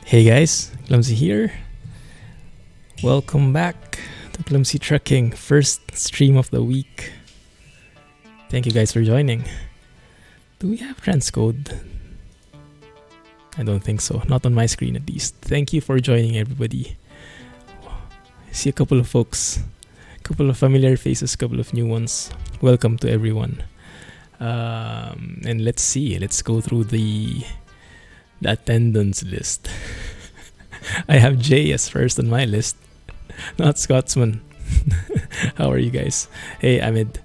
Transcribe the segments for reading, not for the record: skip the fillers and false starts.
Hey guys, Clumsy here. Welcome back to Clumsy Trucking, first stream of the week. Thank you guys for joining. Do we have transcode? I don't think so, not on my screen at least. Thank you for joining, everybody. I see a couple of folks, a couple of familiar faces, a couple of new ones. Welcome to everyone. And let's go through the attendance list. I have Jay as first on my list, not Scotsman. How are you guys? Hey Ahmed,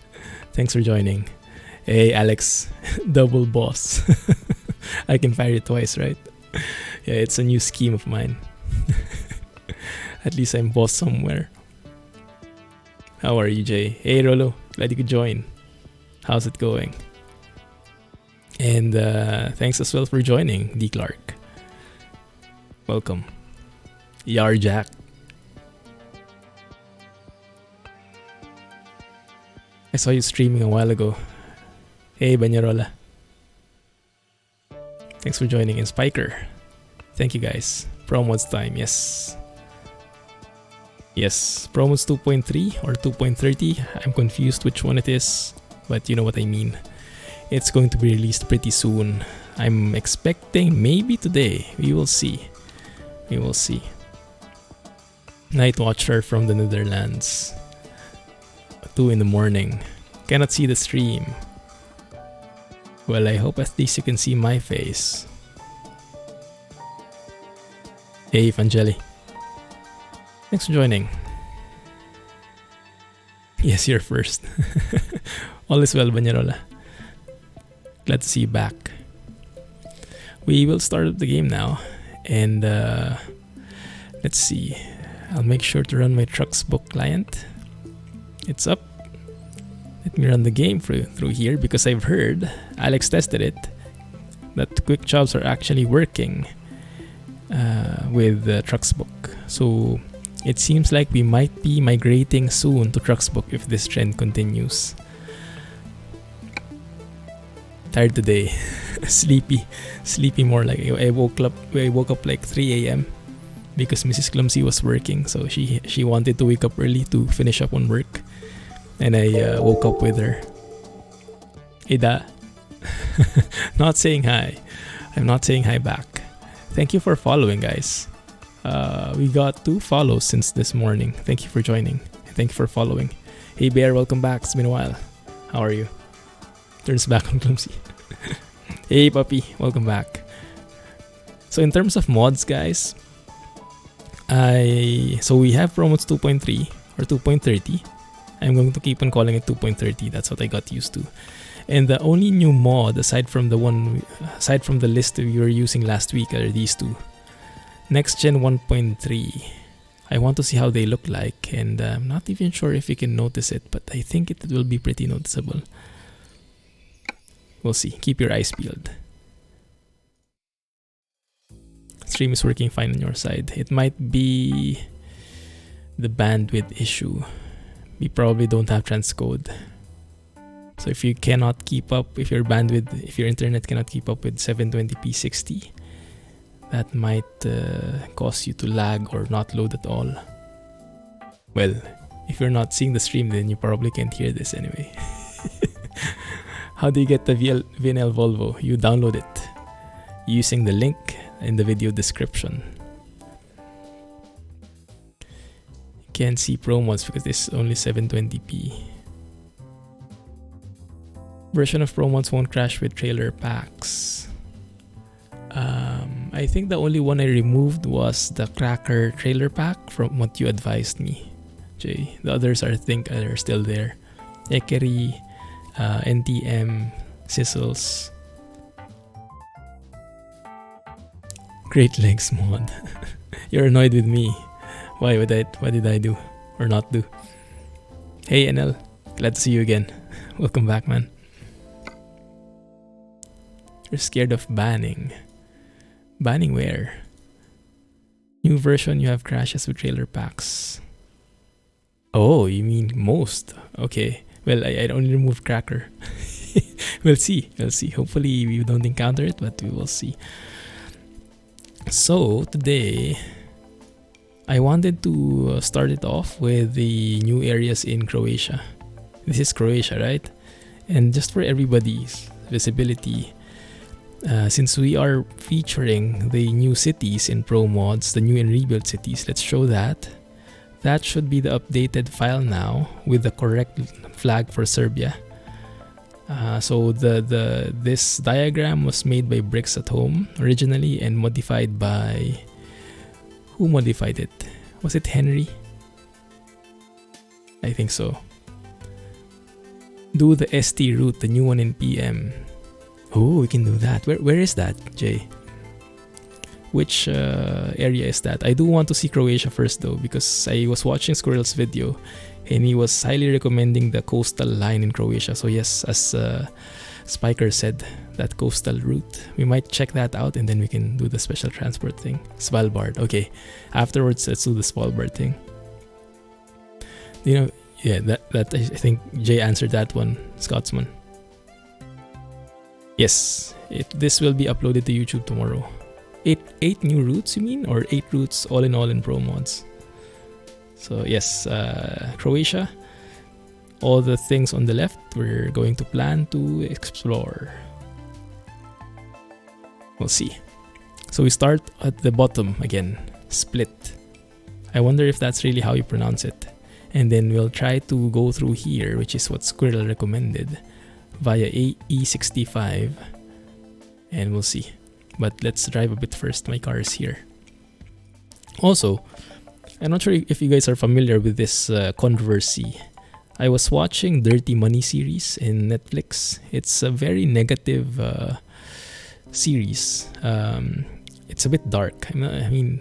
thanks for joining. Hey Alex, double boss. I can fire it twice, right? Yeah, it's a new scheme of mine. At least I'm boss somewhere. How are you, Jay? Hey Rolo, glad you could join. How's it going? And thanks as well for joining, D. Clark. Welcome. Yar Jack. I saw you streaming a while ago. Hey Banyarola. Thanks for joining. And Spiker. Thank you guys. ProMods time, yes. Yes, ProMods 2.3 or 2.30. I'm confused which one it is, but you know what I mean. It's going to be released pretty soon. I'm expecting maybe today. We will see. We will see. Night Watcher from the Netherlands. 2 in the morning. Cannot see the stream. Well, I hope at least you can see my face. Hey, Fangeli. Thanks for joining. Yes, you're first. All is well, Banyarola. Glad to see you back. We will start up the game now. And let's see. I'll make sure to run my Trucks book client. It's up. Let me run the game through here because I've heard, Alex tested it, that quick jobs are actually working with Trucks book. So it seems like we might be migrating soon to Trucks book if this trend continues. Tired today. Sleepy more like I woke up like 3 a.m. because Mrs. Clumsy was working, so she wanted to wake up early to finish up on work, and I woke up with her. Ida. Not saying hi. I'm not saying hi back. Thank you for following, guys. We got 2 follows since this morning. Thank you for joining. Thank you for following. Hey Bear, welcome back. It's been a while. How are you? Turns back on Clumsy. Hey Puppy, welcome back. So in terms of mods, guys, so we have ProMods 2.3 or 2.30. I'm going to keep on calling it 2.30. That's what I got used to. And the only new mod aside from the list we were using last week are these 2. Next Gen 1.3. I want to see how they look like, and I'm not even sure if you can notice it, but I think it will be pretty noticeable. We'll see. Keep your eyes peeled. Stream is working fine on your side. It might be the bandwidth issue. We probably don't have transcode. So if you cannot keep up, if your internet cannot keep up with 720p 60, that might cause you to lag or not load at all. Well, if you're not seeing the stream, then you probably can't hear this anyway. How do you get the VNL Volvo? You download it using the link in the video description. You can't see ProMods because this is only 720p. Version of ProMods won't crash with trailer packs. I think the only one I removed was the Cracker trailer pack from what you advised me, Jay. The others are still there. Ekeri, NTM, Sizzles. Great Legs mod. You're annoyed with me. Why? What did I do or not do? Hey NL, glad to see you again. Welcome back, man. You're scared of banning. Banning where? New version, you have crashes with trailer packs. Oh, you mean most? Okay. Well, I only removed Cracker. We'll see. Hopefully we don't encounter it, but we will see. So today I wanted to start it off with the new areas in Croatia. This is Croatia, right? And just for everybody's visibility, since we are featuring the new cities in ProMods, the new and rebuilt cities, let's show that. That should be the updated file now with the correct flag for Serbia. So this diagram was made by Bricks at Home originally and modified by... Who modified it? Was it Henry? I think so. Do the ST route, the new one in PM. Oh, we can do that. Where is that, Jay? Which area is that? I do want to see Croatia first though, because I was watching Squirrel's video and he was highly recommending the coastal line in Croatia. So yes, as Spiker said, that coastal route, we might check that out and then we can do the special transport thing. Svalbard, okay. Afterwards, let's do the Svalbard thing. You know, yeah, that I think Jay answered that one, Scotsman. Yes, this will be uploaded to YouTube tomorrow. Eight new routes, you mean? Or 8 routes all in ProMods? So yes, Croatia. All the things on the left, we're going to plan to explore. We'll see. So we start at the bottom again, Split. I wonder if that's really how you pronounce it. And then we'll try to go through here, which is what Squirrel recommended, via E65. And we'll see. But let's drive a bit first. My car is here. Also, I'm not sure if you guys are familiar with this controversy. I was watching Dirty Money series in Netflix. It's a very negative series. It's a bit dark. I mean,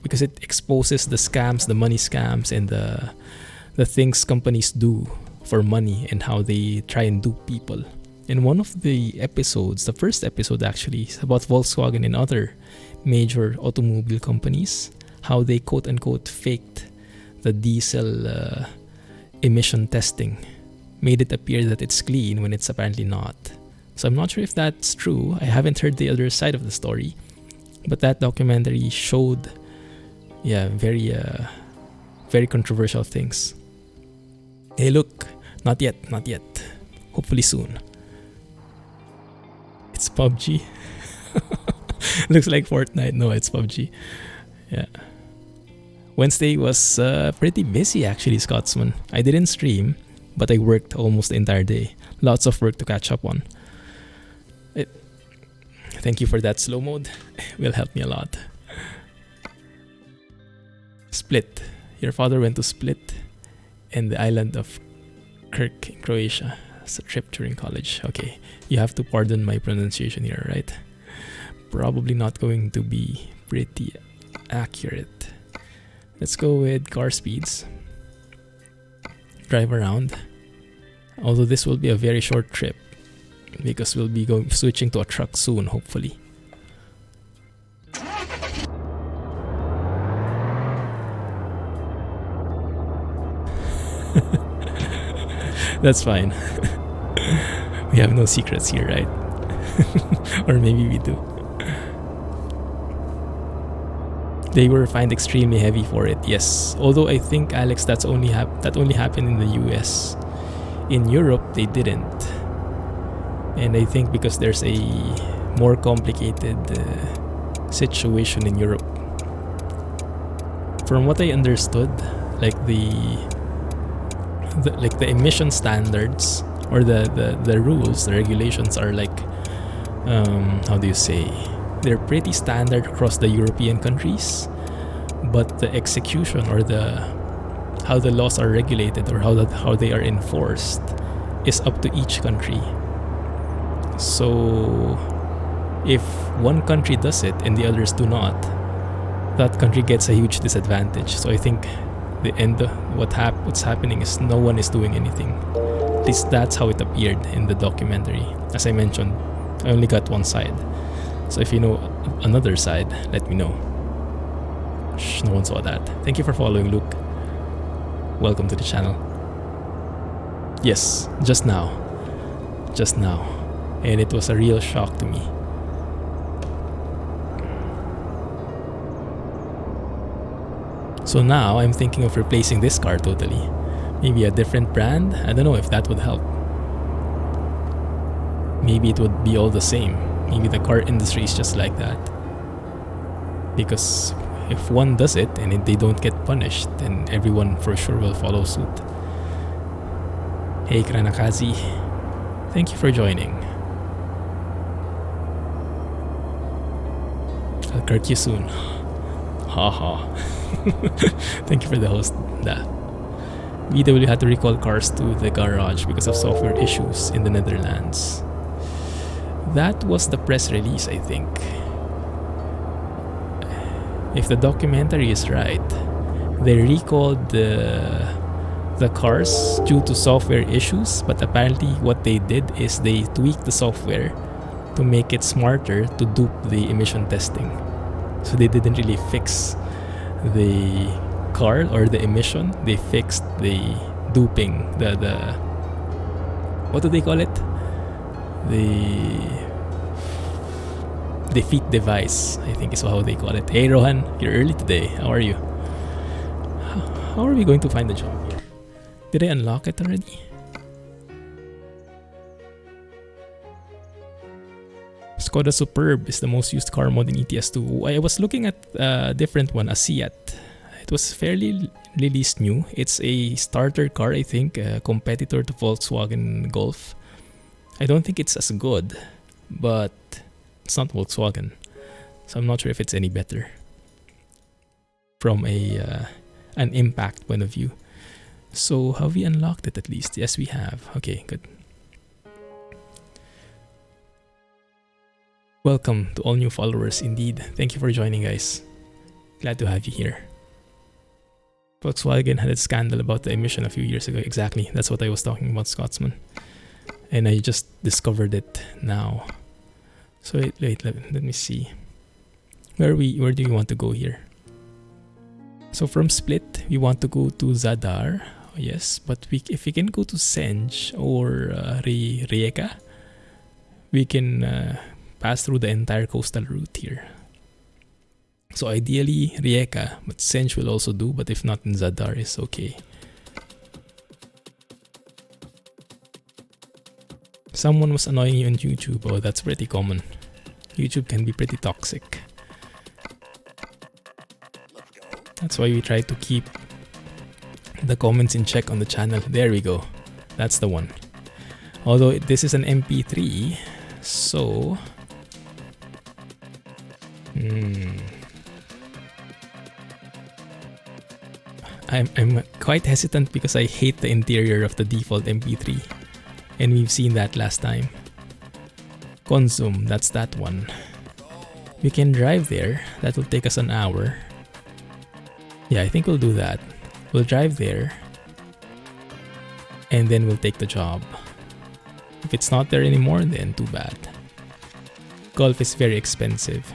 because it exposes the scams, the money scams, and the things companies do for money and how they try and dupe people. In one of the episodes, the first episode actually, is about Volkswagen and other major automobile companies, how they quote-unquote faked the diesel emission testing, made it appear that it's clean when it's apparently not. So I'm not sure if that's true. I haven't heard the other side of the story, but that documentary showed, yeah, very controversial things. Hey, look, not yet. Hopefully soon. It's PUBG. Looks like Fortnite. No, it's PUBG. Yeah. Wednesday was pretty busy actually, Scotsman. I didn't stream, but I worked almost the entire day. Lots of work to catch up on. Thank you for that slow mode. Will help me a lot. Split. Your father went to Split and the island of Kirk in Croatia. It's a trip during college. Okay, you have to pardon my pronunciation here, right? Probably not going to be pretty accurate. Let's go with car speeds. Drive around. Although this will be a very short trip because we'll be switching to a truck soon, hopefully. That's fine. We have no secrets here, right? Or maybe we do. They were fined extremely heavy for it, yes. Although I think, Alex, that only happened in the US. In Europe, they didn't. And I think because there's a more complicated situation in Europe. From what I understood, like the emission standards or the rules, the regulations are like, how do you say? They're pretty standard across the European countries, but the execution or how the laws are regulated or how they are enforced is up to each country. So if one country does it and the others do not, that country gets a huge disadvantage. So I think what's happening is no one is doing anything. At least that's how it appeared in the documentary. As I mentioned, I only got one side. So if you know another side, let me know. Shh, no one saw that. Thank you for following, Luke. Welcome to the channel. Yes, just now. And it was a real shock to me. So now I'm thinking of replacing this car totally. Maybe a different brand. I don't know if that would help. Maybe it would be all the same. Maybe the car industry is just like that. Because if one does it and they don't get punished, then everyone for sure will follow suit. Hey Kranakazi, thank you for joining. I'll correct you soon. Haha. Thank you for the host. VW had to recall cars to the garage because of software issues in the Netherlands. That was the press release, I think. If the documentary is right, they recalled the cars due to software issues, but apparently what they did is they tweaked the software to make it smarter to dupe the emission testing. So they didn't really fix the car or the emission, they fixed the duping, the what do they call it? The defeat device, I think is how they call it. Hey Rohan, you're early today. How are you? How are we going to find the job here? Did I unlock it already? Skoda Superb is the most used car mod in ETS2. I was looking at a different one, a Seat. It was fairly released new. It's a starter car, I think, a competitor to Volkswagen Golf. I don't think it's as good, but it's not Volkswagen, so I'm not sure if it's any better from an impact point of view. So have we unlocked it at least? Yes, we have. Okay, good. Welcome to all new followers indeed. Thank you for joining, guys. Glad to have you here. Volkswagen had a scandal about the emission a few years ago. Exactly, that's what I was talking about, Scotsman. And I just discovered it now. So wait, let me see. Where do we want to go here? So from Split, we want to go to Zadar. Yes, but if we can go to Senj or Rijeka, we can pass through the entire coastal route here. So ideally Rijeka, but Senj will also do, but if not, in Zadar is okay. Someone was annoying you on YouTube. Oh, that's pretty common. YouTube can be pretty toxic. That's why we try to keep the comments in check on the channel. There we go. That's the one. Although this is an MP3, so I'm quite hesitant because I hate the interior of the default MP3, and we've seen that last time. Consum, that's that one. We can drive there. That will take us an hour. Yeah, I think we'll do that. We'll drive there, and then we'll take the job. If it's not there anymore, then too bad. Golf is very expensive.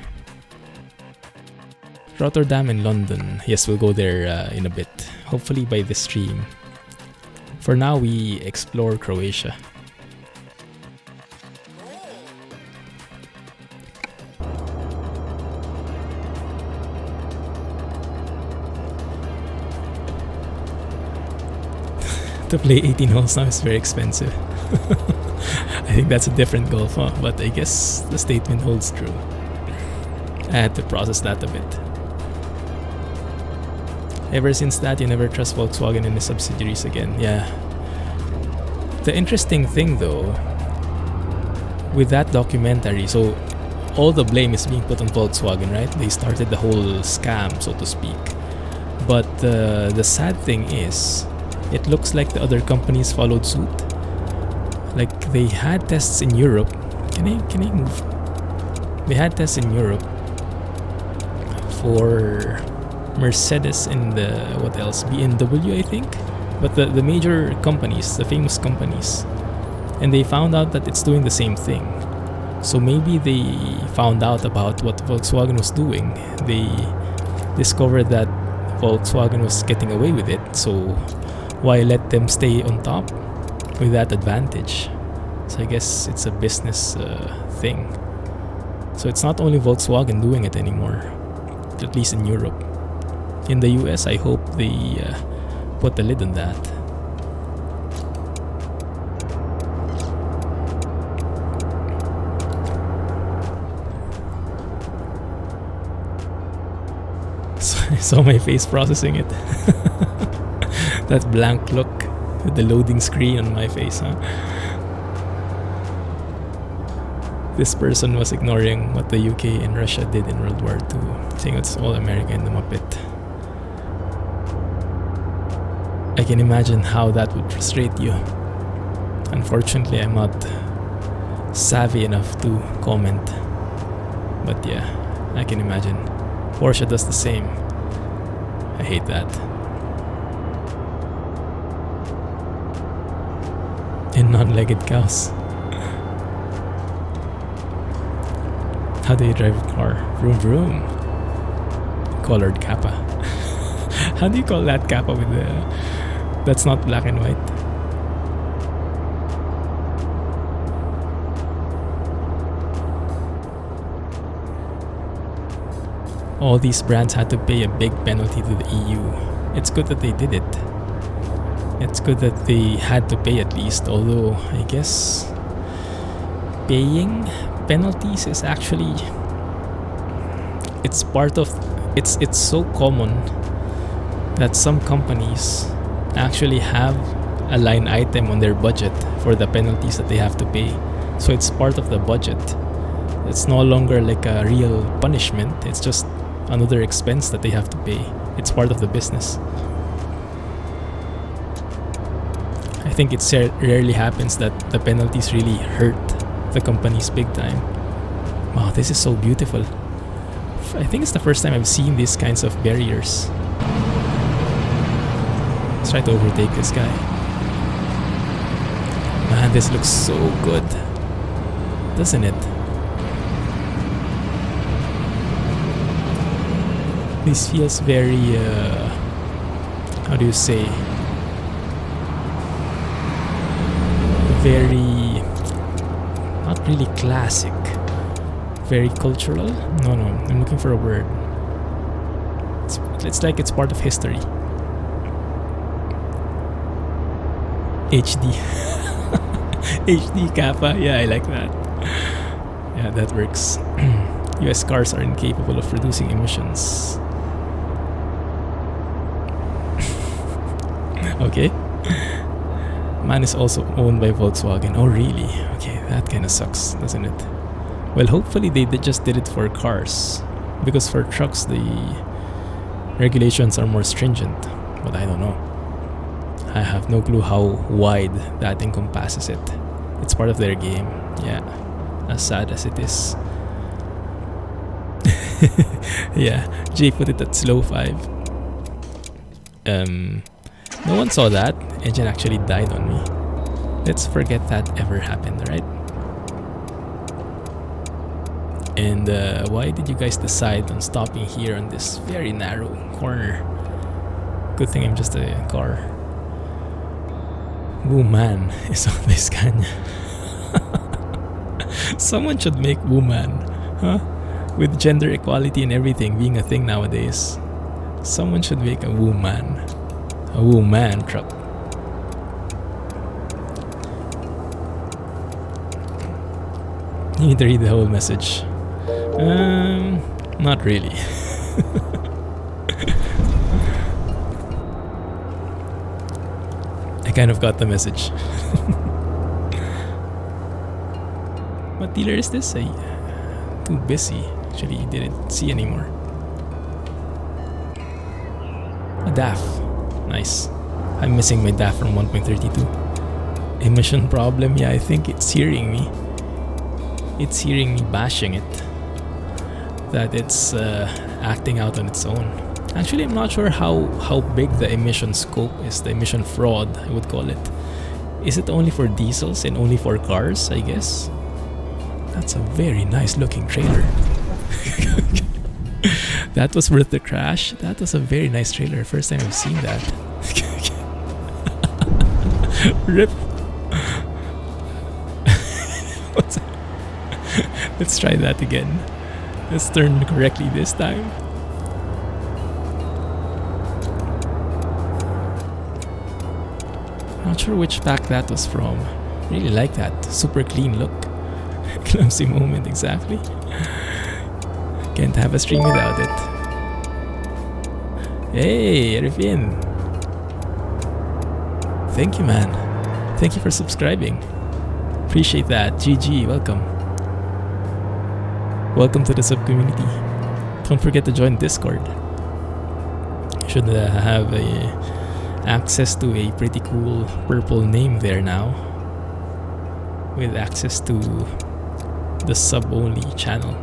Rotterdam and London. Yes, we'll go there in a bit. Hopefully by this stream. For now, we explore Croatia. To play 18 holes now is very expensive. I think that's a different golf, huh? But I guess the statement holds true. I had to process that a bit. Ever since that, you never trust Volkswagen and the subsidiaries again. Yeah. The interesting thing though, with that documentary, so all the blame is being put on Volkswagen, right? They started the whole scam, so to speak. But the sad thing is, it looks like the other companies followed suit. Like they had tests in Europe. Can I move? They had tests in Europe for Mercedes and what else? BMW, I think. But the major companies, the famous companies, and they found out that it's doing the same thing. So maybe they found out about what Volkswagen was doing. They discovered that Volkswagen was getting away with it. So why let them stay on top with that advantage? So I guess it's a business thing. So it's not only Volkswagen doing it anymore, at least in Europe. in the US, I hope they put the lid on that. So I saw my face processing it. That blank look with the loading screen on my face, huh? This person was ignoring what the UK and Russia did in World War II, saying it's all America in the Muppet. I can imagine how that would frustrate you. Unfortunately, I'm not savvy enough to comment. But yeah, I can imagine. Porsche does the same. I hate that. And non-legged cows. How do you drive a car? Vroom vroom. Colored kappa. How do you call that kappa with the... That's not black and white. All these brands had to pay a big penalty to the EU. It's good that they did it. It's good that they had to pay at least, although I guess paying penalties is actually, it's part of, it's so common that some companies actually have a line item on their budget for the penalties that they have to pay. So it's part of the budget. It's no longer like a real punishment. It's just another expense that they have to pay. It's part of the business. I think it rarely happens that the penalties really hurt the companies big time. Wow, this is so beautiful. I think it's the first time I've seen these kinds of barriers. Let's try to overtake this guy. Man, this looks so good, doesn't it? This feels very, how do you say? Very, not really classic, very cultural. No, I'm looking for a word. It's like it's part of history. HD. HD Kappa, yeah, I like that. Yeah, that works. US cars are incapable of reducing emissions. Okay. Man is also owned by Volkswagen. Oh really? Okay, that kind of sucks, doesn't it? Well, hopefully they just did it for cars, because for trucks the regulations are more stringent, but I don't know. I have no clue how wide that encompasses it. It's part of their game, yeah, as sad as it is. Yeah, Jay put it at slow 5. No one saw that. Engine actually died on me. Let's forget that ever happened, right? And why did you guys decide on stopping here on this very narrow corner? Good thing I'm just a car. Woman is on this Scania. Someone should make woman, huh? With gender equality and everything being a thing nowadays, someone should make a woman. A woman truck. You need to read the whole message. Not really. I kind of got the message. What dealer is this? Too busy. Actually, didn't see anymore. A DAF. Nice. I'm missing my DAF from 1.32. Emission problem? Yeah, I think it's hearing me. It's hearing me bashing it. That it's acting out on its own. Actually, I'm not sure how big the emission scope is, the emission fraud, I would call it. Is it only for diesels and only for cars, I guess? That's a very nice looking trailer. That was worth the crash. That was a very nice trailer. First time I've seen that. Rip. Let's try that again. Let's turn correctly this time. Not sure which pack that was from. Really like that super clean look. Clumsy moment, exactly. Can't have a stream without it. Hey, Rifin. Thank you, man. Thank you for subscribing. Appreciate that. GG, welcome. Welcome to the sub-community. Don't forget to join Discord. You should have access to a pretty cool purple name there now, with access to the sub-only channel.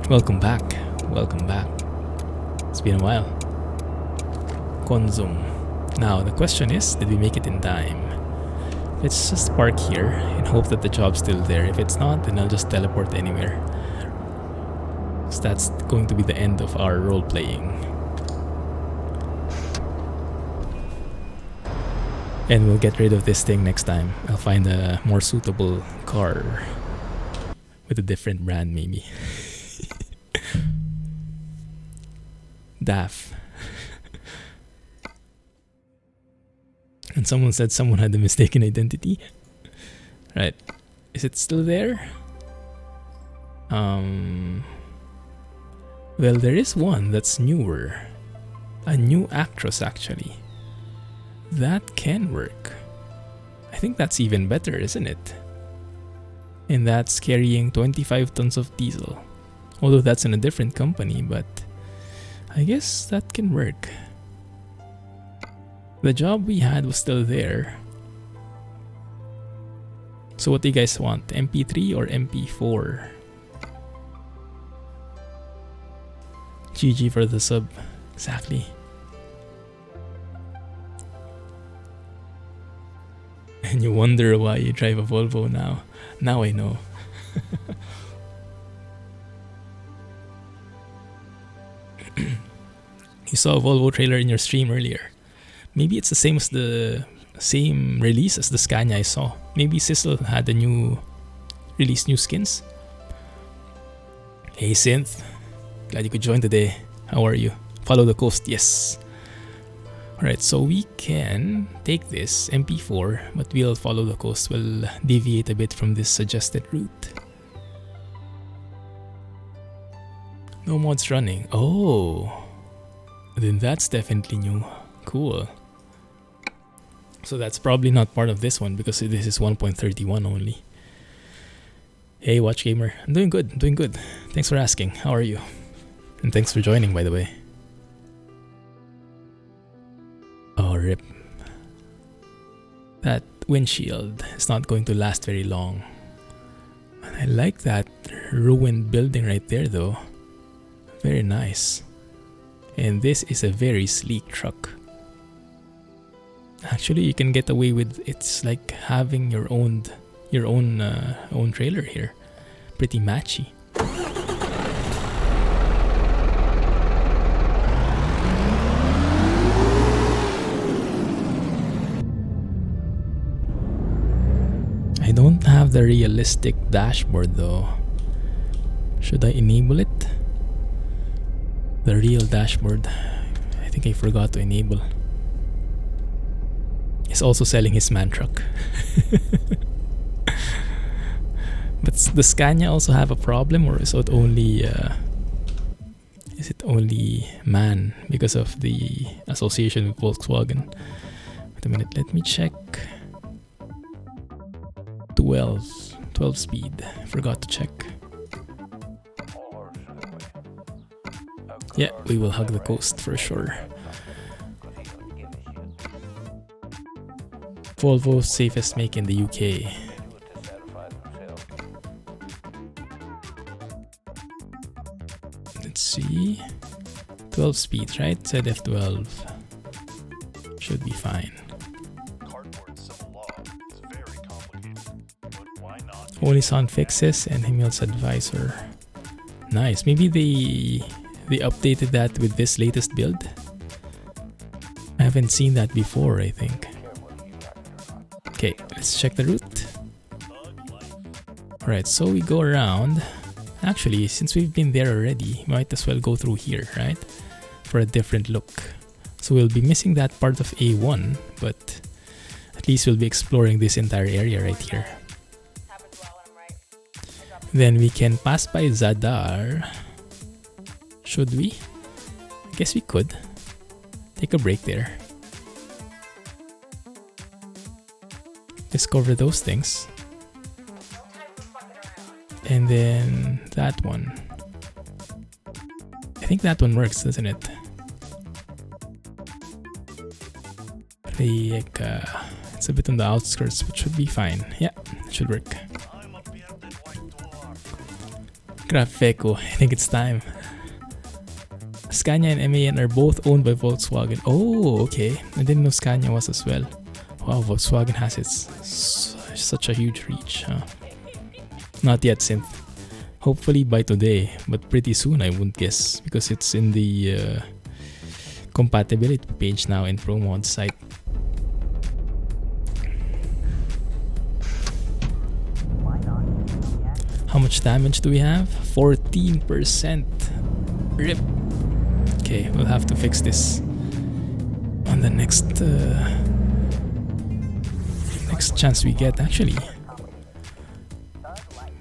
Welcome back. Welcome back. It's been a while. Konzum. Now, the question is, did we make it in time? Let's just park here and hope that the job's still there. If it's not, then I'll just teleport anywhere. So that's going to be the end of our role-playing. And we'll get rid of this thing next time. I'll find a more suitable car with a different brand, maybe. DAF. And someone said someone had a mistaken identity. Right. Is it still there? Well, there is one that's newer. A new actress, actually. That can work. I think that's even better, isn't it? And that's carrying 25 tons of diesel. Although that's in a different company, but I guess that can work. The job we had was still there. So what do you guys want? MP3 or MP4? GG for the sub. Exactly. And you wonder why you drive a Volvo now. Now I know. You saw a Volvo trailer in your stream earlier. Maybe it's the same release as the Scania I saw. Maybe Sissel had a new release, new skins. Hey Synth, glad you could join today. How are you? Follow the coast, yes. Alright, so we can take this MP4, but we'll follow the coast. We'll deviate a bit from this suggested route. No mods running. Oh, then that's definitely new. Cool. So that's probably not part of this one because this is 1.31 only. Hey Watch Gamer, I'm doing good, doing good. Thanks for asking. How are you? And thanks for joining, by the way. Oh, rip. That windshield is not going to last very long. I like that ruined building right there though. Very nice. And this is a very sleek truck. Actually, you can get away with it's like having your own trailer here. Pretty matchy. I don't have the realistic dashboard though. Should I enable it? The real dashboard. I think I forgot to enable. He's also selling his man truck. But does Scania also have a problem, or is it only man because of the association with Volkswagen? Wait a minute, let me check. 12 speed. I forgot to check. Yeah, we will hug the coast for sure. Volvo safest make in the UK. Let's see. 12 speeds, right? Said F12. Should be fine. Only sound fixes and Himmel's advisor. Nice. Maybe they updated that with this latest build. I haven't seen that before, I think. Okay, let's check the route. Alright, so we go around. Actually, since we've been there already, might as well go through here, right? For a different look. So we'll be missing that part of A1, but at least we'll be exploring this entire area right here. Then we can pass by Zadar. Should we? I guess we could. Take a break there. Discover those things. And then that one. I think that one works, doesn't it? Like, it's a bit on the outskirts, but should be fine. Yeah, it should work. Grafeco, I think it's time. Scania and MAN are both owned by Volkswagen. Oh, okay. I didn't know Scania was as well. Wow, Volkswagen has such a huge reach, huh? Not yet, Synth. Hopefully by today, but pretty soon I wouldn't guess, because it's in the compatibility page now in ProMods site. How much damage do we have? 14%. RIP. Okay, we'll have to fix this on the next chance we get. Actually,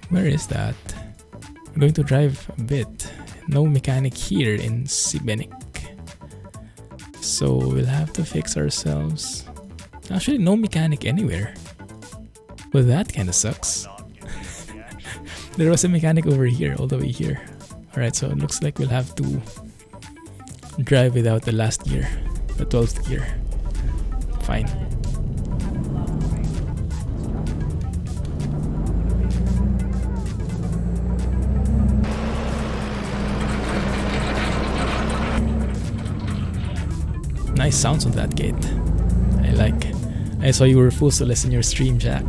where is that? We're going to drive a bit. No mechanic here in Scenic, so we'll have to fix ourselves. Actually, no mechanic anywhere. Well, that kind of sucks. There was a mechanic over here, all the way here. Alright, so it looks like we'll have to drive without the last gear, the 12th gear. Fine. Nice sounds on that gate. I like. I saw you were Fuso-less in your stream, Jack.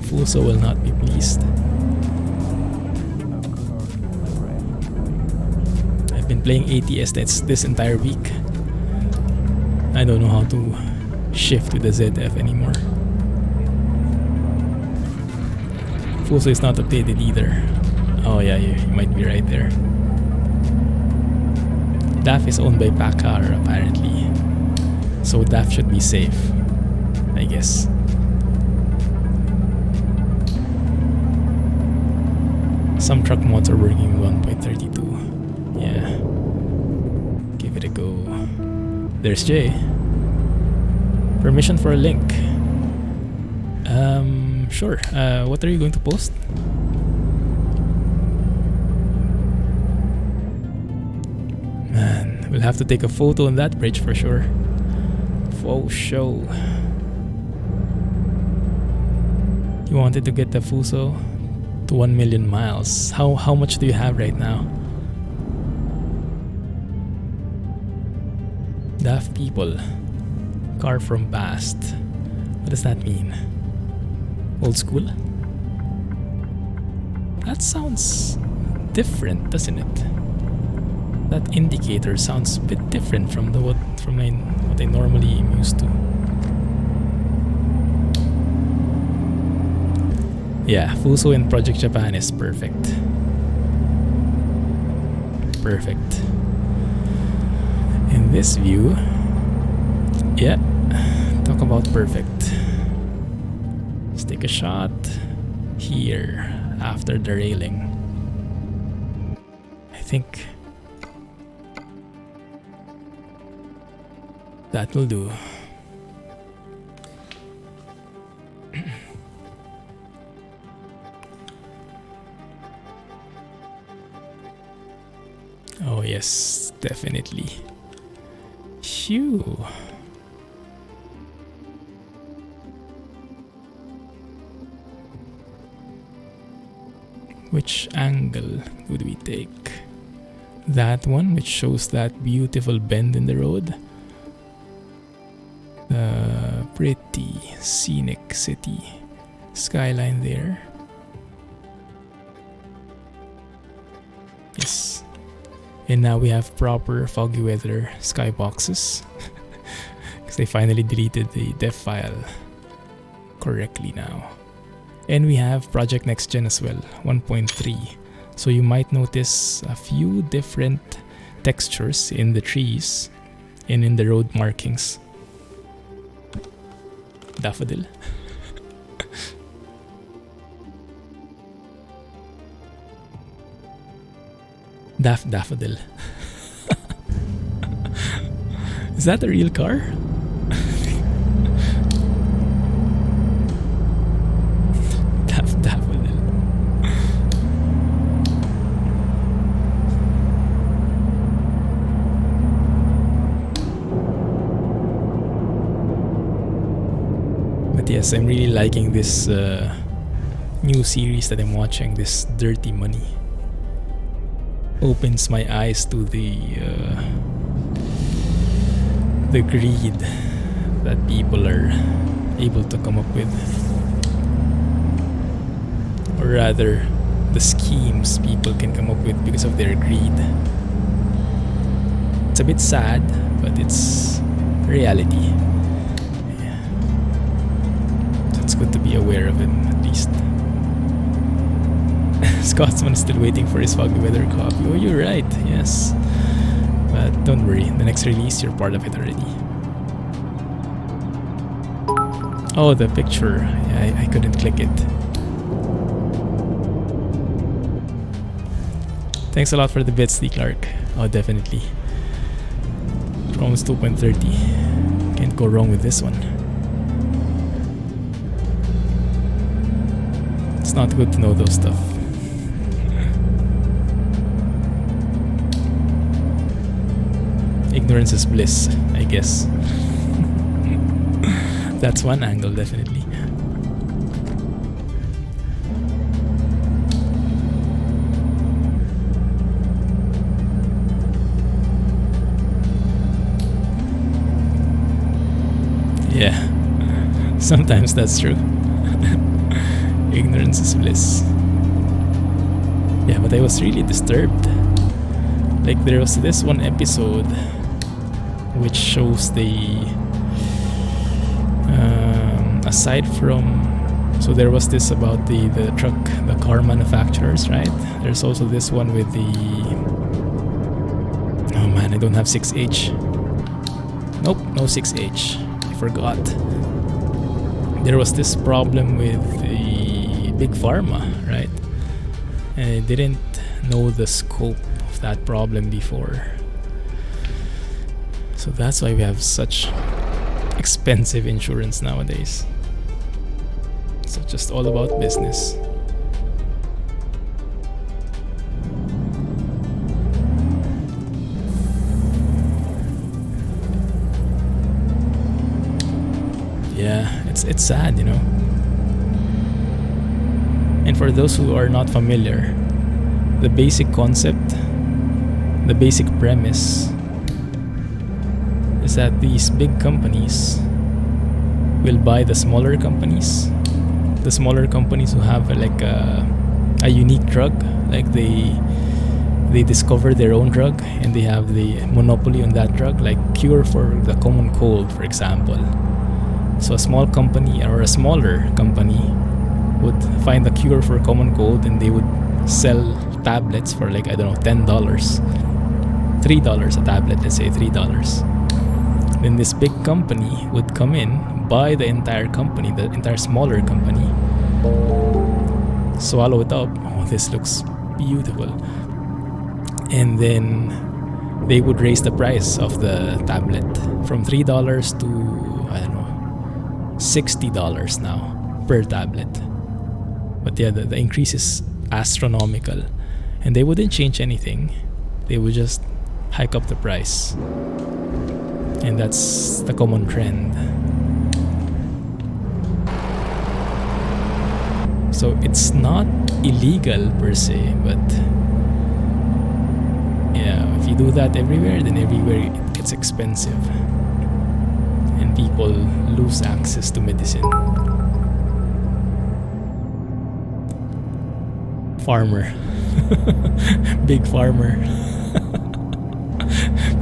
Fuso will not be pleased. I've been playing ATS this entire week. I don't know how to shift with the ZF anymore. Fuso is not updated either. Oh yeah, you might be right there. DAF is owned by Packard apparently, so DAF should be safe, I guess. Some truck mods are working with 1.32. Yeah. Give it a go. There's Jay. Permission for a link. Sure. What are you going to post? Man, we'll have to take a photo on that bridge for sure. For show. You wanted to get the Fuso to 1 million miles. How much do you have right now? Daft people. Car from past. What does that mean? Old school? That sounds different, doesn't it? That indicator sounds a bit different from what I normally am used to. Yeah, Fuso in Project Japan is perfect. Perfect. In this view, yeah, talk about perfect. Let's take a shot here after the railing. I think that will do. Oh yes, definitely. Phew. Which angle would we take? That one, which shows that beautiful bend in the road. Pretty scenic city skyline there. Yes. And now we have proper foggy weather skyboxes. Because they finally deleted the def file correctly now. And we have Project Next Gen as well, 1.3. So you might notice a few different textures in the trees and in the road markings. Daffodil. Daffodil. Is that a real car? Daffodil. But yes, I'm really liking this new series that I'm watching, this Dirty Money. Opens my eyes to the greed that people are able to come up with, or rather the schemes people can come up with because of their greed. It's a bit sad, but it's reality. Yeah. So it's good to be aware of it, at least. Scotsman is still waiting for his Foggy Weather copy. Oh, you're right, yes. But don't worry, the next release, you're part of it already. Oh, the picture. Yeah, I couldn't click it. Thanks a lot for the bits, D. Clark. Oh, definitely. ProMods 2.30. Can't go wrong with this one. It's not good to know those stuff. Ignorance is bliss, I guess. That's one angle, definitely. Yeah, sometimes that's true. Ignorance is bliss. Yeah, but I was really disturbed. Like, there was this one episode which shows the aside from, so there was this about the car manufacturers, right? There's also this one with the, oh man, I don't have 6H. Nope, no 6H. I forgot. There was this problem with the big pharma, right? And I didn't know the scope of that problem before. So that's why we have such expensive insurance nowadays. So just all about business. Yeah, it's sad, you know. And for those who are not familiar, the basic concept, the basic premise is that these big companies will buy the smaller companies. The smaller companies who have like a unique drug, like they discover their own drug and they have the monopoly on that drug, like cure for the common cold, for example. So a small company or a smaller company would find a cure for common cold and they would sell tablets for like, I don't know, $10, $3 a tablet, let's say $3. Then this big company would come in, buy the entire company, the entire smaller company, swallow it up. Oh, this looks beautiful. And then they would raise the price of the tablet from $3 to, I don't know, $60 now per tablet. But yeah, the increase is astronomical. And they wouldn't change anything. They would just hike up the price. And that's the common trend. So it's not illegal per se, but yeah, if you do that everywhere, then everywhere it gets expensive. And people lose access to medicine. Farmer. Big farmer.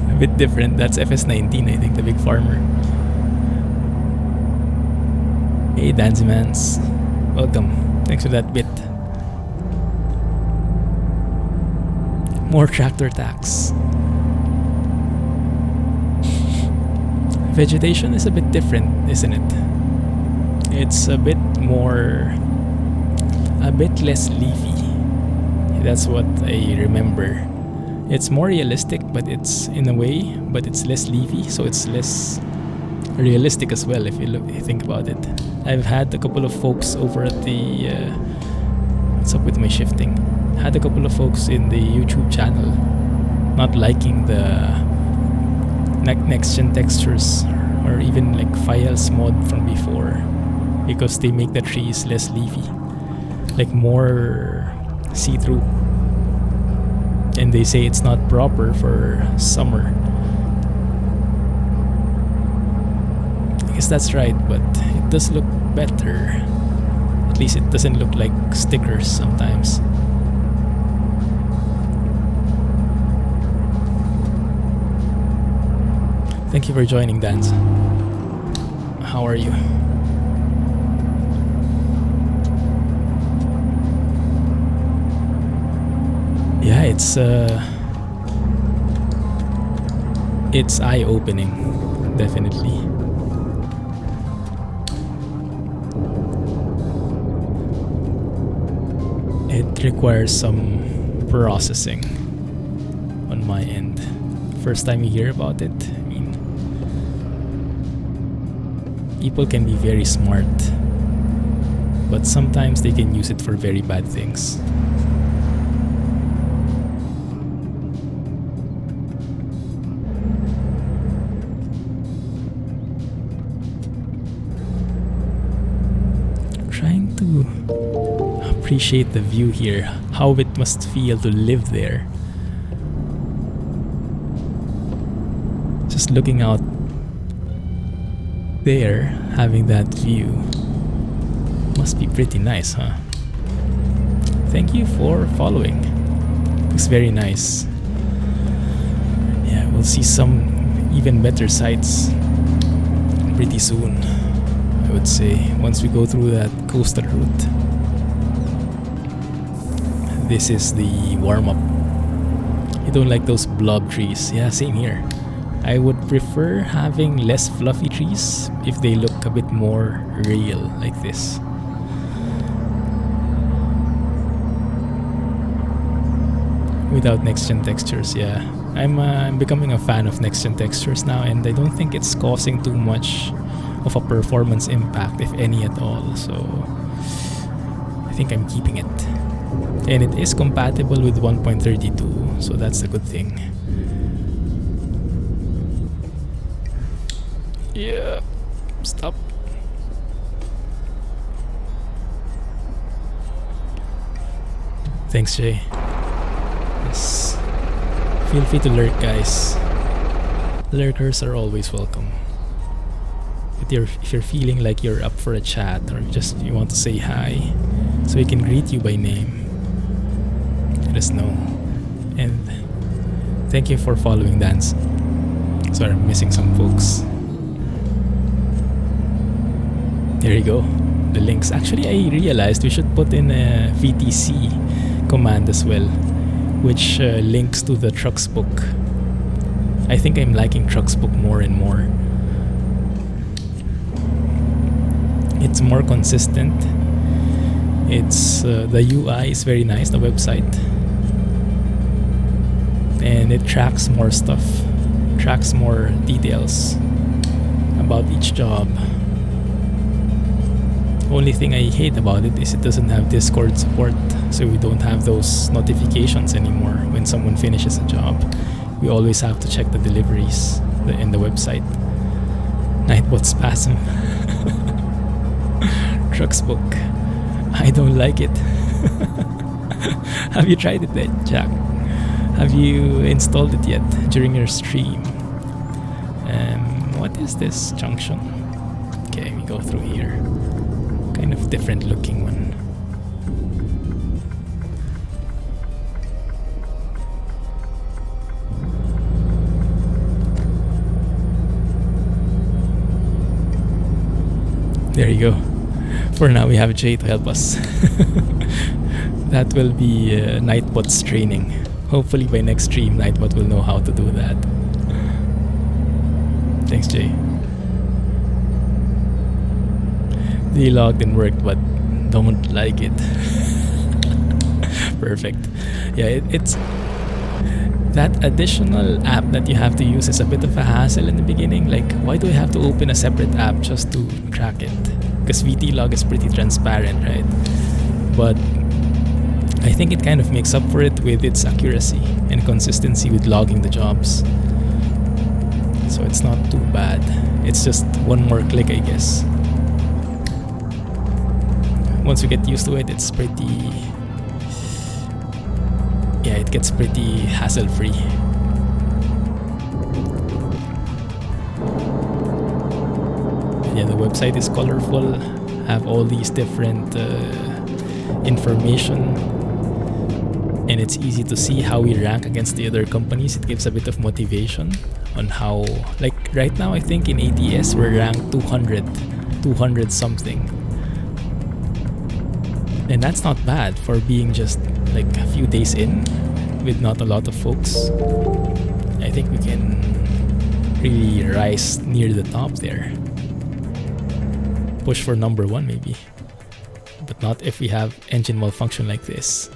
A bit different. That's FS19, I think, the big farmer. Hey, Danzimans. Welcome. Thanks for that bit. More tractor tax. Vegetation is a bit different, isn't it? It's a bit less leafy. That's what I remember. It's more realistic, but it's in a way, but it's less leafy, so it's less realistic as well if you think about it. I've had a couple of folks over at the what's up with my shifting? Had a couple of folks in the YouTube channel not liking the next gen textures or even like Files mod from before because they make the trees less leafy, like more see-through, and they say it's not proper for summer. I guess that's right, but it does look better. At least it doesn't look like stickers sometimes. Thank you for joining, Dance. How are you? Yeah, it's eye-opening, definitely. It requires some processing on my end. First time you hear about it, I mean, people can be very smart, but sometimes they can use it for very bad things. Trying to appreciate the view here, how it must feel to live there. Just looking out there, having that view must be pretty nice, huh? Thank you for following. Looks very nice. Yeah, we'll see some even better sights pretty soon, I would say, once we go through that coastal route. This is the warm-up. I don't like those blob trees. Yeah, same here. I would prefer having less fluffy trees if they look a bit more real like this. Without next-gen textures, yeah. I'm becoming a fan of next-gen textures now, and I don't think it's causing too much of a performance impact, if any at all. So I think I'm keeping it. And it is compatible with 1.32, so that's a good thing. Yeah, stop. Thanks, Jay. Yes. Feel free to lurk, guys. Lurkers are always welcome. But if you're feeling like you're up for a chat or just you want to say hi, so we can greet you by name, let us know. And thank you for following, Dance. Sorry, I'm missing some folks. There you go. The links. Actually, I realized we should put in a VTC command as well, which links to the Trucks book. I think I'm liking Trucks book more and more. It's more consistent. It's the UI is very nice, the website, and it tracks more stuff, tracks more details about each job. Only thing I hate about it is it doesn't have Discord support, so we don't have those notifications anymore when someone finishes a job. We always have to check the deliveries in the website. Nightbot spasm. Trucks book. I don't like it. Have you tried it yet, Jack? Have you installed it yet during your stream? What is this junction? Okay, we go through here. Kind of different looking one. There you go. For now, we have Jay to help us. That will be Nightbot's training. Hopefully by next stream, Nightbot will know how to do that. Thanks, Jay. Delogged and worked, but don't like it. Perfect. Yeah, it's that additional app that you have to use is a bit of a hassle in the beginning. Like, why do I have to open a separate app just to track it? Because VT log is pretty transparent, right? But I think it kind of makes up for it with its accuracy and consistency with logging the jobs. So it's not too bad. It's just one more click, I guess. Once you get used to it, it's pretty... yeah, it gets pretty hassle-free. Yeah, the website is colorful, have all these different information, and it's easy to see how we rank against the other companies. It gives a bit of motivation on how, like right now I think in ATS we're ranked 200 something, and that's not bad for being just like a few days in with not a lot of folks. I think we can really rise near the top there. Push for number 1 maybe, but not if we have engine malfunction like this.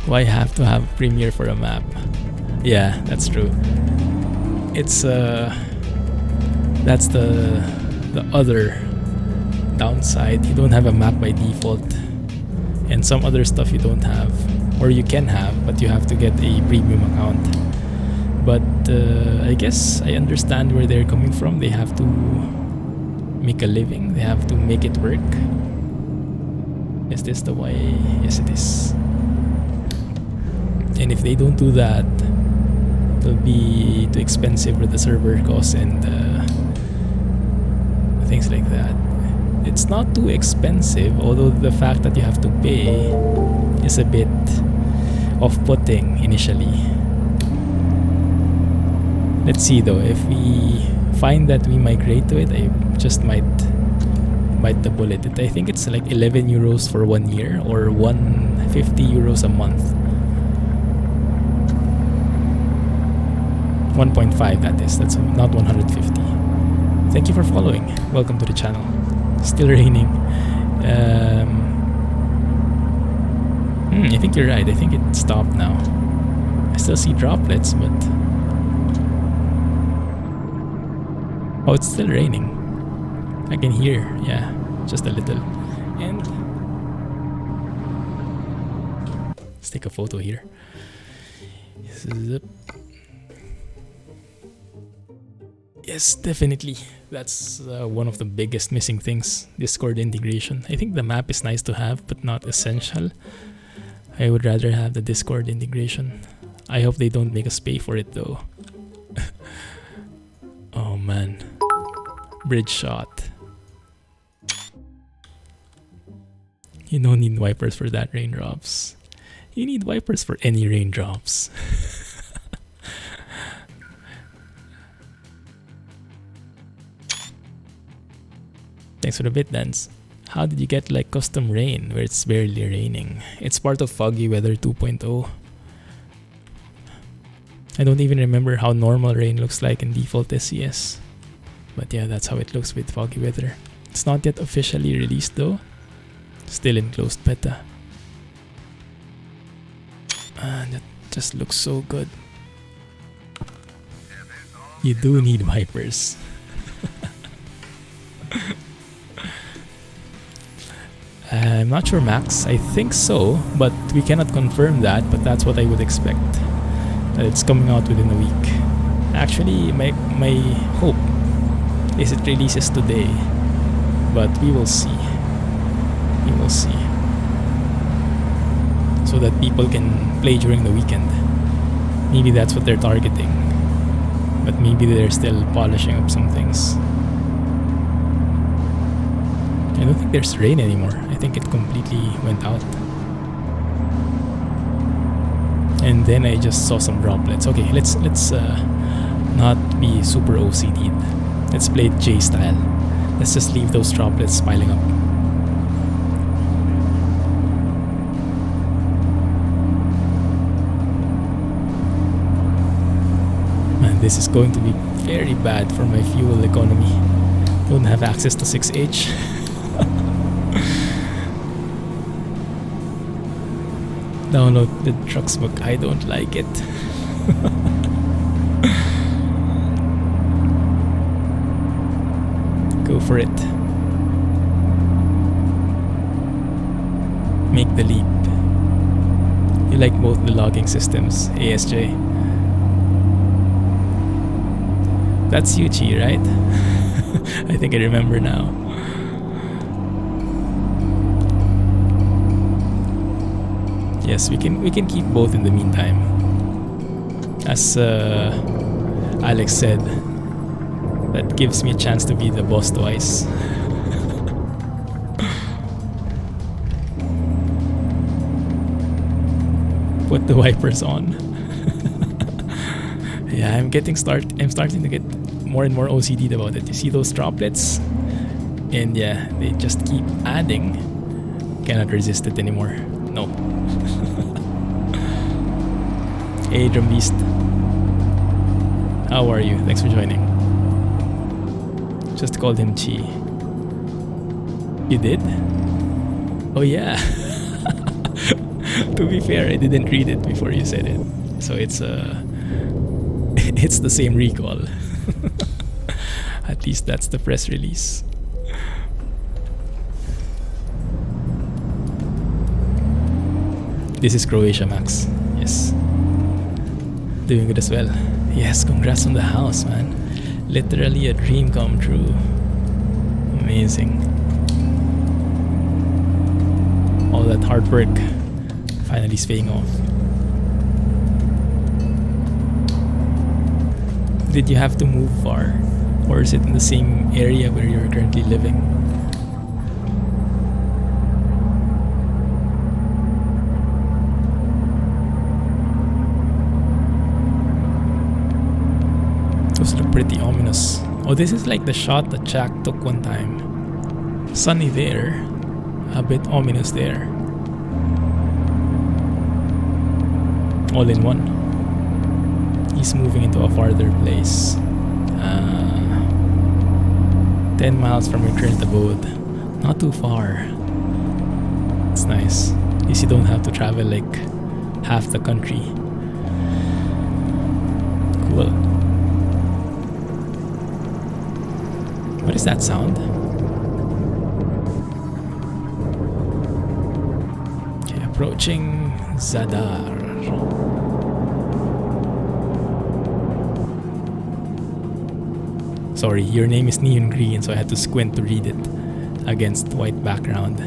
Why have to have Premiere for a map? Yeah, that's true. It's that's the other downside. You don't have a map by default, and some other stuff you don't have, or you can have, but you have to get a premium account. But I guess I understand where they're coming from. They have to make a living. They have to make it work. Is this the way? Yes, it is. And if they don't do that, it'll be too expensive with the server costs and things like that. It's not too expensive, although the fact that you have to pay is a bit off-putting initially. Let's see though, if we find that we migrate to it, I just might bite the bullet. I think it's like 11 euros for 1 year or 150 euros a month. 1.5 that is, that's not 150. Thank you for following. Welcome to the channel. Still raining. I think you're right. I think it stopped now. I still see droplets, but... oh, it's still raining. I can hear, yeah, just a little. And let's take a photo here. Zip. Yes, definitely. That's one of the biggest missing things, Discord integration. I think the map is nice to have, but not essential. I would rather have the Discord integration. I hope they don't make us pay for it though. Oh man. Bridge shot. You don't need wipers for that, raindrops. You need wipers for any raindrops. Thanks for the bit, Dance. How did you get like custom rain where it's barely raining? It's part of Foggy Weather 2.0. I don't even remember how normal rain looks like in default SCS. But yeah, that's how it looks with Foggy Weather. It's not yet officially released though. Still in closed beta. And that just looks so good. You do need wipers. I'm not sure, Max. I think so, but we cannot confirm that, but that's what I would expect. That it's coming out within a week. Actually, my hope is it releases today, but we will see. We will see. So that people can play during the weekend. Maybe that's what they're targeting. But maybe they're still polishing up some things. I don't think there's rain anymore. I think it completely went out. And then I just saw some droplets. Okay, let's not be super OCD'd. Let's play it J style. Let's just leave those droplets piling up. this is going to be very bad for my fuel economy. Don't have access to 6H. Download the truck's book. I don't like it. Go for it. Make the leap. You like both the logging systems, ASJ. That's Yuchi, right? I think I remember now. Yes, we can keep both in the meantime. As Alex said, that gives me a chance to be the boss twice. Put the wipers on. Yeah, I'm starting to get more and more OCD'd about it. You see those droplets? And yeah, they just keep adding. Cannot resist it anymore. No. Hey, Drum Beast. How are you? Thanks for joining. Just called him Chi. You did? Oh yeah. To be fair, I didn't read it before you said it. So it's the same recall. At least that's the press release. This is Croatia, Max. Yes. Doing good as well. Yes, congrats on the house, man. Literally a dream come true. Amazing. All that hard work finally is paying off. Did you have to move far? Or is it in the same area where you're currently living? Those look pretty ominous. Oh, this is like the shot that Jack took one time. Sunny there, a bit ominous there. All in one. He's moving into a farther place. 10 miles from your current abode. Not too far. It's nice. At least you don't have to travel like half the country. Cool. What is that sound? Okay, approaching Zadar. Sorry, your name is neon green, so I had to squint to read it against white background.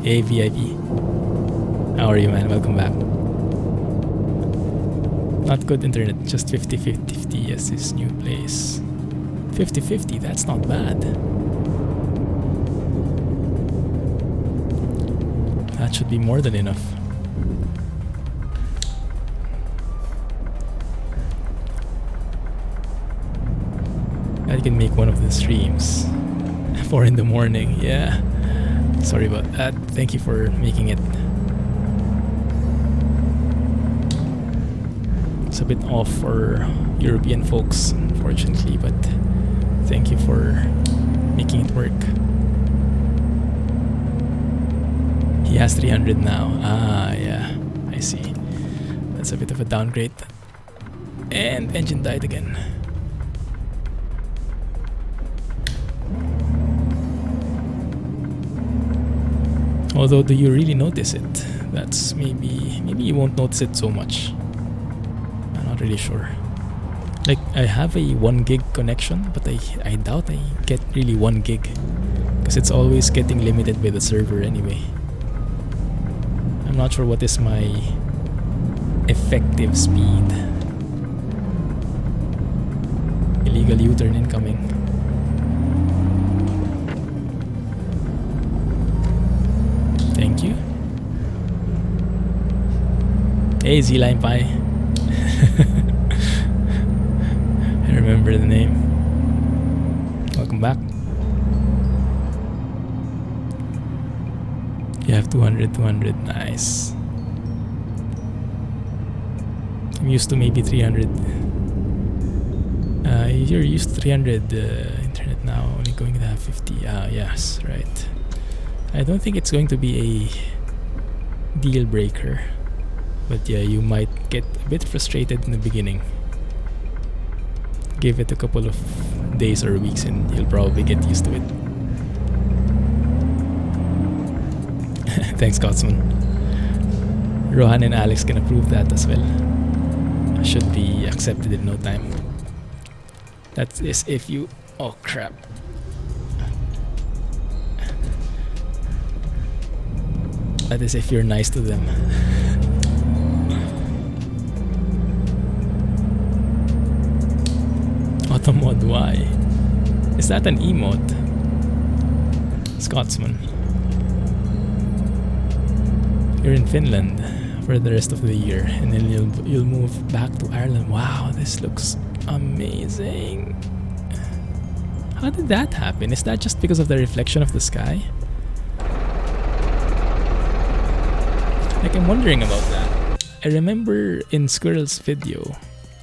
Hey, VIP. How are you, man? Welcome back. Not good internet, just 50-50 yes, this new place. 50-50, that's not bad. That should be more than enough. I can make one of the streams. 4 in the morning, yeah. Sorry about that. Thank you for making it. It's a bit off for European folks, unfortunately, but thank you for making it work. He has 300 now. Ah, yeah. I see. That's a bit of a downgrade. And engine died again. Although, do you really notice it? That's maybe you won't notice it so much. I'm not really sure. Like, I have a 1 gig connection, but I doubt I get really 1 gig. Because it's always getting limited by the server anyway. I'm not sure what is my effective speed. Illegal U-turn incoming. Thank you. Hey, Z-Line Pie. I remember the name. Welcome back. You have 200. Nice. I'm used to maybe 300. You're used to 300 internet now, only going to have 50. Yes, right. I don't think it's going to be a deal breaker. But yeah, you might get a bit frustrated in the beginning. Give it a couple of days or weeks and you'll probably get used to it. Thanks, Scotsman. Rohan and Alex can approve that as well. Should be accepted in no time. That is if you... Oh crap. That is if you're nice to them. Automod Y. Is that an emote? Scotsman. You're in Finland for the rest of the year and then you'll move back to Ireland. Wow, this looks amazing. How did that happen? Is that just because of the reflection of the sky? Like, I'm wondering about that. I remember in Squirrel's video,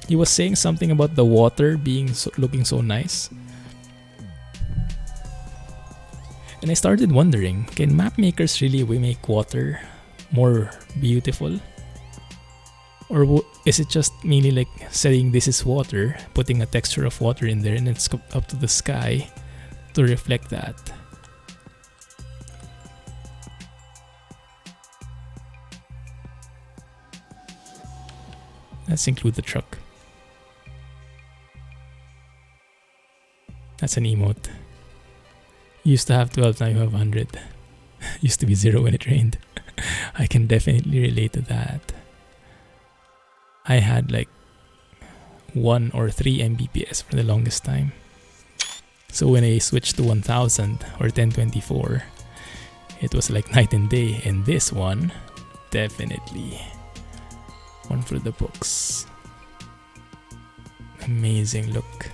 he was saying something about the water being looking so nice. And I started wondering, can map makers really make water more beautiful? Or is it just merely like saying this is water, putting a texture of water in there, and it's up to the sky to reflect that? Let's include the truck. That's an emote. You used to have 12, now you have 100. Used to be 0 when it rained. I can definitely relate to that. I had like 1 or 3 Mbps for the longest time. So when I switched to 1000 or 1024, it was like night and day. And this one, definitely one for the books. Amazing look.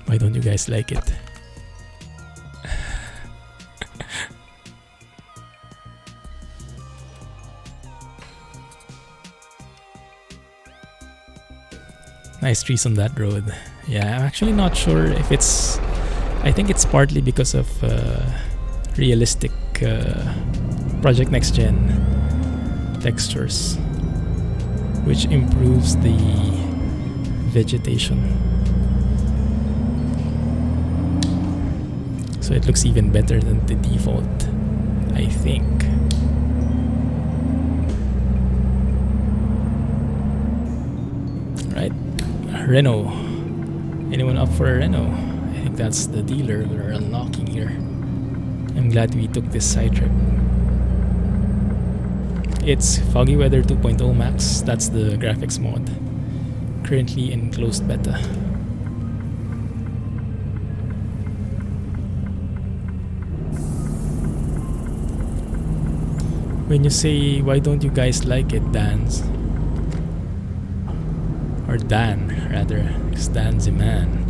Why don't you guys like it? Nice trees on that road. Yeah, I'm actually not sure if it's... I think it's partly because of realistic Project Next Gen textures, which improves the vegetation. So it looks even better than the default, I think. Right, Renault. Anyone up for a Renault? I think that's the dealer we're unlocking here. I'm glad we took this side trip. It's Foggy Weather 2.0 Max. That's the graphics mod. Currently in closed beta. When you say, why don't you guys like it, Dan's? Or Dan, rather, because Dan's a man.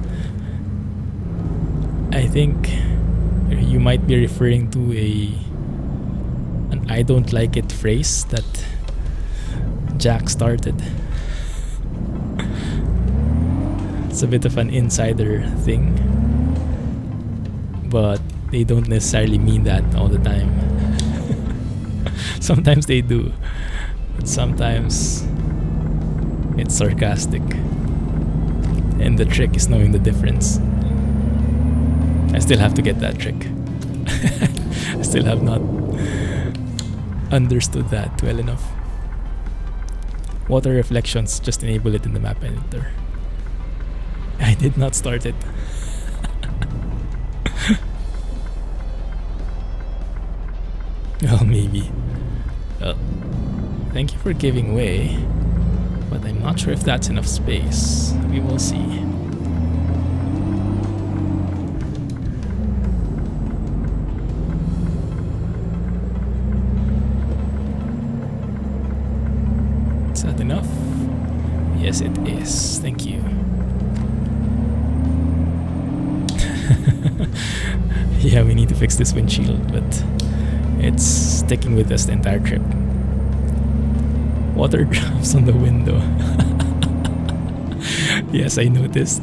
I think you might be referring to an I don't like it phrase that Jack started. It's a bit of an insider thing, but they don't necessarily mean that all the time. Sometimes they do, but sometimes it's sarcastic, and the trick is knowing the difference. I still have to get that trick. I still have not understood that well enough. Water reflections, just enable it in the map editor. I did not start it. Well, maybe. Well, thank you for giving way, but I'm not sure if that's enough space. We will see. Is that enough? Yes, it is. Thank you. Yeah, we need to fix this windshield, but it's sticking with us the entire trip. Water drops on the window. Yes, I noticed.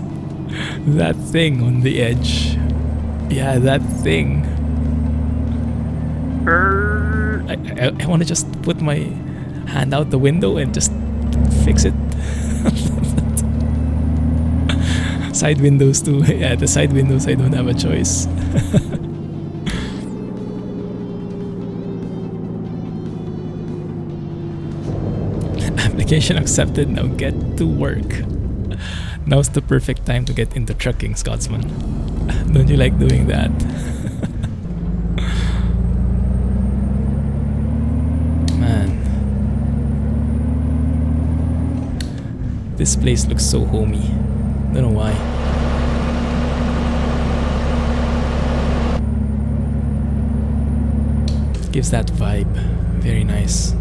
That thing on the edge. Yeah, that thing. I want to just put my hand out the window and just fix it. Side windows too. Yeah, the side windows, I don't have a choice. Application accepted, now get to work. Now's the perfect time to get into trucking, Scotsman. Don't you like doing that? Man. This place looks so homey. Don't know why. Gives that vibe. Very nice.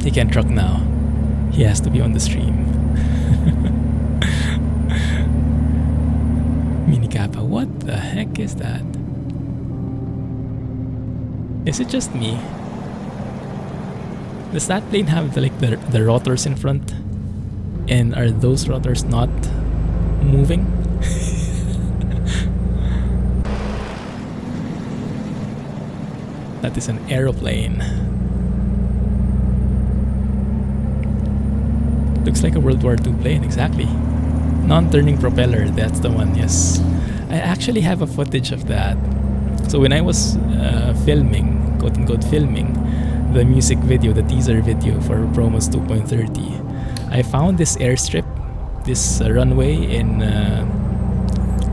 He can't truck now. He has to be on the stream. Mini Kappa, what the heck is that? Is it just me? Does that plane have the rotors in front? And are those rotors not moving? That is an aeroplane. Looks like a World War II plane, exactly. Non-turning propeller, that's the one, yes. I actually have a footage of that. So when I was filming, quote-unquote filming, the music video, the teaser video for ProMods 2.30, I found this airstrip, this runway in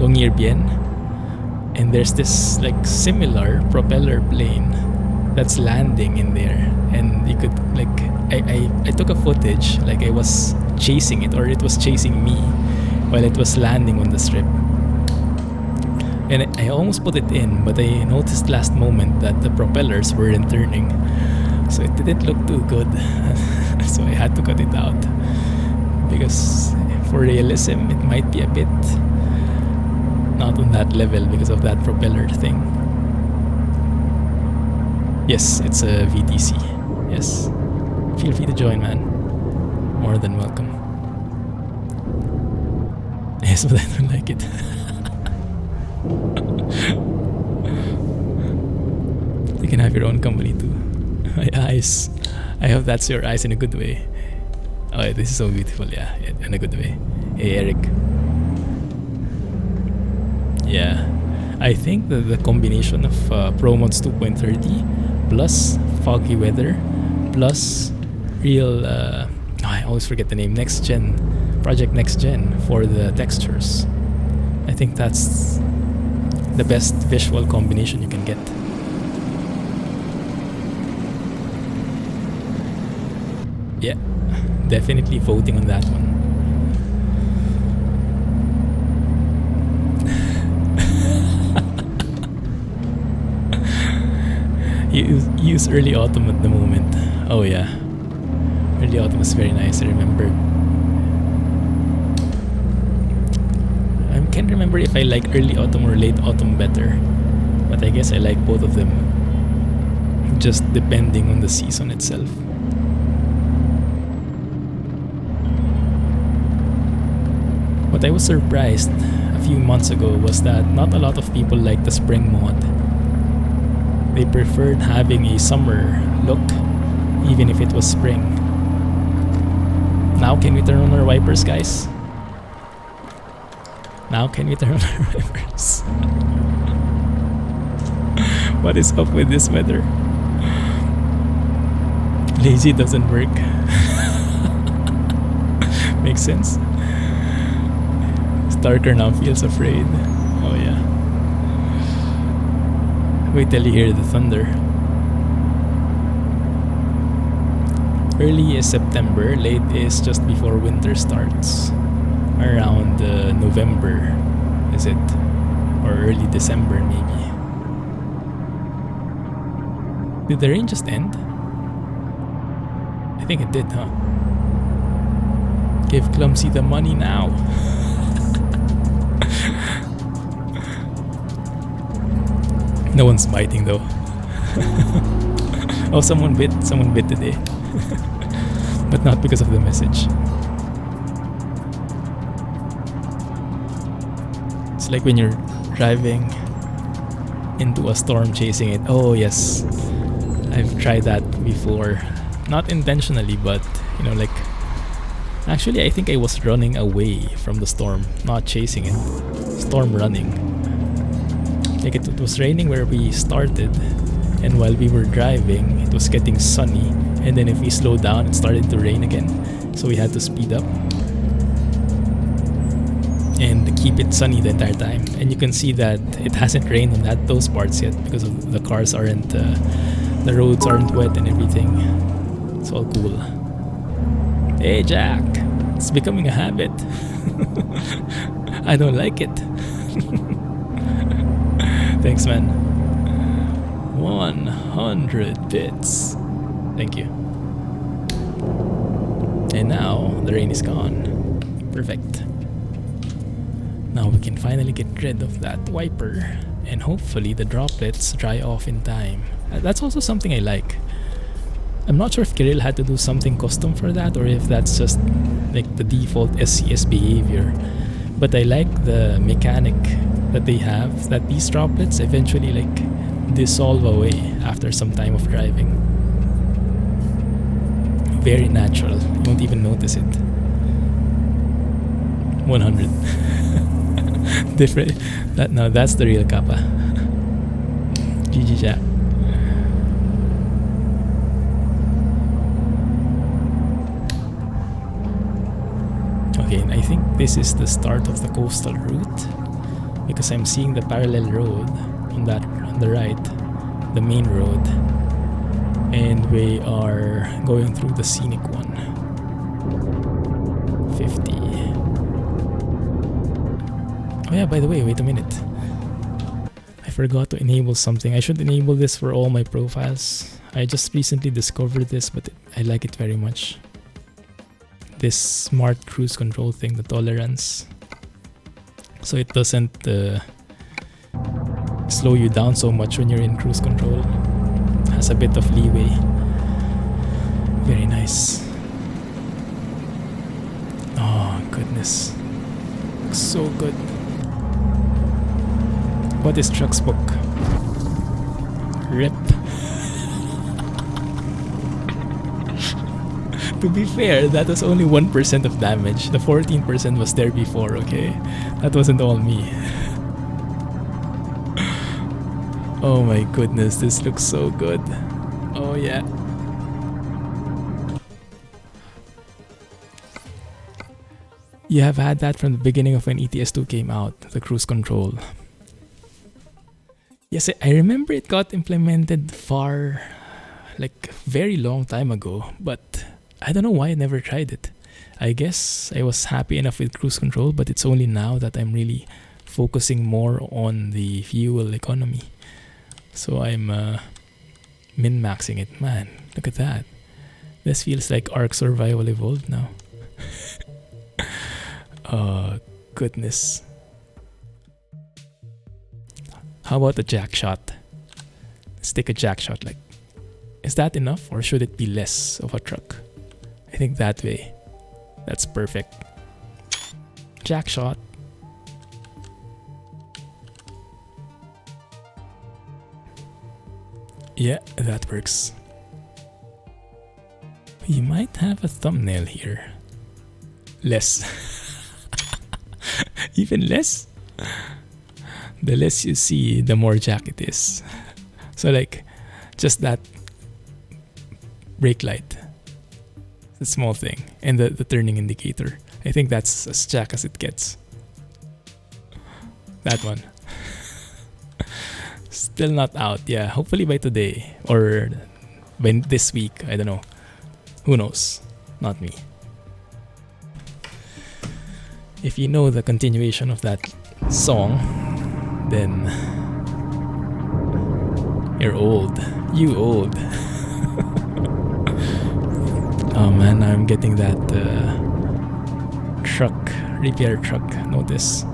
Longyearbyen, and there's this like similar propeller plane that's landing in there, and you could like I took a footage like I was chasing it, or it was chasing me while it was landing on the strip, and I almost put it in, but I noticed last moment that the propellers weren't turning, so it didn't look too good. So I had to cut it out, because for realism it might be a bit not on that level because of that propeller thing. Yes, it's a VTC. Yes. Feel free to join, man. More than welcome. Yes, but I don't like it. You can have your own company too. My eyes. I hope that's your eyes in a good way. Oh, this is so beautiful, yeah, in a good way. Hey, Eric. Yeah. I think that the combination of ProMods 2.30 plus Foggy Weather plus real I always forget the name, Next Gen, Project Next Gen for the textures. I think that's the best visual combination you can get. Yeah, definitely voting on that one. Use early autumn at the moment. Oh yeah, early autumn is very nice. I remember. I can't remember if I like early autumn or late autumn better, but I guess I like both of them, just depending on the season itself. What I was surprised a few months ago was that not a lot of people like the spring mod. They preferred having a summer look, even if it was spring. Now can we turn on our wipers, guys? Now can we turn on our wipers? What is up with this weather? Lazy doesn't work. Makes sense. Starker now feels afraid. Oh yeah. Wait till you hear the thunder. Early is September, late is just before winter starts. Around November, is it? Or early December, maybe. Did the rain just end? I think it did, huh? Give Clumsy the money now. No one's biting though. Oh, someone bit today. But not because of the message. It's like when you're driving into a storm chasing it. Oh yes, I've tried that before. Not intentionally, but you know, like, actually I think I was running away from the storm, not chasing it. Storm running. Like it was raining where we started, and while we were driving it was getting sunny, and then if we slowed down it started to rain again, so we had to speed up and keep it sunny the entire time. And you can see that it hasn't rained on those parts yet because of the cars aren't the roads aren't wet and everything. It's all cool. Hey Jack, it's becoming a habit. I don't like it. Thanks, man. 100 bits. Thank you. And now the rain is gone. Perfect. Now we can finally get rid of that wiper, and hopefully the droplets dry off in time. That's also something I like. I'm not sure if Kirill had to do something custom for that, or if that's just like the default SCS behavior. But I like the mechanic that they have, that these droplets eventually like dissolve away after some time of driving. Very natural. You won't even notice it. 100. Different. That's the real kappa. GG Jack. Okay, and I think this is the start of the coastal route, because I'm seeing the parallel road on the right, the main road, and we are going through the scenic one. 50. Oh yeah, by the way, wait a minute. I forgot to enable something. I should enable this for all my profiles. I just recently discovered this, but I like it very much. This smart cruise control thing, the tolerance. So it doesn't slow you down so much when you're in cruise control. It has a bit of leeway. Very nice. Oh goodness. Looks so good. What is Truck's book? Rip. To be fair, that was only 1% of damage. The 14% was there before, okay? That wasn't all me. Oh my goodness, this looks so good. Oh yeah. You have had that from the beginning of when ETS2 came out, the cruise control. Yes, I remember it got implemented very long time ago, but I don't know why I never tried it. I guess I was happy enough with cruise control, but it's only now that I'm really focusing more on the fuel economy. So I'm min-maxing it. Man, look at that. This feels like Ark Survival Evolved now. Oh, goodness. How about a jack shot? Let's take a jack shot. Like, is that enough, or should it be less of a truck? I think that way. That's perfect. Jack shot. Yeah, that works. We might have a thumbnail here. Less. Even less? The less you see, the more jack it is. So like, just that brake light. The small thing. And the turning indicator. I think that's as jack as it gets. That one. Still not out. Yeah, hopefully by today. Or by this week. I don't know. Who knows? Not me. If you know the continuation of that song, then you're old. You old. Oh man, I'm getting that repair truck notice.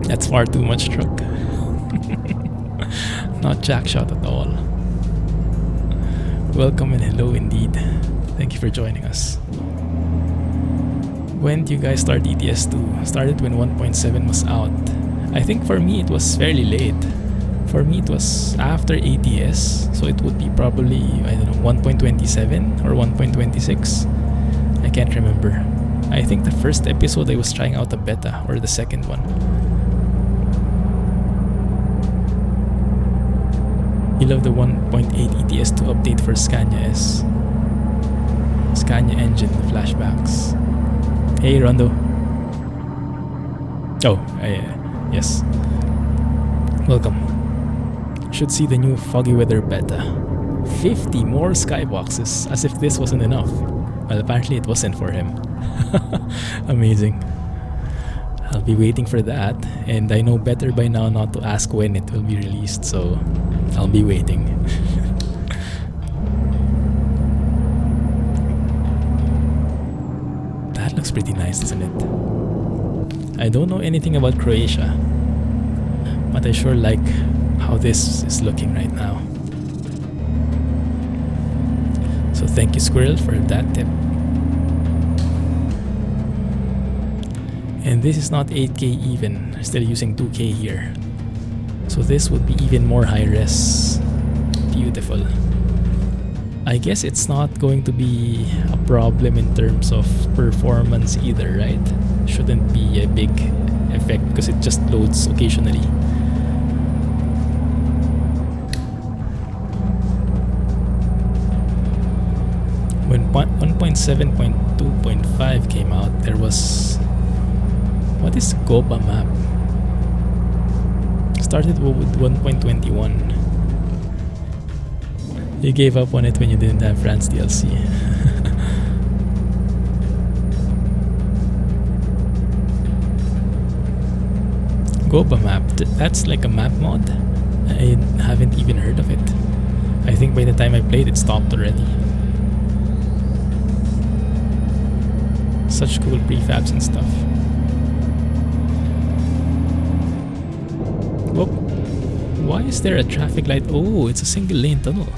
That's far too much truck. Not jackshot at all. Welcome and hello indeed. Thank you for joining us. When do you guys start ETS2? Started when 1.7 was out. I think for me it was fairly late. For me it was after ATS, so it would be probably, I don't know, 1.27 or 1.26. I can't remember. I think the first episode I was trying out a beta, or the second one. You love the 1.8 ETS2 update for Scania S. Scania engine, the flashbacks. Hey Rondo. Oh, yes. Welcome. Should see the new Foggy Weather beta. 50 more skyboxes, as if this wasn't enough. Well, apparently it wasn't for him. Amazing. I'll be waiting for that, and I know better by now not to ask when it will be released, so I'll be waiting. That looks pretty nice, doesn't it? I don't know anything about Croatia, but I sure like how this is looking right now. So thank you, Squirrel, for that tip. And this is not 8K even, still using 2K here. So this would be even more high res. Beautiful. I guess it's not going to be a problem in terms of performance either, right? Shouldn't be a big effect because it just loads occasionally. When 1.7.2.5 came out, there was... What is Goba map? Started with 1.21. You gave up on it when you didn't have France DLC. Goba map, that's like a map mod? I haven't even heard of it. I think by the time I played it stopped already. Such cool prefabs and stuff. Whoop. Why is there a traffic light? Oh, it's a single lane tunnel.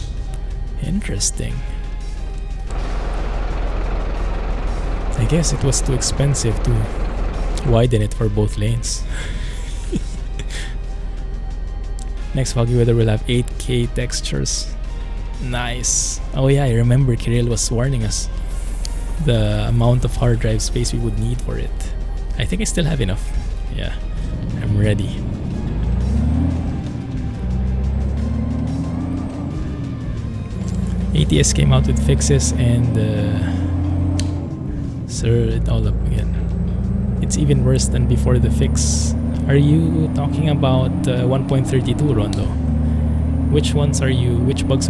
Interesting. I guess it was too expensive to widen it for both lanes. Next Foggy Weather will have 8K textures. Nice. Oh yeah, I remember Kirill was warning us the amount of hard drive space we would need for it. I think I still have enough. Yeah, I'm ready. ATS came out with fixes and sir, it all up again. It's even worse than before the fix. Are you talking about 1.32, Rondo? Which bugs are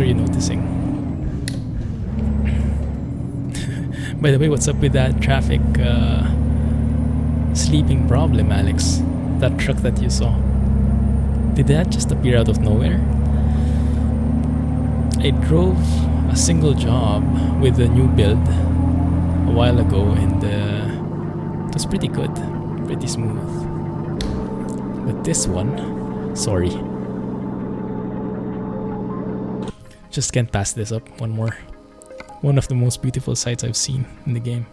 you noticing? By the way, what's up with that traffic sleeping problem, Alex? That truck that you saw. Did that just appear out of nowhere? I drove a single job with a new build a while ago and it was pretty good, pretty smooth. But this one, sorry. Just can't pass this up. One more. One of the most beautiful sights I've seen in the game.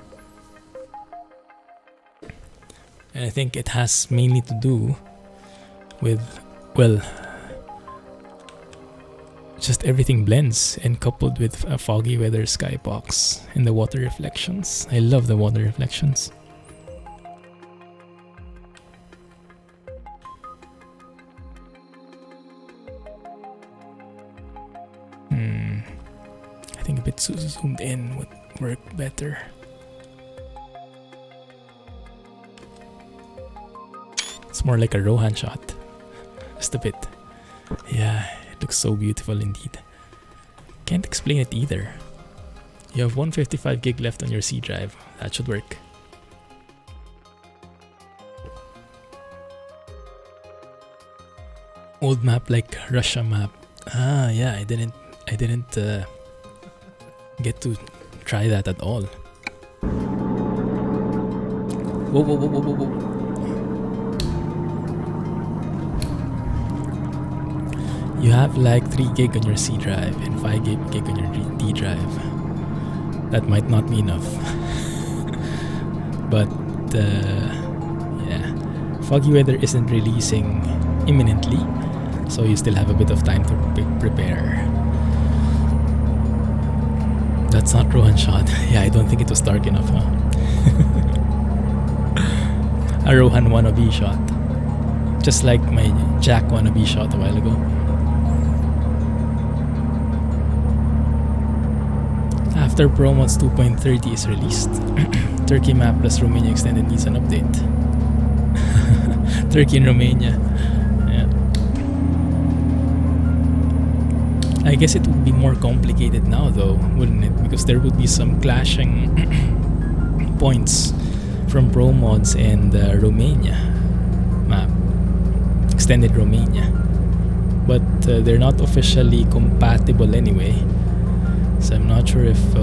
And I think it has mainly to do with, well, just everything blends and coupled with a Foggy Weather skybox and the water reflections. I love the water reflections. I think a bit zoomed in would work better. It's more like a Rohan shot. Just a bit. Yeah, it looks so beautiful indeed. Can't explain it either. You have 155 gig left on your C drive. That should work. Old map like Russia map. Ah, yeah, I didn't get to try that at all. Whoa, whoa, whoa, whoa, whoa, whoa. You have like 3 gig on your C drive and 5 gig on your D drive. That might not be enough. But yeah, Foggy Weather isn't releasing imminently, so you still have a bit of time to prepare. That's not Rohan shot. Yeah, I don't think it was dark enough, huh? A Rohan wannabe shot. Just like my Jack wannabe shot a while ago. After ProMods 2.30 is released, Turkey map plus Romania extended needs an update. Turkey and Romania. Yeah. I guess it would be more complicated now though, wouldn't it? Because there would be some clashing points from ProMods and Romania map. Extended Romania. But they're not officially compatible anyway. So I'm not sure if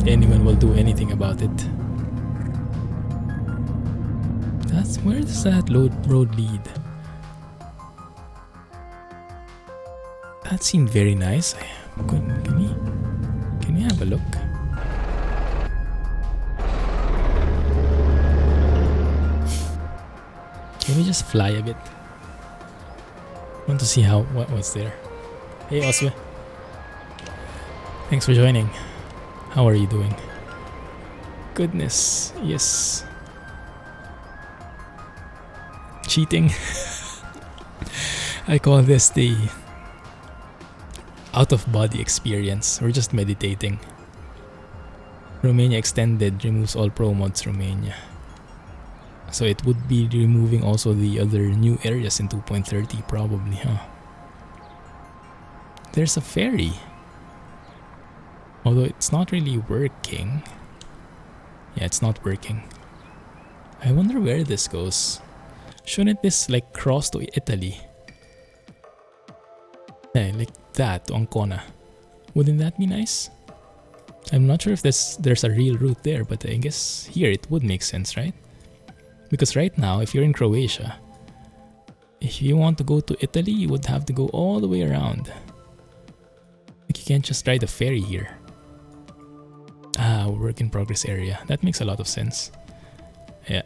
anyone will do anything about it. Where does that road lead? That seemed very nice. Can we have a look? Can we just fly a bit? I want to see what was there. Hey Oswe. Thanks for joining. How are you doing? Goodness, yes. Cheating. I call this the out-of-body experience. We're just meditating. Romania Extended removes all ProMods Romania. So it would be removing also the other new areas in 2.30 probably, huh? There's a ferry. Although it's not really working. Yeah, it's not working. I wonder where this goes. Shouldn't this like cross to Italy? Yeah, like that to Ancona. Wouldn't that be nice? I'm not sure if there's a real route there, but I guess here it would make sense, right? Because right now, if you're in Croatia, if you want to go to Italy, you would have to go all the way around. Like you can't just ride a ferry here. Work in progress area. That makes a lot of sense. Yeah.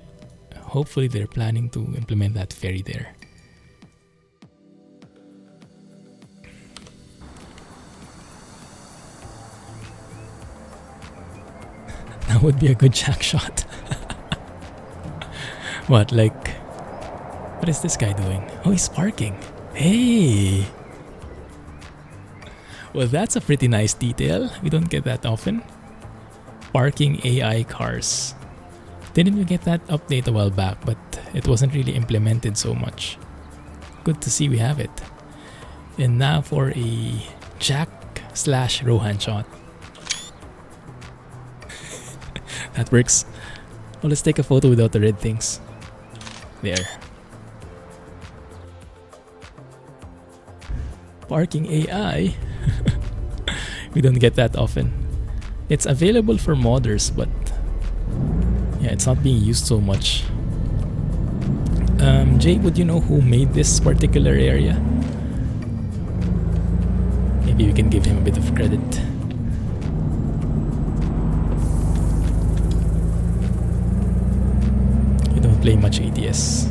Hopefully they're planning to implement that ferry there. That would be a good jack shot. What, like... What is this guy doing? Oh, he's parking. Hey! Well, that's a pretty nice detail. We don't get that often. Parking AI cars. Didn't we get that update a while back, but it wasn't really implemented so much. Good to see we have it. And now for a Jack/Rohan shot. That works. Well, let's take a photo without the red things. There. Parking AI. We don't get that often. It's available for modders, but yeah, it's not being used so much. Jay, would you know who made this particular area? Maybe we can give him a bit of credit. You don't play much ETS.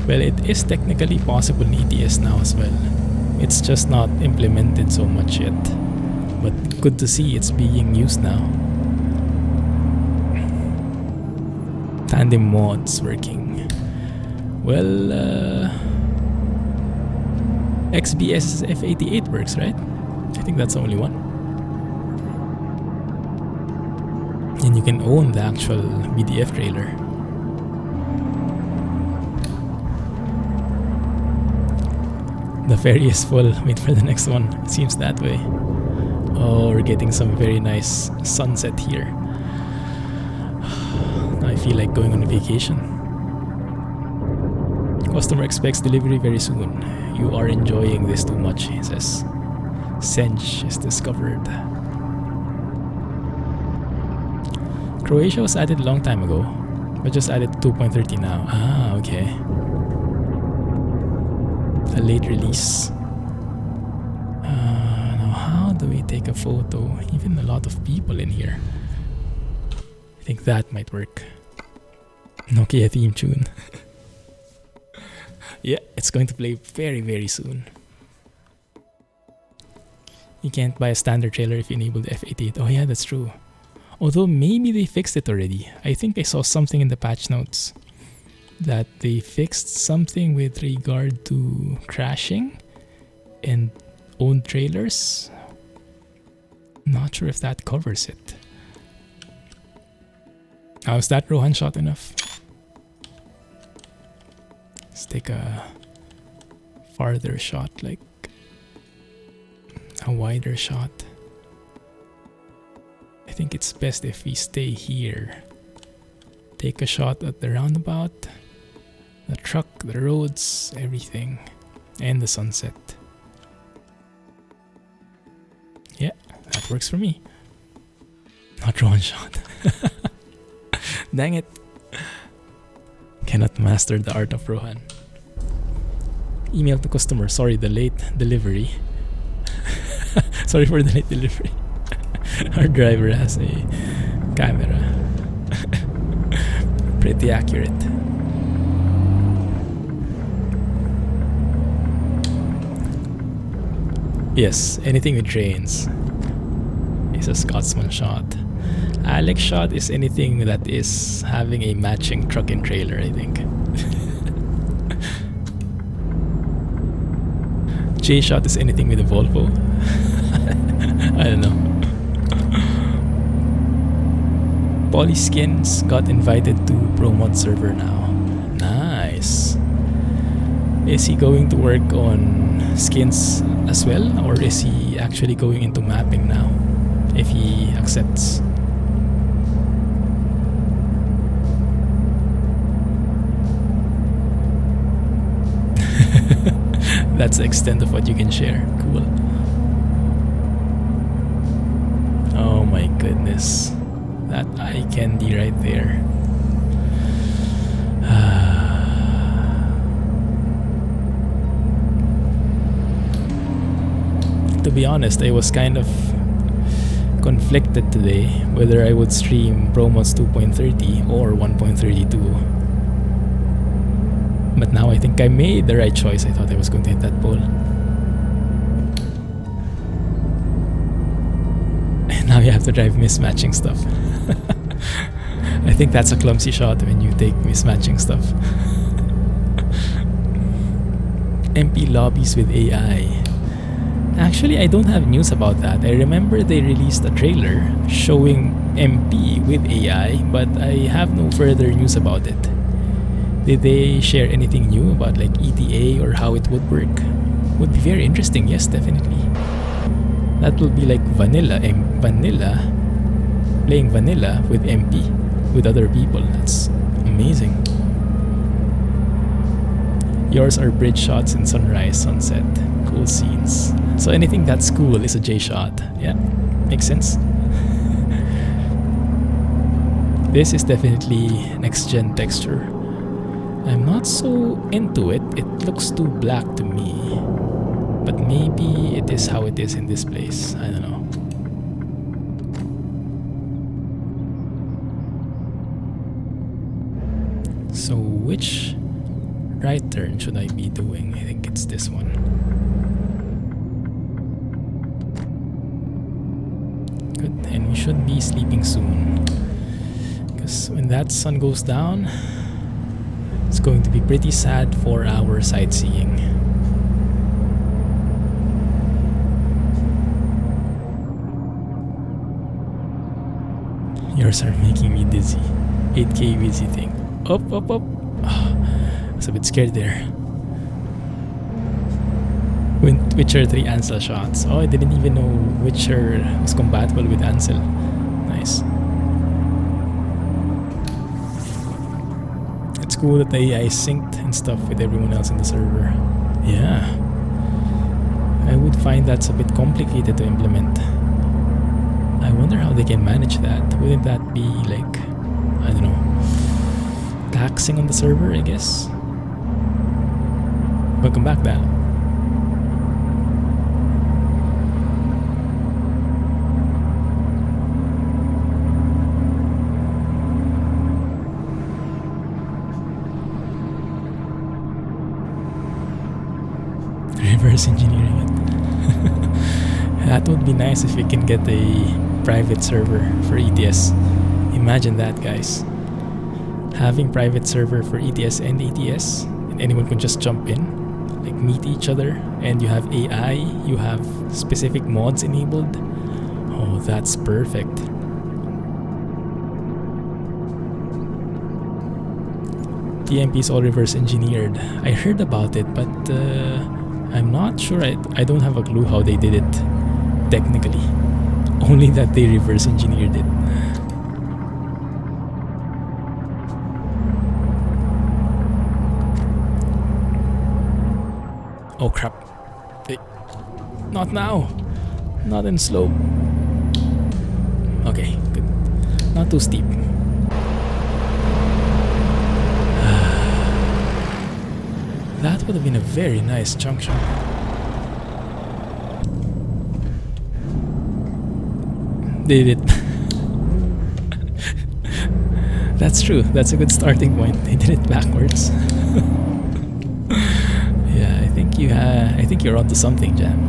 Well, it is technically possible in ETS now as well. It's just not implemented so much yet. But good to see it's being used now. Tandem mods working. Well, XBS F88 works, right? I think that's the only one. And you can own the actual BDF trailer. The ferry is full. Wait for the next one. It seems that way. Oh, we're getting some very nice sunset here. I feel like going on a vacation. Customer expects delivery very soon. You are enjoying this too much, he says. Sench is discovered. Croatia was added a long time ago, but just added 2.30 now. Ah, okay. a late release. Now how do we take a photo? Even a lot of people in here. I think that might work. Nokia theme tune. Yeah, it's going to play very, very soon. You can't buy a standard trailer if you enable the F88. Oh yeah, that's true. Although maybe they fixed it already. I think I saw something in the patch notes that they fixed something with regard to crashing and owned trailers. Not sure if that covers it. How's that Rohan shot enough? Let's take a farther shot, like a wider shot. I think it's best if we stay here. Take a shot at the roundabout, the truck, the roads, everything, and the sunset. Yeah, that works for me. Not one shot. Dang it. Cannot master the art of Rohan. Email to customer, sorry, the late delivery. Sorry for the late delivery. Our driver has a camera. Pretty accurate. Yes, anything with trains is a Scotsman shot. Alex shot is anything that is having a matching truck and trailer, I think. J shot is anything with a Volvo. I don't know. Polyskins got invited to ProMods server now. Nice. Is he going to work on skins as well, or is he actually going into mapping now? If he accepts. That's the extent of what you can share. Cool. Oh my goodness. That eye candy right there. To be honest, I was kind of conflicted today whether I would stream ProMods 2.30 or 1.32. But now I think I made the right choice. I thought I was going to hit that pole. And now you have to drive mismatching stuff. I think that's a clumsy shot when you take mismatching stuff. MP lobbies with AI. Actually, I don't have news about that. I remember they released a trailer showing MP with AI, but I have no further news about it. Did they share anything new about like ETA or how it would work? Would be very interesting. Yes, definitely. That will be like vanilla playing vanilla with MP with other people. That's amazing. Yours are bridge shots in sunrise, sunset, cool scenes. So anything that's cool is a J shot. Yeah, makes sense. This is definitely next gen texture. I'm not so into it. It looks too black to me. But maybe it is how it is in this place. I don't know. So which right turn should I be doing? I think it's this one. Good. And we should be sleeping soon. Because when that sun goes down, it's going to be pretty sad for our sightseeing. Yours are making me dizzy. 8K visiting. Up. Oh, I was a bit scared there. Witcher 3 Ansel shots. Oh, I didn't even know Witcher was compatible with Ansel. Nice. It's cool that the AI is synced and stuff with everyone else in the server. Yeah. I would find that's a bit complicated to implement. I wonder how they can manage that. Wouldn't that be like, I don't know, taxing on the server, I guess? Welcome back, Dan. reverse engineering it. That would be nice if we can get a private server for ETS. Imagine that, guys. Having private server for ETS and ATS, and anyone can just jump in, like meet each other, and you have AI, you have specific mods enabled. Oh, that's perfect. TMP is all reverse engineered. I heard about it, but I'm not sure. I don't have a clue how they did it technically. Only that they reverse engineered it. Oh crap. Hey. Not now. Not in slope. Okay, good. Not too steep. That would have been a very nice junction. They did it. That's true. That's a good starting point. They did it backwards. Yeah, I think you're onto something, Jam.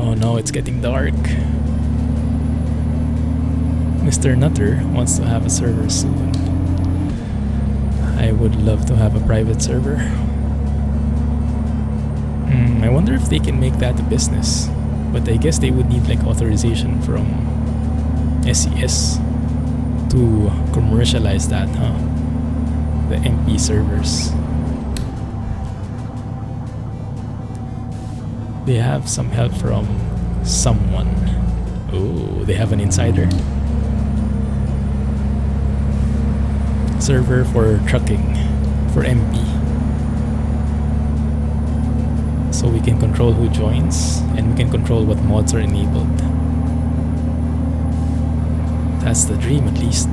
Oh no, it's getting dark. Mr. Nutter wants to have a server soon. I would love to have a private server. I wonder if they can make that a business. But I guess they would need like authorization from SES to commercialize that, huh? The MP servers. They have some help from someone. Oh, they have an insider. Server for trucking for MP, so we can control who joins and we can control what mods are enabled. That's the dream, at least.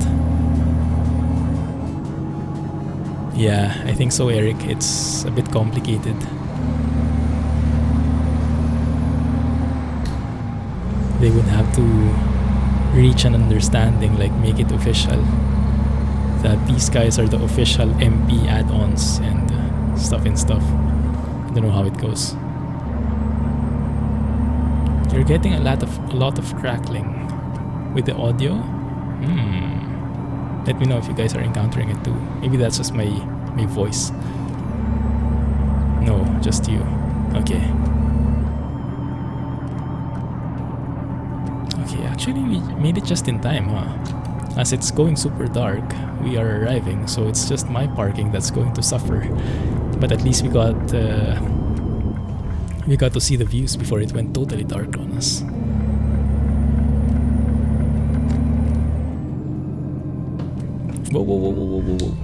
Yeah, I think so, Eric. It's a bit complicated. They would have to reach an understanding, like make it official, that these guys are the official MP add-ons and stuff. I don't know how it goes. You're getting a lot of crackling with the audio. Let me know if you guys are encountering it too. Maybe that's just my voice. No, just you. Okay. Okay, actually we made it just in time, huh? As it's going super dark, we are arriving, so it's just my parking that's going to suffer. But at least we got to see the views before it went totally dark on us. Whoa, whoa, whoa, whoa, whoa, whoa.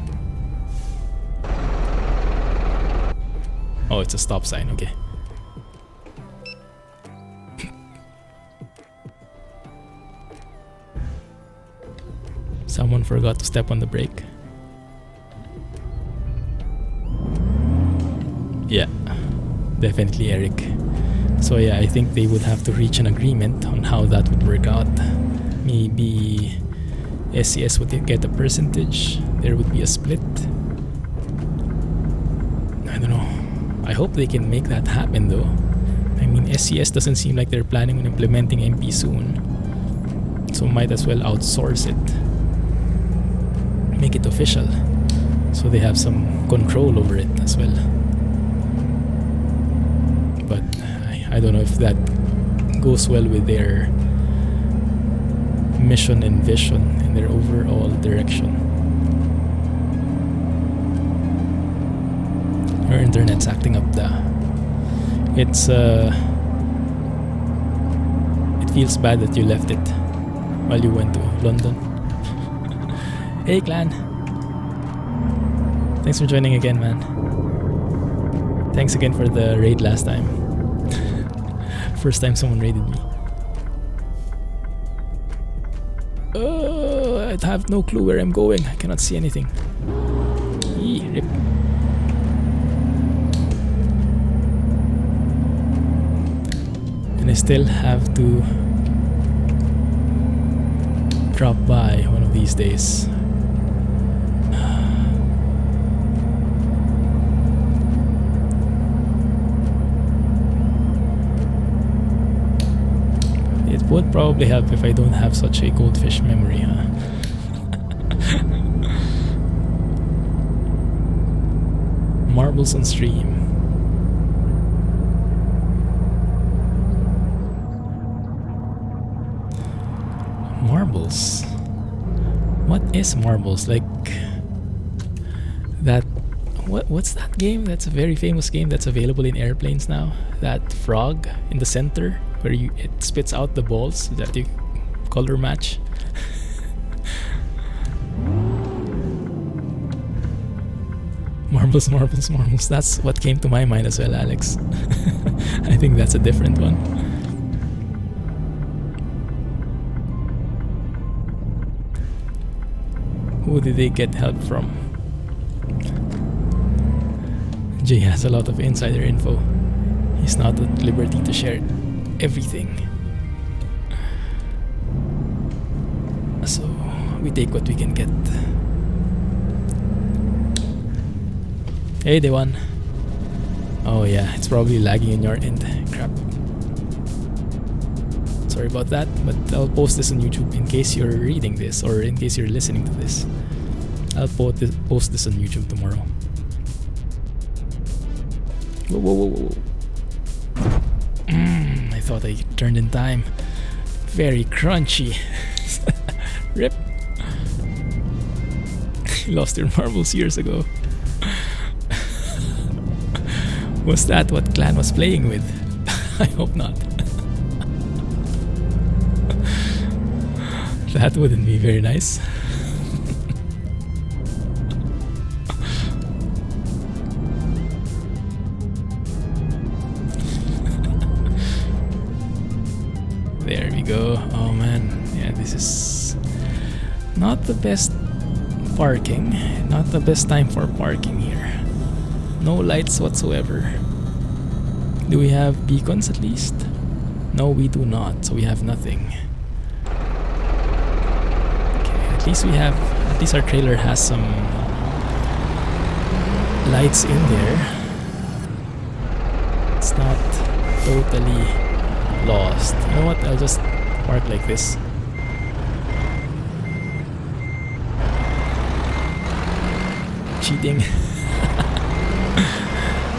Oh, it's a stop sign, okay. Someone forgot to step on the brake. Yeah, definitely Eric. So yeah, I think they would have to reach an agreement on how that would work out. Maybe SES would get a percentage, there would be a split. I don't know. I hope they can make that happen though. I mean, SES doesn't seem like they're planning on implementing MP soon. So might as well outsource it. Make it official, so they have some control over it as well. But I don't know if that goes well with their mission and vision and their overall direction. Your internet's acting up. It feels bad that you left it while you went to London. Hey clan, thanks for joining again, man. Thanks again for the raid last time. First time someone raided me. I have no clue where I'm going. I cannot see anything. Rip. And I still have to drop by one of these days. would probably help if I don't have such a goldfish memory, huh? Marbles on stream. Marbles? What is marbles? Like that? What's that game? That's a very famous game that's available in airplanes now. That frog in the center where it spits out the balls that you color match. Marbles, marbles, marbles. That's what came to my mind as well, Alex. I think that's a different one. Who did they get help from? Jay has a lot of insider info. He's not at liberty to share everything. So we take what we can get. Hey, they won. Oh yeah, it's probably lagging in your end. Crap. Sorry about that, but I'll post this on YouTube in case you're reading this or in case you're listening to this. I'll post this on YouTube tomorrow. Whoa, whoa, whoa, whoa. I thought I turned in time. Very crunchy. Rip. Lost your marbles years ago. Was that what Clan was playing with? I hope not. That wouldn't be very nice. There we go. Oh man, yeah, this is not the best parking. Not the best time for parking here. No lights whatsoever. Do we have beacons at least? No, we do not, so we have nothing. Okay, at least our trailer has some lights in there. It's not totally lost. You know what? I'll just park like this. Cheating.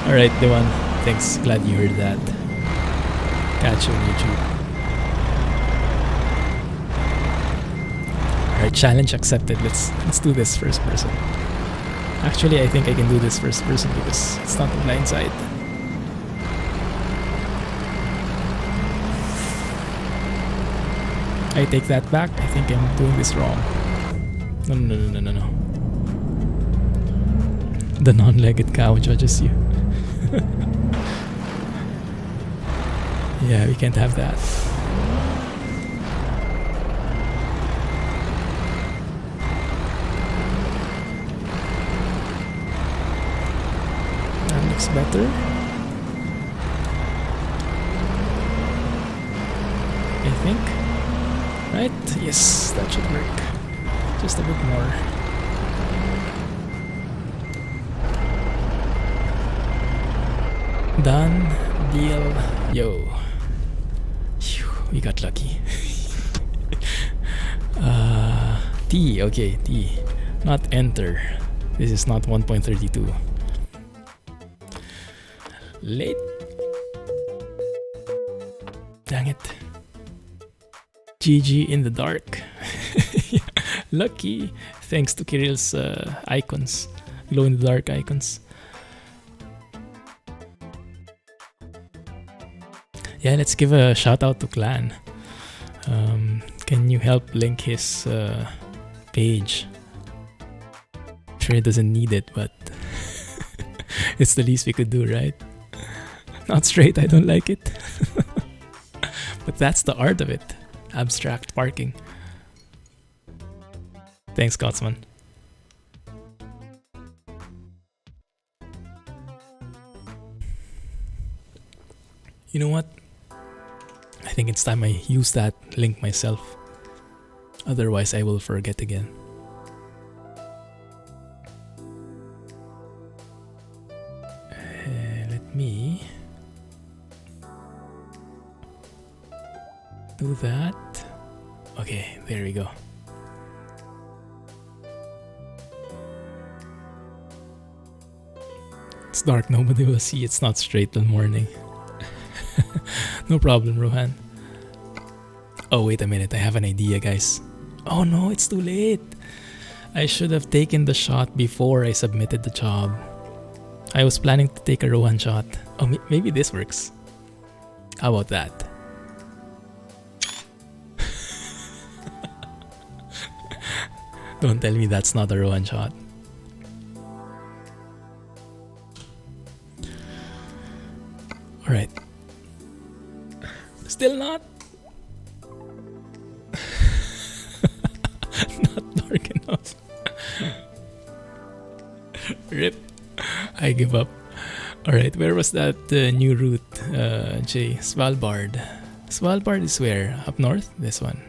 Alright, the one. Thanks. Glad you heard that. Catch you on YouTube. Alright, challenge accepted. Let's do this first person. Actually, I think I can do this first person because it's not the blind side. I take that back. I think I'm doing this wrong. No. The non-legged cow judges you. Yeah, we can't have that. That looks better. I think. Right? Yes, that should work. Just a bit more. Done. Deal. Yo. Phew, we got lucky. T. Okay, T. Not enter. This is not 1.32. Late. Dang it. GG in the dark. Lucky. Thanks to Kirill's icons. Glow in the dark icons. Yeah, let's give a shout out to Clan. Can you help link his page? I'm sure he doesn't need it, but it's the least we could do, right? Not straight, I don't like it. But that's the art of it. Abstract parking. Thanks, Scotsman. You know what? I think it's time I use that link myself. Otherwise, I will forget again. Let me do that. Okay, there we go. It's dark, nobody will see. It's not straight till morning. No problem, Rohan. Oh, wait a minute. I have an idea, guys. Oh no, it's too late. I should have taken the shot before I submitted the job. I was planning to take a Rohan shot. Oh, maybe this works. How about that? Don't tell me that's not a Rohan shot. Alright. Still not? Not dark enough. Rip. I give up. Alright, where was that new route, Jay? Svalbard. Svalbard is where? Up north? This one.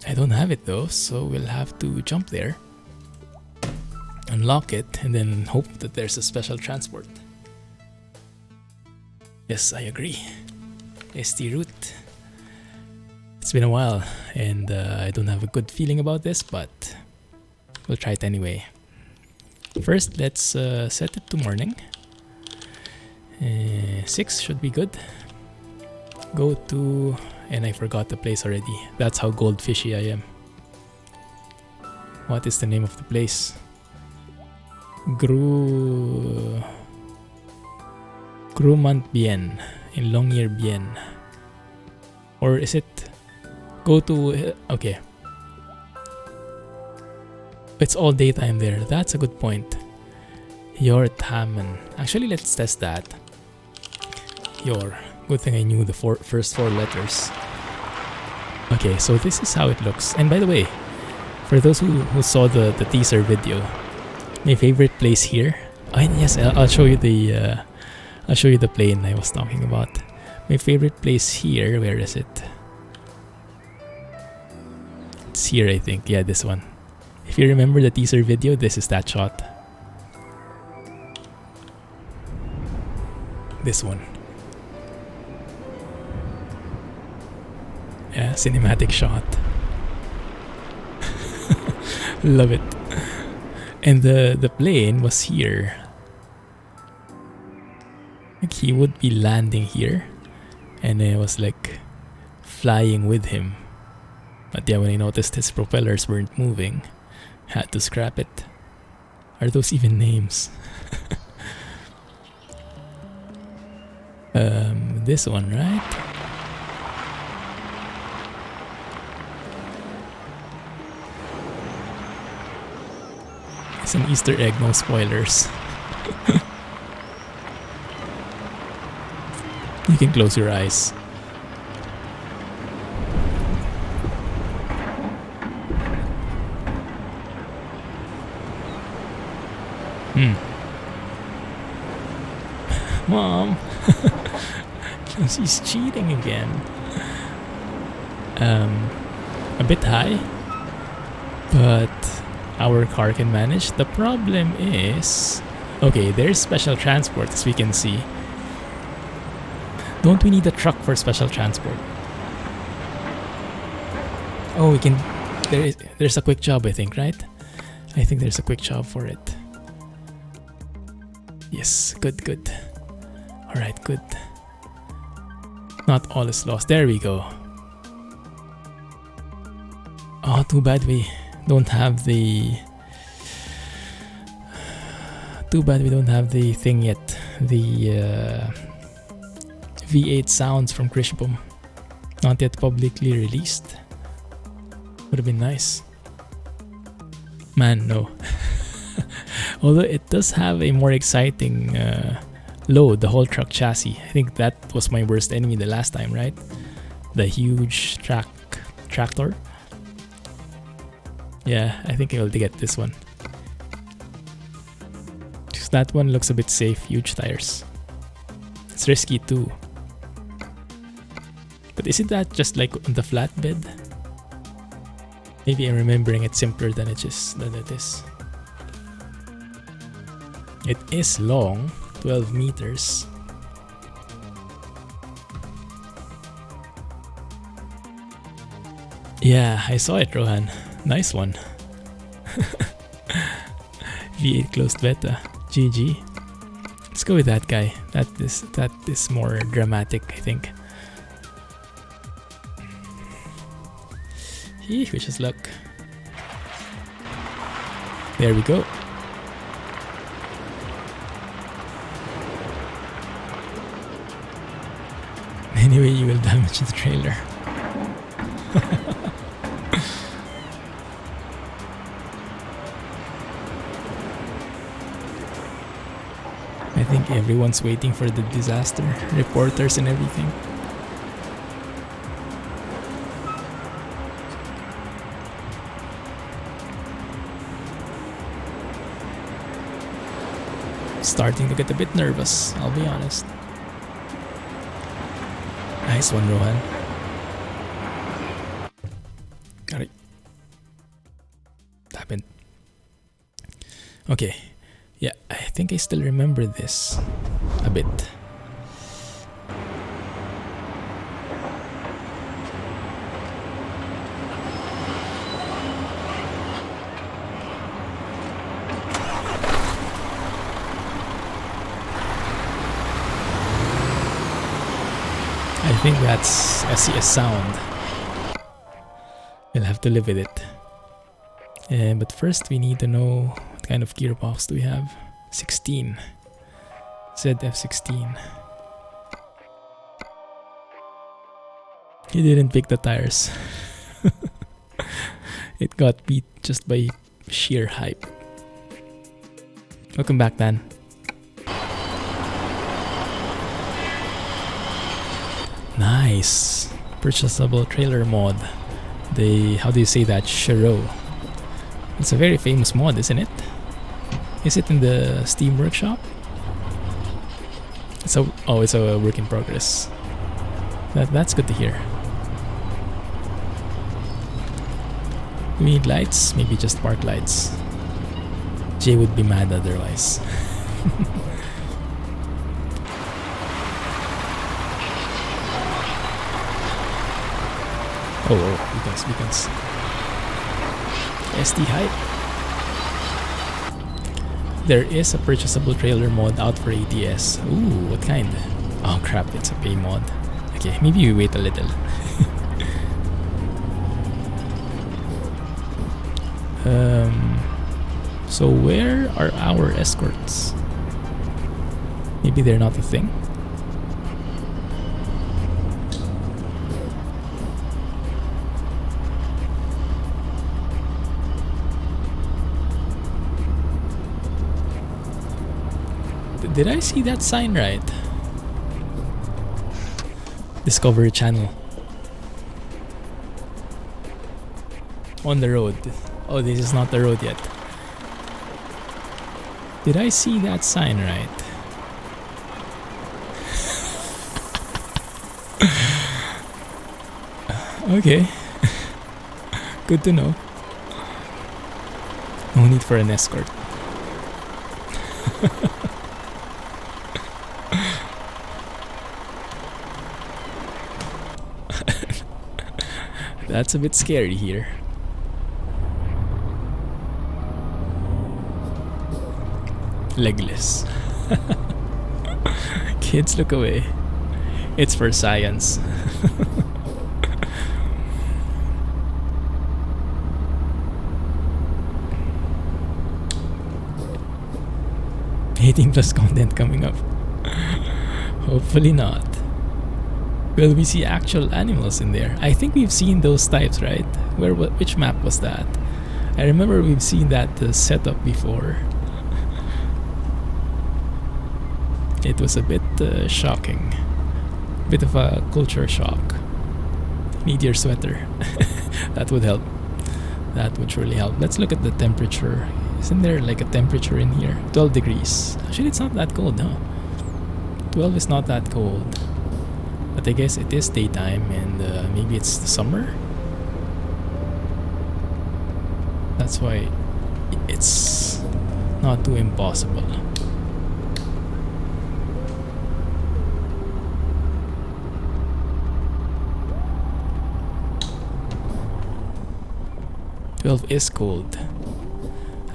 I don't have it though, so we'll have to jump there. Unlock it, and then hope that there's a special transport. Yes, I agree. ST route. It's been a while, and I don't have a good feeling about this, but we'll try it anyway. First, let's set it to morning. 6 should be good. Go to... and I forgot the place already. That's how goldfishy I am. What is the name of the place? Grumant Bien in Longyear Bien. Or is it... go to... okay. It's all daytime there. That's a good point. Yor Taman. Actually, let's test that. Yor. Good thing I knew the first 4 letters. Okay, so this is how it looks. And by the way, for those who saw the teaser video, my favorite place here. And yes, I'll show you the plane I was talking about. My favorite place here. Where is it? It's here, I think. Yeah, this one. If you remember the teaser video, this is that shot. This one. Yeah, cinematic shot. Love it. And the plane was here. Like he would be landing here, and I was like flying with him. But yeah, when I noticed his propellers weren't moving, had to scrap it. Are those even names? This one, right? It's an Easter egg, no spoilers. You can close your eyes. Mom! She's cheating again. A bit high, but our car can manage. The problem is... okay, there's special transport, as we can see. Don't we need a truck for special transport? Oh, we can... there's a quick job, I think, right? I think there's a quick job for it. Yes, good. Alright, good. Not all is lost. There we go. Oh, too bad we don't have the... too bad we don't have the thing yet. The V8 sounds from Krishbom. Not yet publicly released. Would have been nice. Man, no. Although it does have a more exciting load, the whole truck chassis. I think that was my worst enemy the last time, right? The huge tractor. Yeah, I think I will get this one. Because that one looks a bit safe. Huge tires. It's risky too. But isn't that just like on the flatbed? Maybe I'm remembering it simpler than it is. It is long, 12 meters. Yeah, I saw it, Rohan. Nice one. V8 closed beta. GG. Let's go with that guy. That is more dramatic, I think. Wish us luck. There we go. Anyway, you will damage the trailer. I think everyone's waiting for the disaster. Reporters and everything. Starting to get a bit nervous, I'll be honest. Nice one, Rohan. Got it. Happened. Okay. Yeah, I think I still remember this a bit. I think that's SCS sound. We'll have to live with it. But first we need to know what kind of gearbox do we have. 16. ZF16. He didn't pick the tires. It got beat just by sheer hype. Welcome back, Dan. Nice. Purchasable trailer mod. How do you say that? Shiro. It's a very famous mod, isn't it? Is it in the Steam workshop? It's a work in progress. That's good to hear. We need lights, maybe just park lights. Jay would be mad otherwise. beacons. SD hype. There is a purchasable trailer mod out for ATS. Ooh, what kind? Oh crap, it's a pay mod. Okay, maybe we wait a little. So where are our escorts? Maybe they're not a thing. Did I see that sign right? Discovery channel. On the road. Oh, this is not the road yet. Did I see that sign right? Okay. Good to know. No need for an escort. That's a bit scary here. Legless. Kids, look away. It's for science. +18 content coming up. Hopefully not. Will we see actual animals in there? I think we've seen those types, right? Which map was that? I remember we've seen that setup before. It was a bit shocking. Bit of a culture shock. Need your sweater. That would help. That would surely help. Let's look at the temperature. Isn't there like a temperature in here? 12 degrees. Actually, it's not that cold, huh? 12 is not that cold. But I guess it is daytime and maybe it's the summer. That's why it's not too impossible. 12 is cold.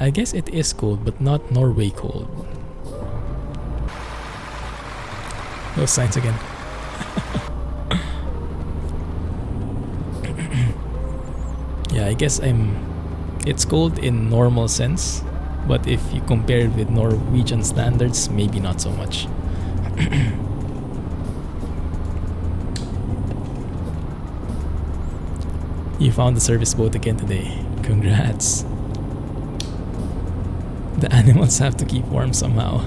I guess it is cold, but not Norway cold. Those signs again. Yeah, I guess it's cold in normal sense, but if you compare it with Norwegian standards, maybe not so much. You found the service boat again today. Congrats. The animals have to keep warm somehow.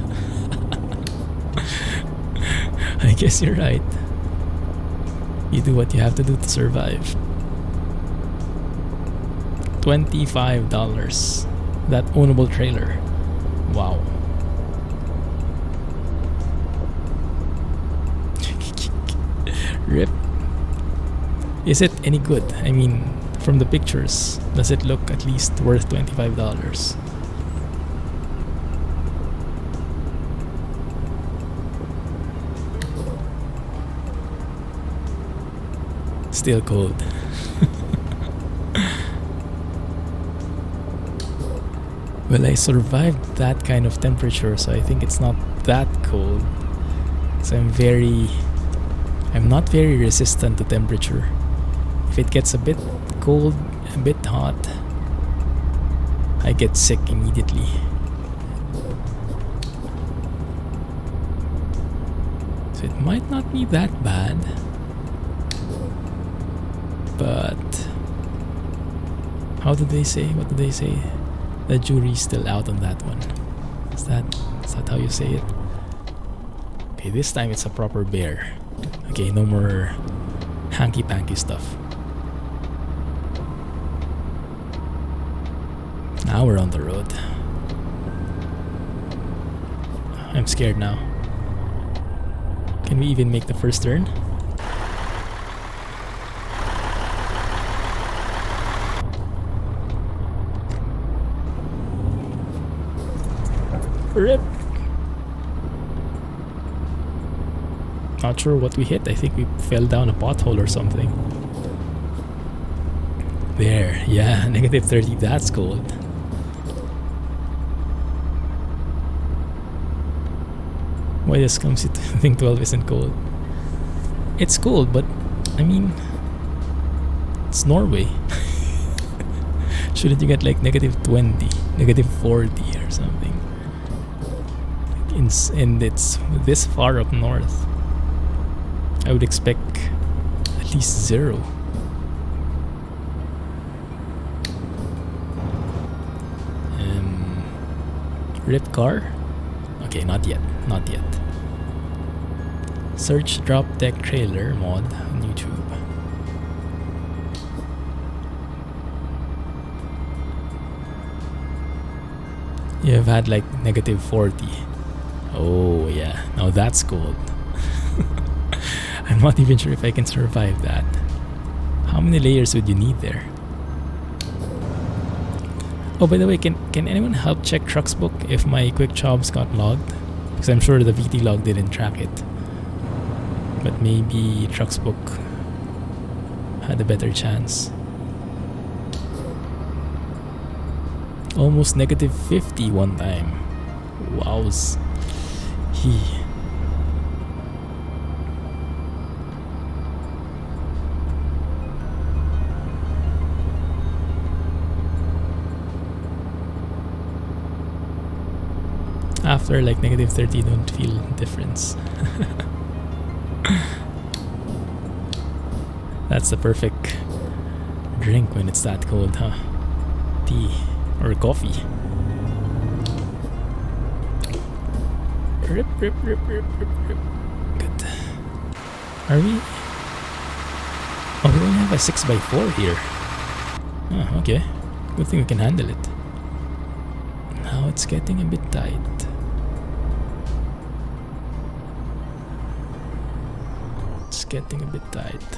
I guess you're right. You do what you have to do to survive. $25. That ownable trailer. Wow. Rip. Is it any good? I mean, from the pictures, does it look at least worth $25? Still cold. Well, I survived that kind of temperature, so I think it's not that cold. So I'm not very resistant to temperature. If it gets a bit cold, a bit hot, I get sick immediately. So it might not be that bad. But how do they say? What do they say? The jury's still out on that one. Is that how you say it? Okay, this time it's a proper bear. Okay, no more hanky-panky stuff. Now we're on the road. I'm scared now. Can we even make the first turn? Rip. Not sure what we hit. I think we fell down a pothole or something. There, yeah, -30, that's cold. Why does Clumsy think 12 isn't cold? It's cold, but I mean, it's Norway. Shouldn't you get like -20, -40 or something? And it's this far up north. I would expect at least 0. Rip car? Okay, not yet. Not yet. Search drop deck trailer mod on YouTube. You've had like -40. Oh yeah, now that's cold. I'm not even sure if I can survive that. How many layers would you need there? Oh, by the way, can anyone help check Truck's book if my quick jobs got logged? Because I'm sure the VT log didn't track it. But maybe Truck's book had a better chance. Almost -50 one time. Wows. After like -30, don't feel difference. That's the perfect drink when it's that cold, huh? Tea or coffee. Rip, rip, rip, rip, rip, rip. Good. Are we? Oh, we only have a 6x4 here. Oh, okay. Good thing we can handle it. Now it's getting a bit tight. It's getting a bit tight.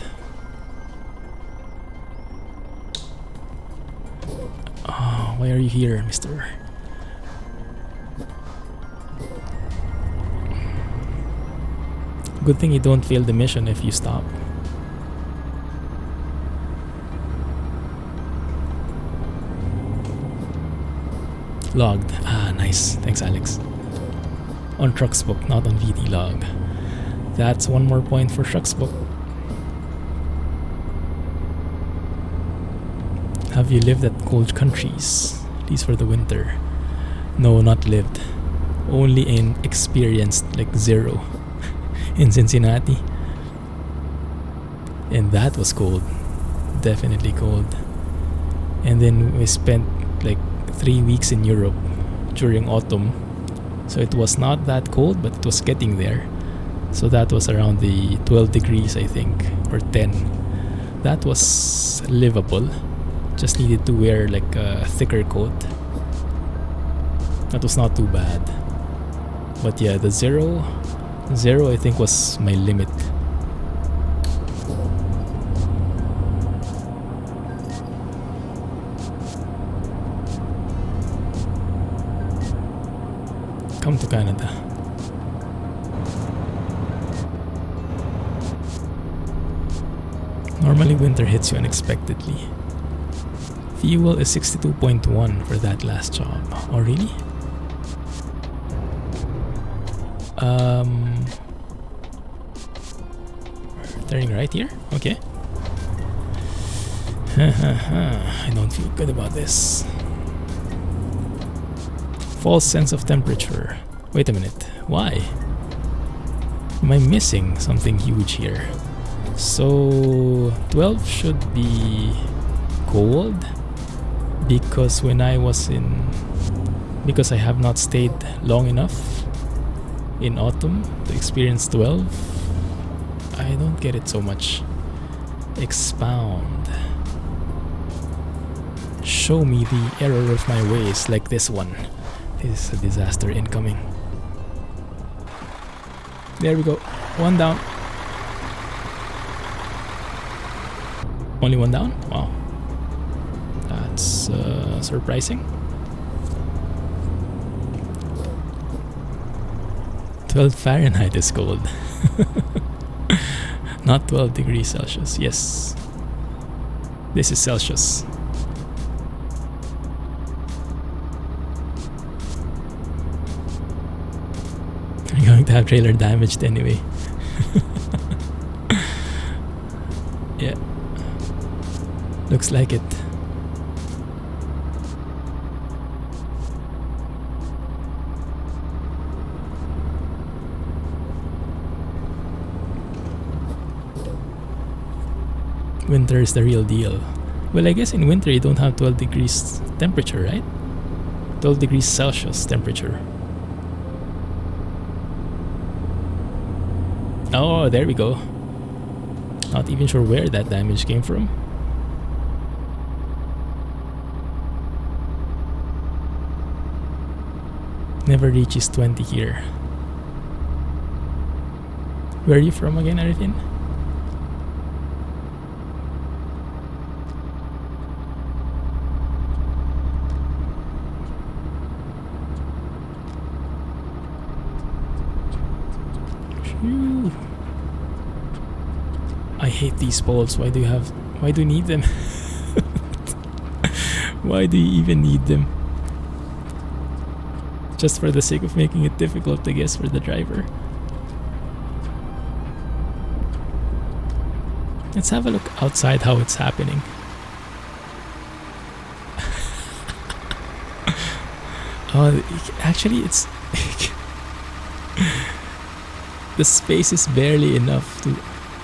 Oh, why are you here, mister? Good thing you don't fail the mission if you stop. Logged. Ah, nice. Thanks, Alex. On Trucksbook, not on VD log. That's one more point for Trucksbook. Have you lived at cold countries? At least for the winter. No, not lived. Only in experienced, like 0 in Cincinnati. And that was cold. Definitely cold. And then we spent like 3 weeks in Europe during autumn. So it was not that cold, but it was getting there. So that was around the 12 degrees, I think, or 10. That was livable. Just needed to wear like a thicker coat. That was not too bad. But yeah, the zero I think was my limit. Come to Canada. Normally winter hits you unexpectedly. Fuel is 62.1 for that last job. Oh really? Turning right here? Okay. I don't feel good about this. False sense of temperature. Wait a minute. Why? Am I missing something huge here? So 12 should be cold because when I was because I have not stayed long enough in autumn to experience 12. I don't get it so much. Expound. Show me the error of my ways like this one. This is a disaster incoming. There we go. One down. Only one down? Wow. That's surprising. 12 Fahrenheit is cold. Not 12 degrees Celsius. Yes. This is Celsius. I'm going to have trailer damaged anyway. Yeah. Looks like it. Winter is the real deal. Well, I guess in winter you don't have 12 degrees temperature, right? 12 degrees Celsius temperature. Oh, there we go. Not even sure where that damage came from. Never reaches 20 here. Where are you from again, Arifin? I hate these poles. Why do you need them? Why do you even need them? Just for the sake of making it difficult, I guess, for the driver. Let's have a look outside how it's happening. Oh, actually it's the space is barely enough to...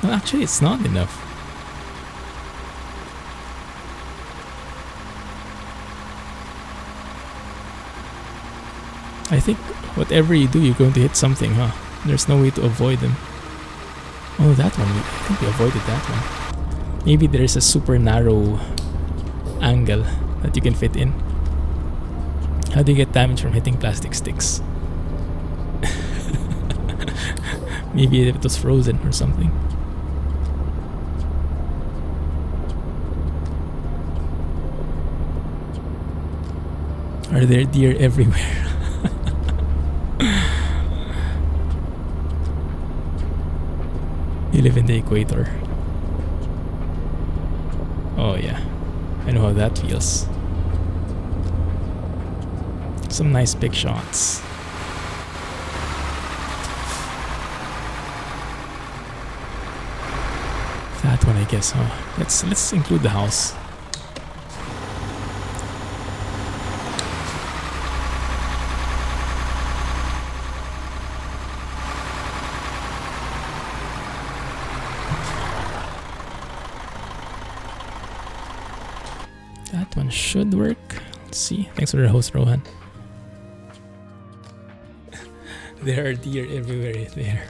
No, actually it's not enough. I think whatever you do, you're going to hit something, huh? There's no way to avoid them. Oh, that one. I think we avoided that one. Maybe there is a super narrow angle that you can fit in. How do you get damage from hitting plastic sticks? Maybe it was frozen or something. Are there deer everywhere? You live in the equator. Oh yeah, I know how that feels. Some nice big shots. That one, I guess, huh? Let's include the house. That one should work. Let's see. Thanks for the host, Rohan. There are deer everywhere there.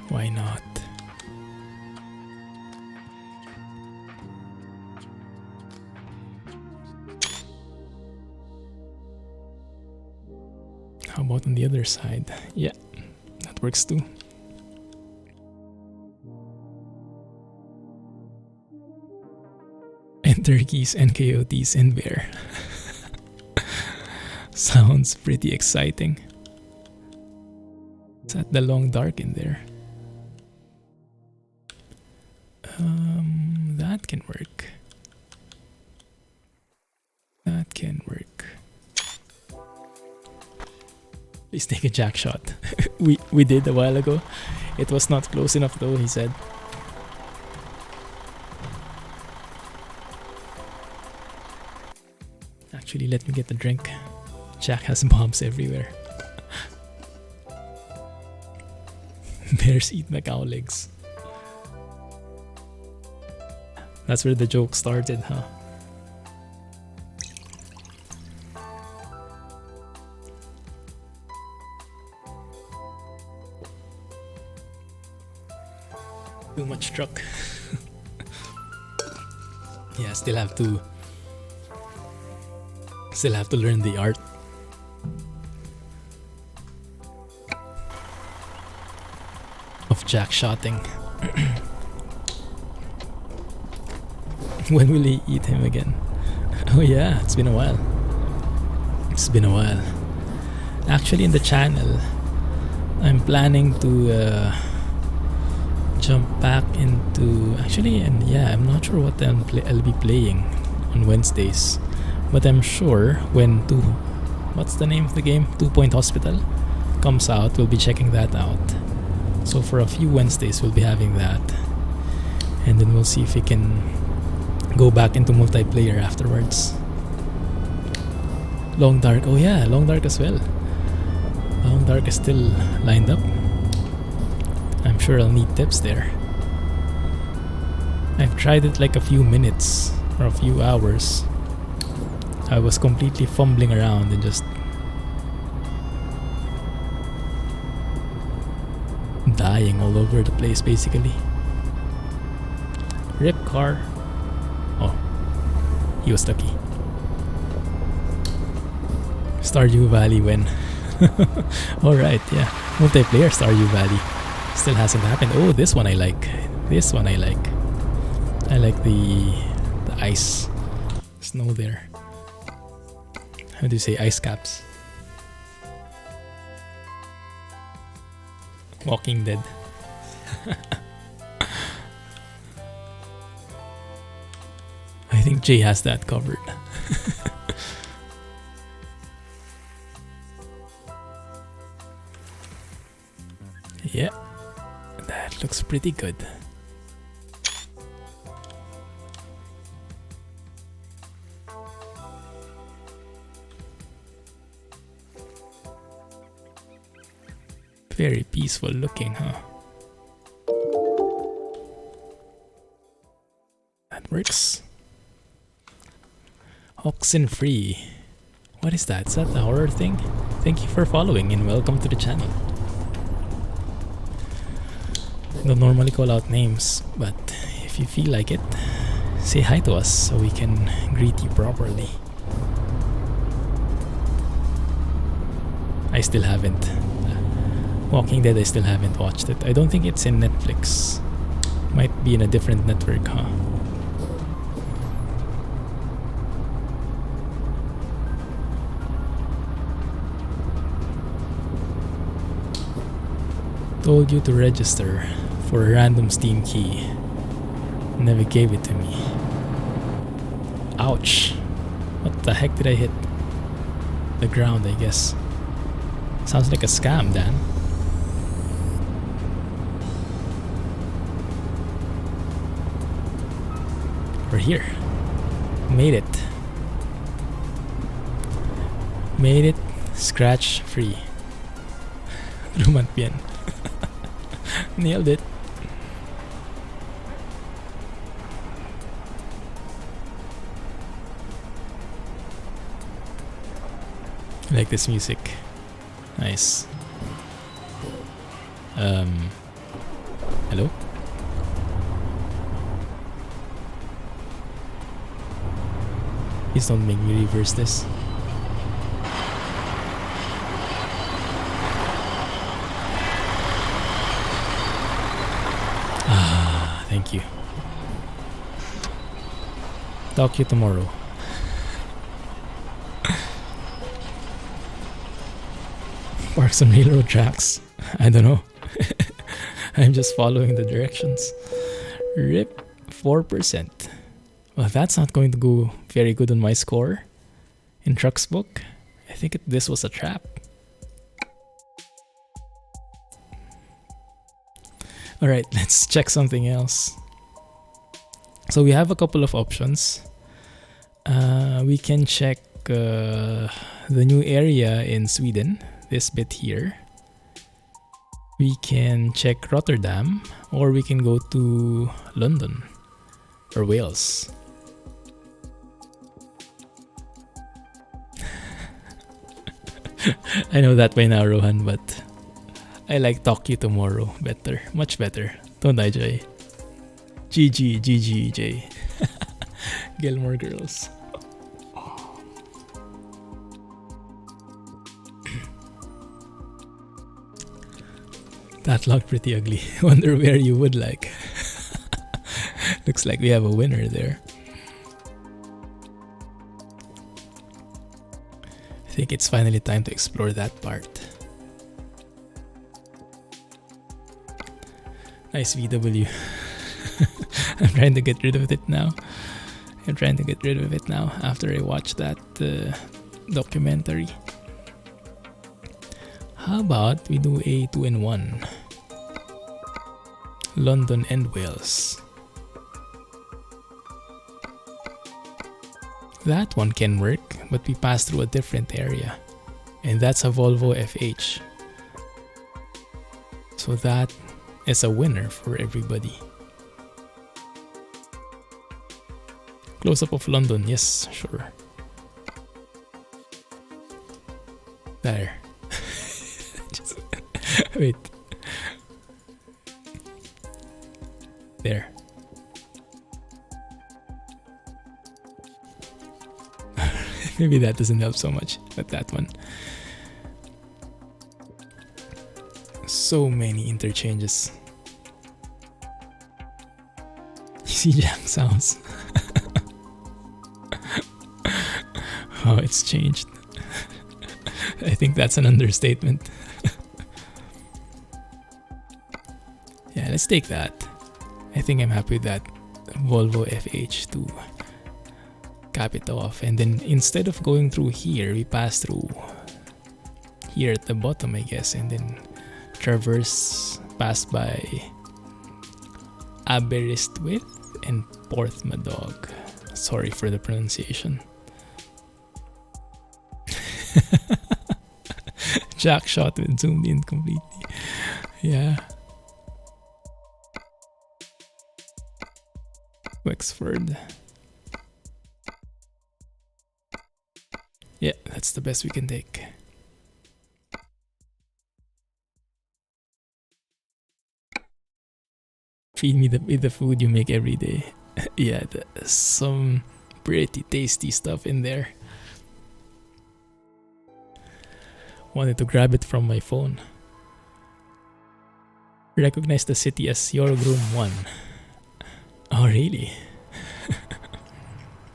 Why not? How about on the other side? Yeah, that works too. And turkeys and coyotes and bear. Sounds pretty exciting. It's at the long dark in there. That can work. That can work. Please take a jack shot. we did a while ago. It was not close enough though, he said. Actually, let me get the drink. Jack has bombs everywhere. Bears eat Macau legs. That's where the joke started, huh? Too much truck. Yeah, still have to learn the art. Of jack shotting. When will he eat him again? Oh yeah, it's been a while. It's been a while. Actually, in the channel, I'm planning to jump back into... Actually, and yeah, I'm not sure what I'll be playing on Wednesdays. But I'm sure when what's the name of the game? 2 Point Hospital comes out, we'll be checking that out. So for a few Wednesdays, we'll be having that. And then we'll see if we can go back into multiplayer afterwards. Long Dark. Oh yeah, Long Dark as well. Long Dark is still lined up. I'm sure I'll need tips there. I've tried it like a few minutes or a few hours. I was completely fumbling around and just dying all over the place basically. Rip car. Oh, he was lucky. Stardew Valley win. Alright, yeah. Multiplayer Stardew Valley. Still hasn't happened. Oh, this one I like. This one I like. I like the ice. Snow there. How do you say ice caps? Walking Dead. I think Jay has that covered. Yeah, that looks pretty good. Very peaceful looking, huh? That works. Oxen free. What is that? Is that the horror thing? Thank you for following and welcome to the channel. Don't normally call out names, but if you feel like it, say hi to us so we can greet you properly. I still haven't. Walking Dead, I still haven't watched it. I don't think it's in Netflix. Might be in a different network, huh? Told you to register for a random Steam key. Never gave it to me. Ouch. What the heck did I hit? The ground, I guess. Sounds like a scam, Dan. We're here. Made it. Made it scratch free. Rumant bien. Nailed it. I like this music. Nice. Hello? Please don't make me reverse this. Ah, thank you. Talk to you tomorrow. Parks on railroad tracks. I don't know. I'm just following the directions. RIP 4%. Well, that's not going to go very good on my score in Trucks book. I think this was a trap. Alright, let's check something else. So we have a couple of options. We can check the new area in Sweden. This bit here. We can check Rotterdam, or we can go to London or Wales. I know that by now, Rohan, but I like Talk You Tomorrow better. Much better. Don't I, Jay? GG, Jay. Gilmore Girls. That looked pretty ugly. Wonder where you would like. Looks like we have a winner there. I think it's finally time to explore that part. Nice VW. I'm trying to get rid of it now. After I watched that documentary. How about we do a 2-in-1? London and Wales. That one can work, but we pass through a different area. And that's a Volvo FH. So that is a winner for everybody. Close-up of London, yes, sure. There. Wait. There. Maybe that doesn't help so much, but that one. So many interchanges. Easy jam sounds. Oh, it's changed. I think that's an understatement. Yeah, let's take that. I think I'm happy with that Volvo FH to cap it off. And then instead of going through here, we pass through here at the bottom, I guess, and then traverse past by Aberystwyth and Porthmadog. Sorry for the pronunciation. Jack shot with zoomed in completely. Yeah. Wexford. Yeah, that's the best we can take. Feed me the food you make every day. Yeah, some pretty tasty stuff in there. Wanted to grab it from my phone. Recognize the city as your groom 1. Oh, really?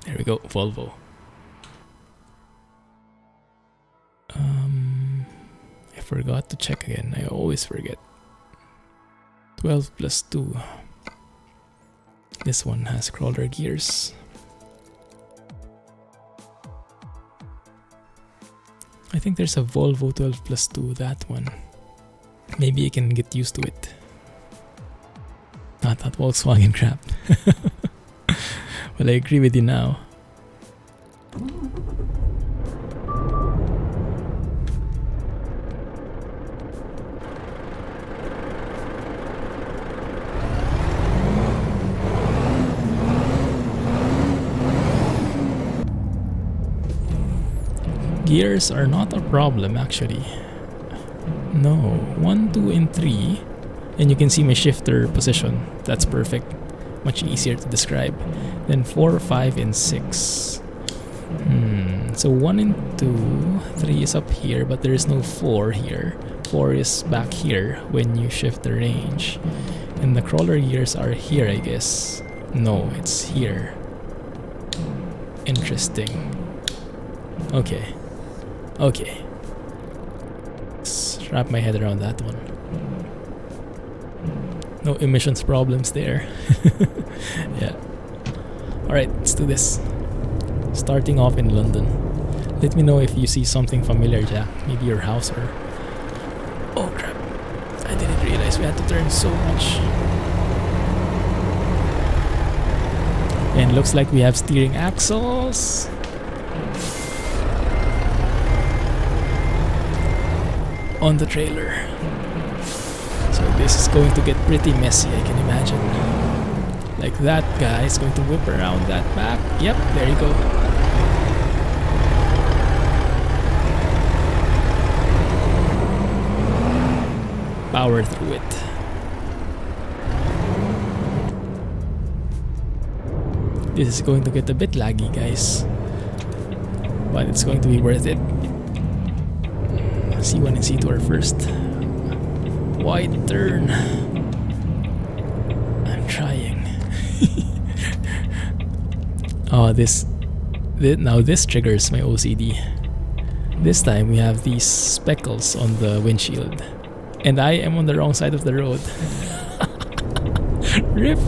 There we go, Volvo. I forgot to check again. I always forget. 12 plus 2. This one has crawler gears. I think there's a Volvo 12 plus 2, that one. Maybe I can get used to it. Not that Volkswagen crap. Well, I agree with you now. Gears are not a problem actually. No, 1, 2, and 3. And you can see my shifter position. That's perfect. Much easier to describe. Then 4, 5, and 6. So 1 and 2, 3 is up here, but there is no 4 here. 4 is back here when you shift the range. And the crawler gears are here, I guess. No, it's here. Interesting. Okay. Okay. Let's wrap my head around that one. No emissions problems there. Yeah. Alright, let's do this. Starting off in London. Let me know if you see something familiar, Jack. Maybe your house or... Oh crap. I didn't realize we had to turn so much. And looks like we have steering axles. On the trailer. So this is going to get pretty messy, I can imagine. Like that guy is going to whip around that back. Yep, there you go. Power through it. This is going to get a bit laggy, guys. But it's going to be worth it. C1 and C2 are first. Wide turn. I'm trying. Oh, now this triggers my OCD. This time we have these speckles on the windshield. And I am on the wrong side of the road. Rip.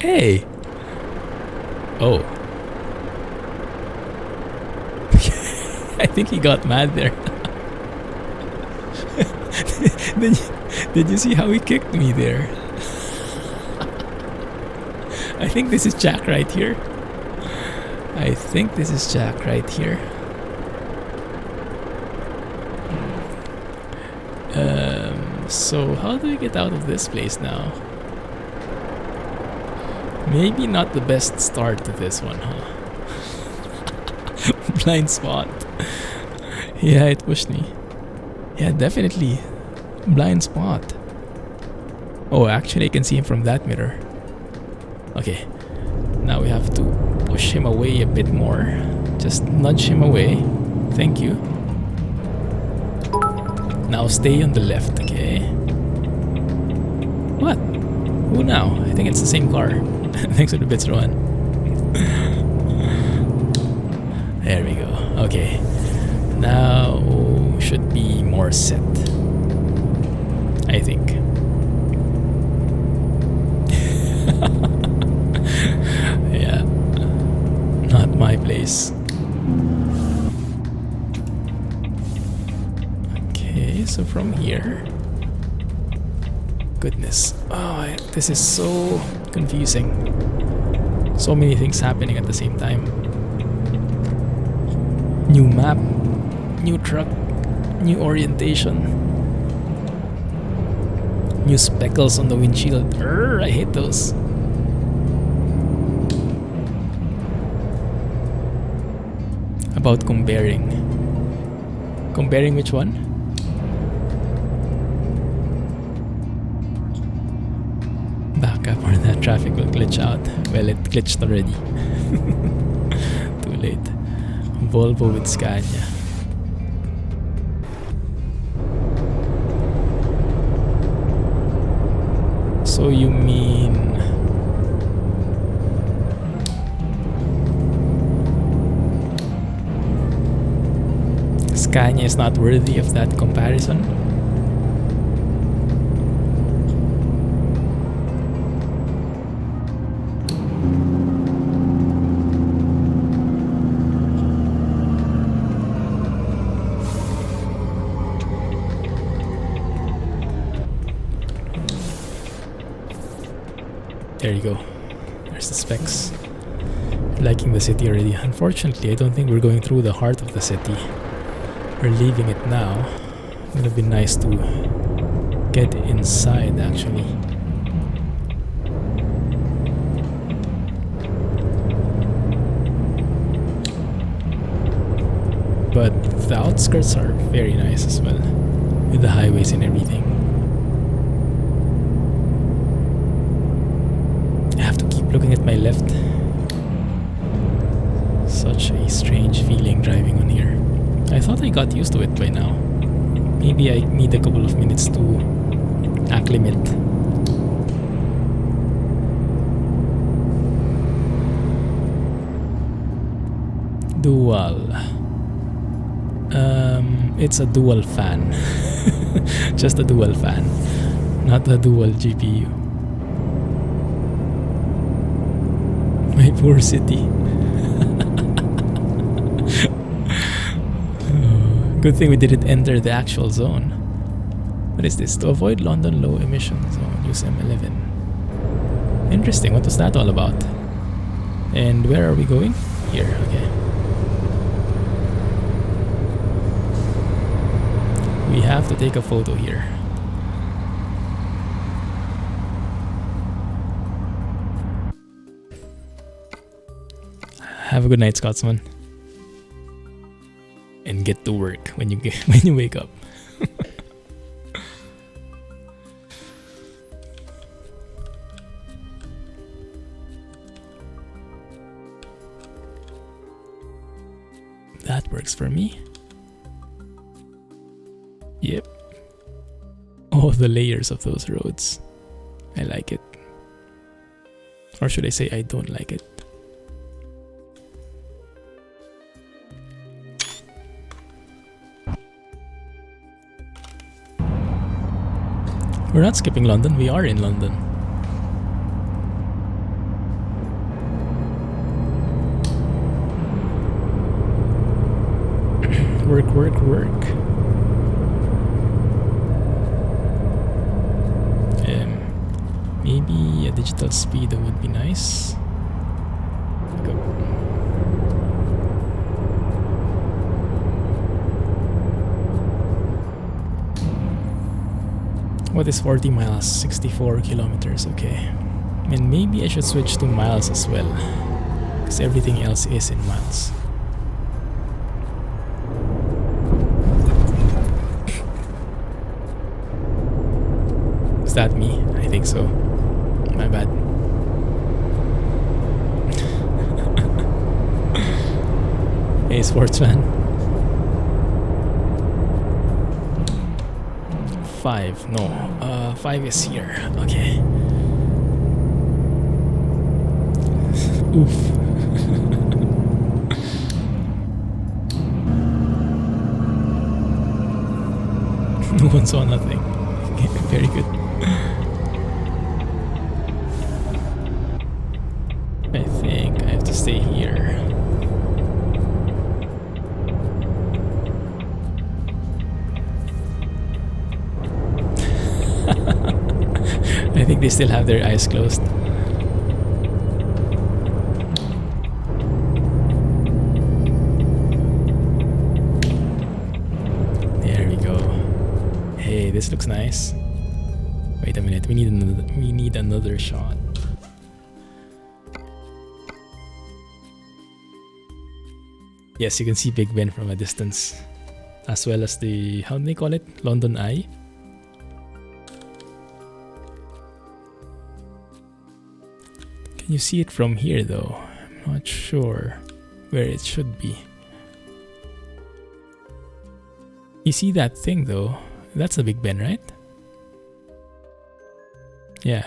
Hey. Oh. I think he got mad there. Did you see how he kicked me there? I think this is Jack right here. I think this is Jack right here. So how do we get out of this place now? Maybe not the best start to this one, huh? Blind spot. Yeah, it pushed me. Yeah, definitely. Blind spot. Oh, actually I can see him from that mirror. Okay. Now we have to push him away a bit more. Just nudge him away. Thank you. Now stay on the left, okay? What? Who now? I think it's the same car. Thanks for the bits, Rowan. There we go. Okay. Now should be more set. I think. Yeah. Not my place. Okay, so from here. Goodness. Oh, this is so confusing. So many things happening at the same time. New map, new truck, new orientation, new speckles on the windshield. Urgh, I hate those. About comparing. Comparing which one? Back up or that traffic will glitch out. Well, it glitched already. Too late. Volvo with Scania. So you mean Scania is not worthy of that comparison. There you go. There's the specs. Liking the city already. Unfortunately, I don't think we're going through the heart of the city. We're leaving it now. It would have been nice to get inside, actually. But the outskirts are very nice as well, with the highways and everything. I have to keep looking at my left. Such a strange feeling driving on here. I thought I got used to it by now. Maybe I need a couple of minutes to acclimate. Dual. It's a dual fan. Just a dual fan. Not a dual GPU. My poor city. Good thing we didn't enter the actual zone. What is this? To avoid London low emission zone, use M11. Interesting, what was that all about? And where are we going? Here, okay. We have to take a photo here. Have a good night, Scotsman. And get to work when you wake up. That works for me. Yep. Oh, the layers of those roads. I like it. Or should I say I don't like it? We're not skipping London, we are in London. Work, work, work. Maybe a digital speedo would be nice. Go. What is 40 miles? 64 kilometers, okay. And maybe I should switch to miles as well, because everything else is in miles. Is that me? I think so. My bad. Hey, sportsman. 5. No. 5 is here. Okay. Oof. No one saw nothing. Okay, very good. I think I have to stay here. I think they still have their eyes closed. There we go. Hey, this looks nice. Wait a minute, we need another shot. Yes, you can see Big Ben from a distance, as well as the, how do they call it? London Eye. Can you see it from here though? I'm not sure where it should be. You see that thing though? That's the Big Ben, right? Yeah.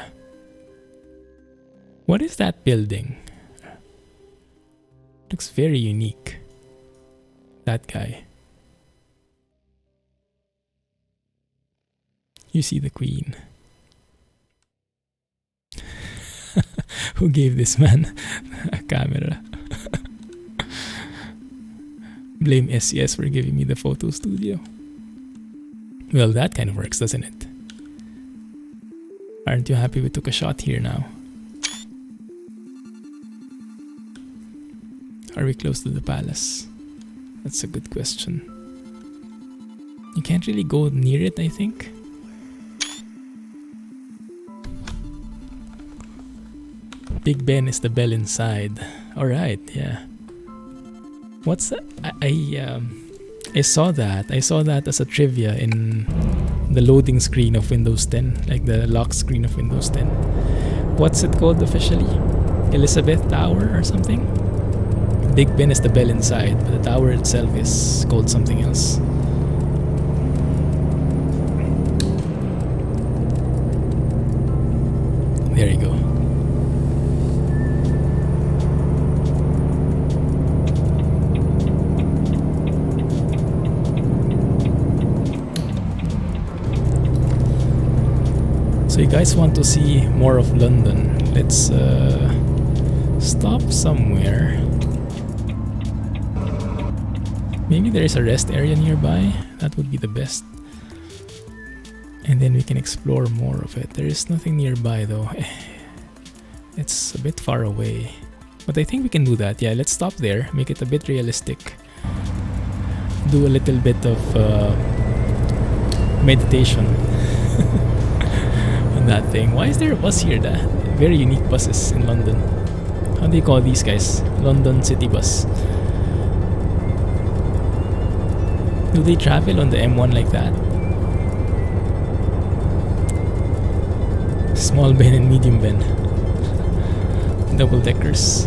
What is that building? Looks very unique. That guy. You see the Queen. Who gave this man a camera? Blame SES for giving me the photo studio. Well, that kind of works, doesn't it? Aren't you happy we took a shot here now? Are we close to the palace? That's a good question. You can't really go near it, I think. Big Ben is the bell inside. Alright, yeah. What's that? I saw that. I saw that as a trivia in the loading screen of Windows 10, like the lock screen of Windows 10. What's it called officially? Elizabeth Tower or something? Big Ben is the bell inside, but the tower itself is called something else. There you go. So you guys want to see more of London? Let's stop somewhere. Maybe there is a rest area nearby. That would be the best. And then we can explore more of it. There is nothing nearby though. It's a bit far away. But I think we can do that. Yeah, let's stop there. Make it a bit realistic. Do a little bit of meditation on that thing. Why is there a bus here? Very unique buses in London. How do you call these guys? London City Bus. Do they travel on the M1 like that? Small Ben and medium Ben. Double deckers.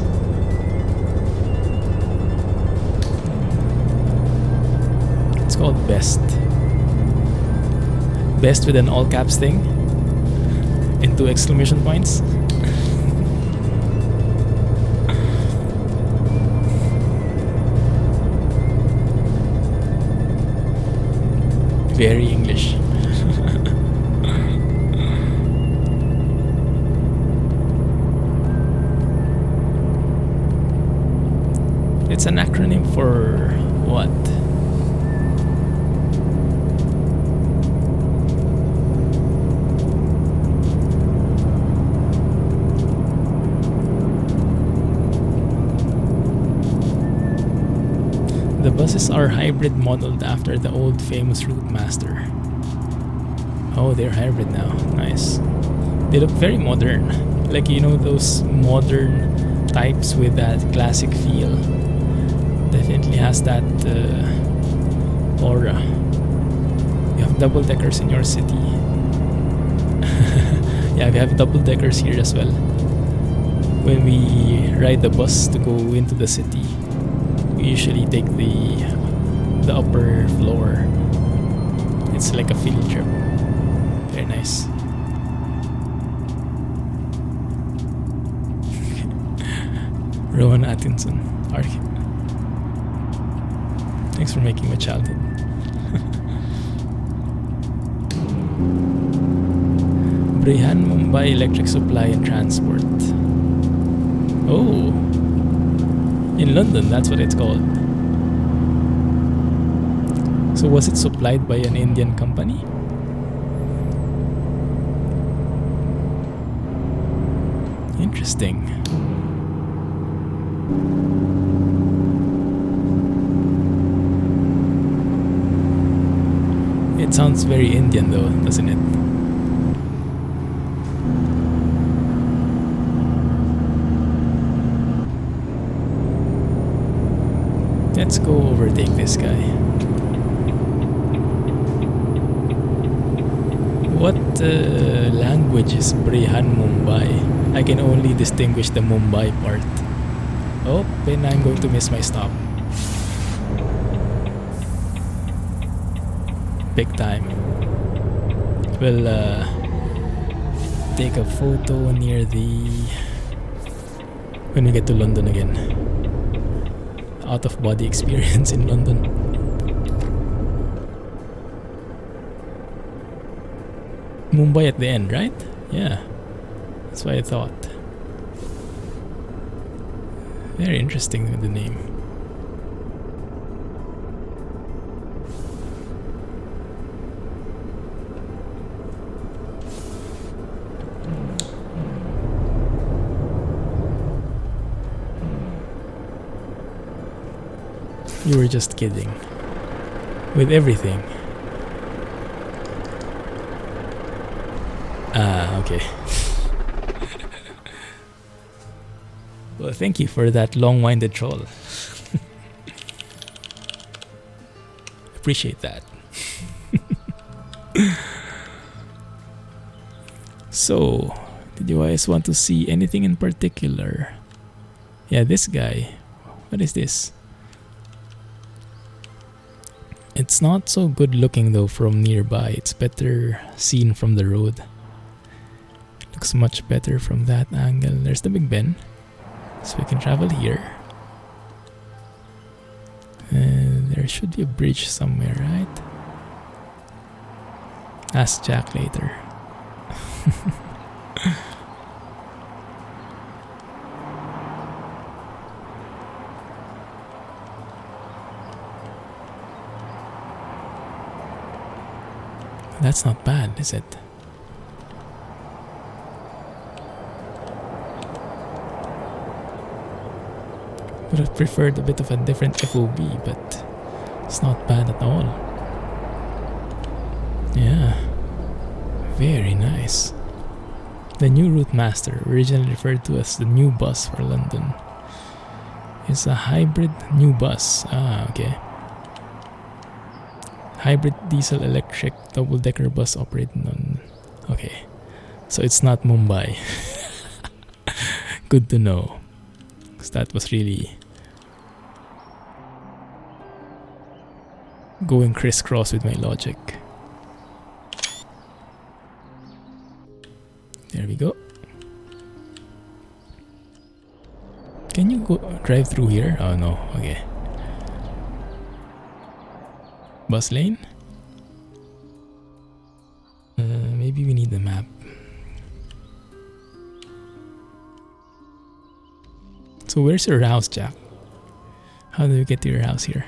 It's called Best. Best with an all caps thing and 2 exclamation points. Very English. It's an acronym for what? The buses are hybrid modeled after the old famous Routemaster. Oh, they're hybrid now. Nice. They look very modern. Like, you know, those modern types with that classic feel. Definitely has that aura. You have double deckers in your city. Yeah, we have double deckers here as well. When we ride the bus to go into the city, we usually take the upper floor. It's like a field trip. Very nice. Rowan Atkinson. Thanks for making my childhood. Brihan Mumbai Electric Supply and Transport. Oh, in London, that's what it's called. So was it supplied by an Indian company? Interesting. It sounds very Indian though, doesn't it? Let's go overtake this guy. What language is Brihan Mumbai? I can only distinguish the Mumbai part. Oh, then I'm going to miss my stop. Big time. We'll take a photo near when we get to London again. Out of body experience in London. Mumbai at the end, right? Yeah, that's what I thought. Very interesting with the name. You were just kidding. With everything. Ah, okay. Well, thank you for that long-winded troll. Appreciate that. So, did you guys want to see anything in particular? Yeah, this guy. What is this? It's not so good looking though from nearby. It's better seen from the road. Looks much better from that angle. There's the Big Ben. So we can travel here. And there should be a bridge somewhere, right? Ask Jack later. That's not bad, is it? Would have preferred a bit of a different FOV, but it's not bad at all. Yeah, very nice. The new route master, originally referred to as the new bus for London, is a hybrid new bus. Ah, okay. Hybrid diesel electric double-decker bus operating on... Okay, so it's not Mumbai. Good to know, because that was really going crisscross with my logic. There we go. Can you go drive through here? Oh no, okay. Bus lane? Maybe we need the map. So where's your house, Jack? How do we get to your house here?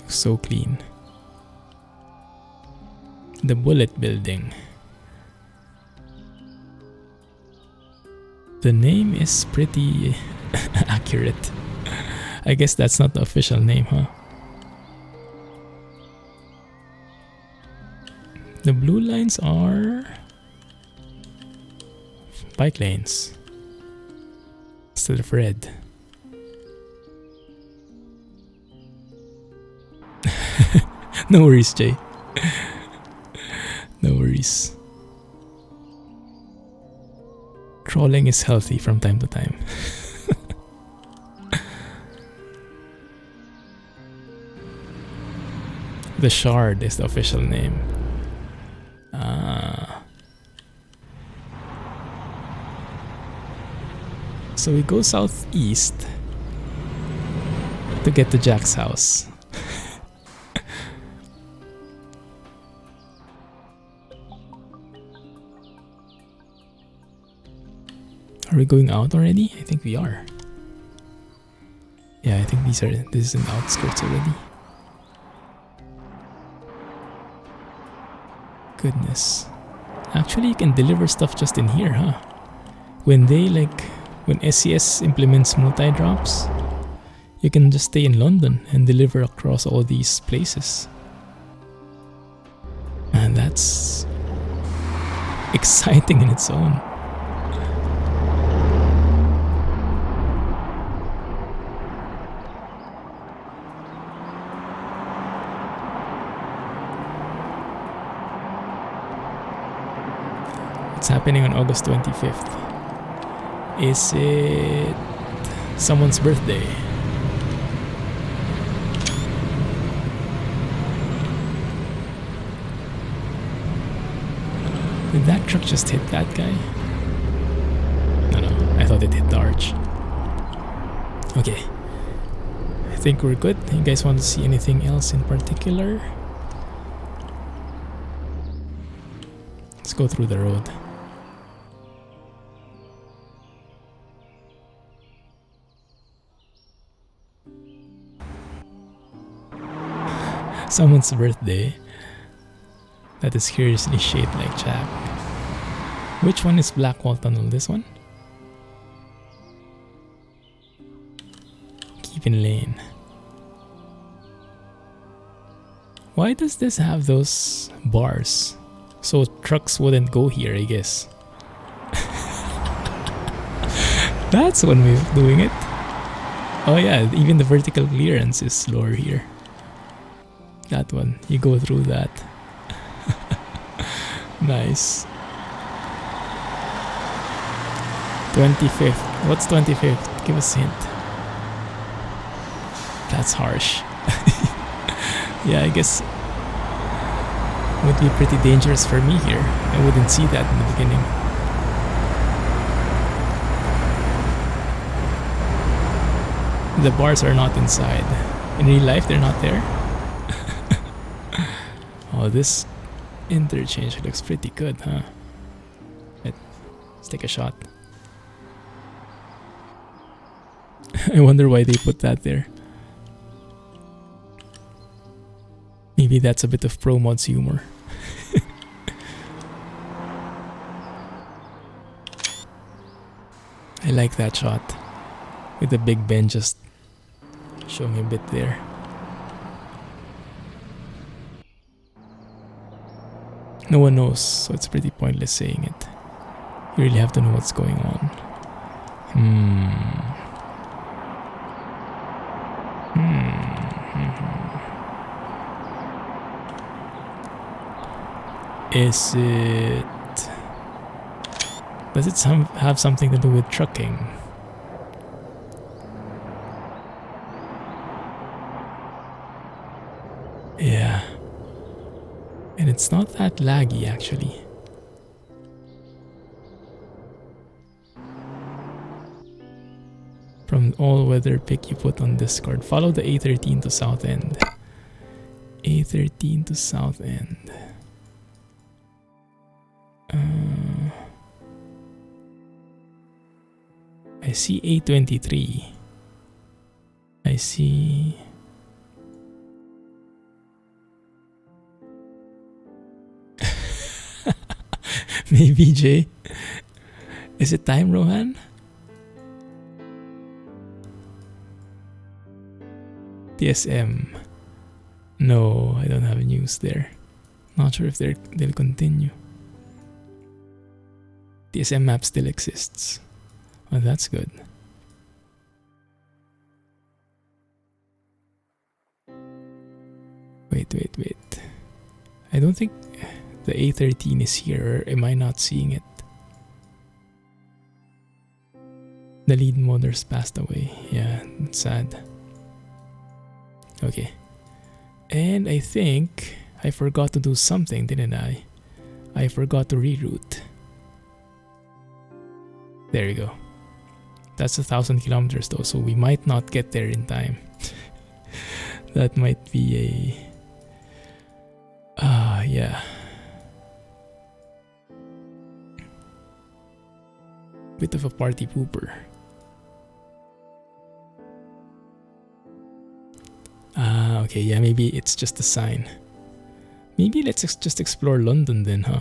So clean. The Bullet Building. The name is pretty accurate. I guess that's not the official name, huh? The blue lines are bike lanes instead of red. No worries, Jay. No worries. Trolling is healthy from time to time. The Shard is the official name. So we go southeast to get to Jack's house. Are we going out already? I think we are. Yeah, I think this is in the outskirts already. Goodness. Actually, you can deliver stuff just in here, huh? When SCS implements multi-drops, you can just stay in London and deliver across all these places. And that's exciting in its own. It's happening on August 25th. Is it someone's birthday? Did that truck just hit that guy? No, I thought it hit the arch. Okay. I think we're good. You guys want to see anything else in particular? Let's go through the road. Someone's birthday. That is curiously shaped like Jack. Which one is Blackwall Tunnel? This one? Keep in lane. Why does this have those bars? So trucks wouldn't go here, I guess. That's one way of doing it. Oh yeah, even the vertical clearance is lower here. That one, you go through that. Nice. 25th. What's 25th? Give us a hint. That's harsh. Yeah, I guess it would be pretty dangerous for me here. I wouldn't see that in the beginning. The bars are not inside. In real life, they're not there. Oh, this interchange looks pretty good, huh? Let's take a shot. I wonder why they put that there. Maybe that's a bit of ProMods humor. I like that shot. With the Big Ben just showing a bit there. No one knows, so it's pretty pointless saying it. You really have to know what's going on. Is it... Does it have something to do with trucking? Yeah. And it's not that laggy actually. From all-weather pic you put on Discord. Follow the A13 to South End. A13 to South End. I see A23. I see... Maybe Jay. Is it time, Rohan? TSM. No, I don't have news there. Not sure if they'll continue. TSM map still exists. Oh, that's good. Wait. I don't think the A13 is here, or am I not seeing it? The lead modders passed away. Yeah, it's sad. Okay. And I think I forgot to do something, didn't I? I forgot to reroute. There you go. That's 1,000 kilometers though, so we might not get there in time. That might be a... yeah. Bit of a party pooper. Okay, yeah, maybe it's just a sign. Maybe let's just explore London then, huh?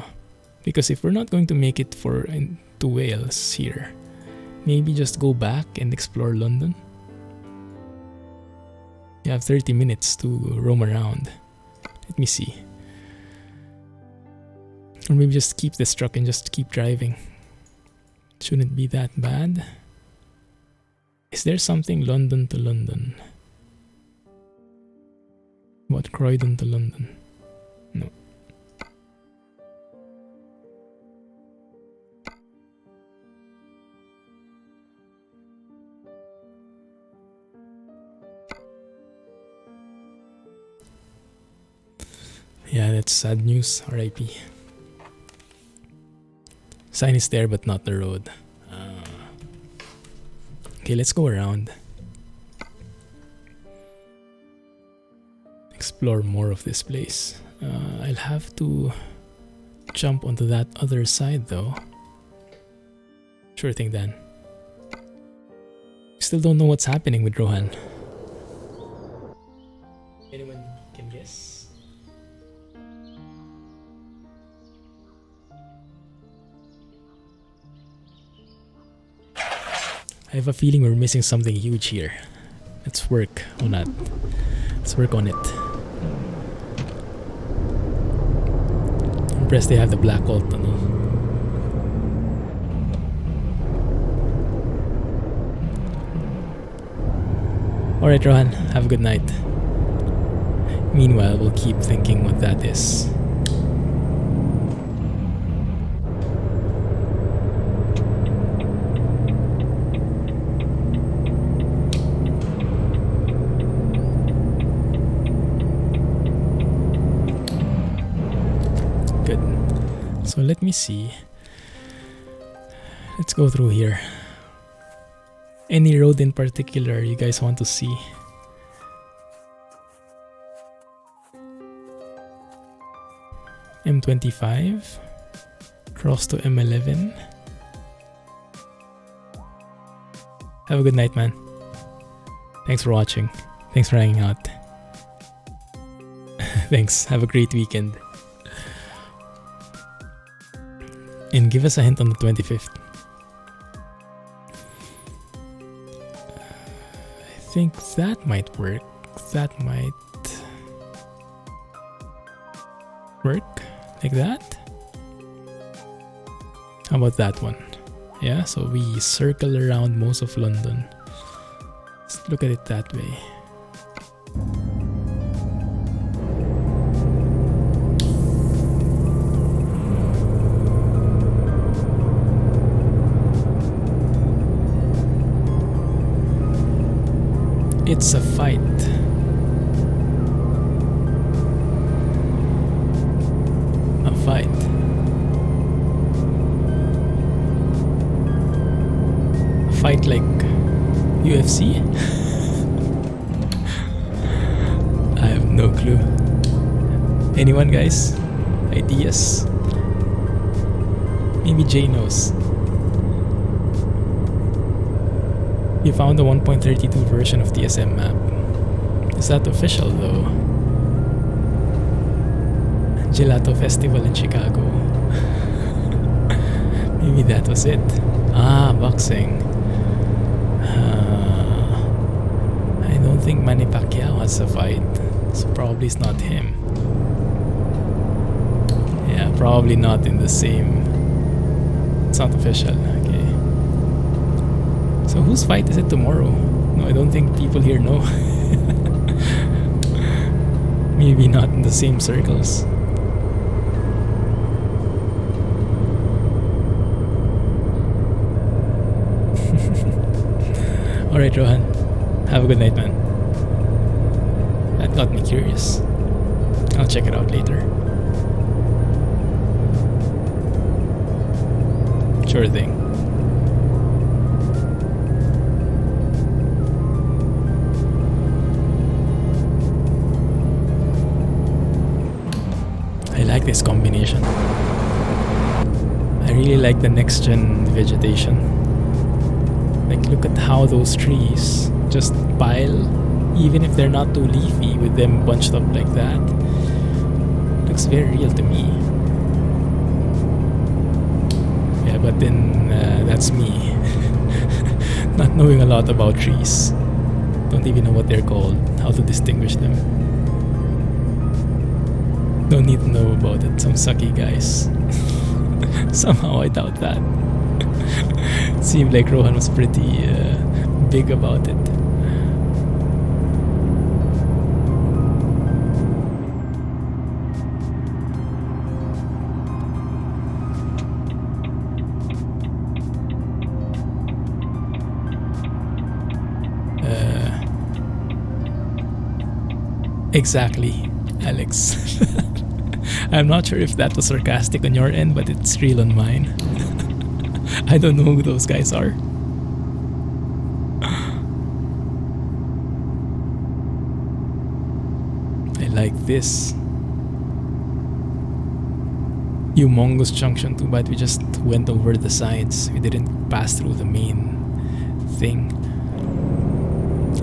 Because if we're not going to make it to Wales here, maybe just go back and explore London. You have 30 minutes to roam around. Let me see. Or maybe just keep this truck and just keep driving. Shouldn't be that bad. Is there something London to London? What, Croydon to London? No. Yeah, that's sad news. RIP. Sign is there but not the road. Okay, let's go around. Explore more of this place. I'll have to jump onto that other side though. Sure thing, Dan. Still don't know what's happening with Rohan. Anyone can guess? I have a feeling we're missing something huge here. Let's work on that. Let's work on it. I'm impressed they have the black hole tunnel. Alright, Rohan, have a good night. Meanwhile, we'll keep thinking what that is. Good. So let me see. Let's go through here. Any road in particular you guys want to see? M25 cross to M11. Have a good night, man. Thanks for watching. Thanks for hanging out. Thanks. Have a great weekend. And give us a hint on the 25th. I think that might work. That might work like that. How about that one? Yeah, so we circle around most of London. Let's look at it that way. It's a fight. A fight. A fight like UFC? I have no clue. Anyone, guys? Ideas? Maybe Jay knows. You found the 1.32 version of TSM map. Is that official though? Gelato Festival in Chicago. Maybe that was it. Ah, boxing. I don't think Manny Pacquiao has a fight, so probably it's not him. Yeah, probably not in the same. It's not official. Okay. So whose fight is it tomorrow? No, I don't think people here know. Maybe not in the same circles. Alright, Rohan. Have a good night, man. That got me curious. I'll check it out later. Sure thing. I like this combination. I really like the next gen vegetation. Like, look at how those trees just pile, even if they're not too leafy, with them bunched up like that. Looks very real to me. Yeah, but then that's me. Not knowing a lot about trees. Don't even know what they're called, how to distinguish them. Don't need to know about it. Some sucky guys. Somehow I doubt that. It seemed like Rohan was pretty big about it. Exactly, Alex. I'm not sure if that was sarcastic on your end, but it's real on mine. I don't know who those guys are. I like this. Humongous junction, too bad we just went over the sides. We didn't pass through the main thing.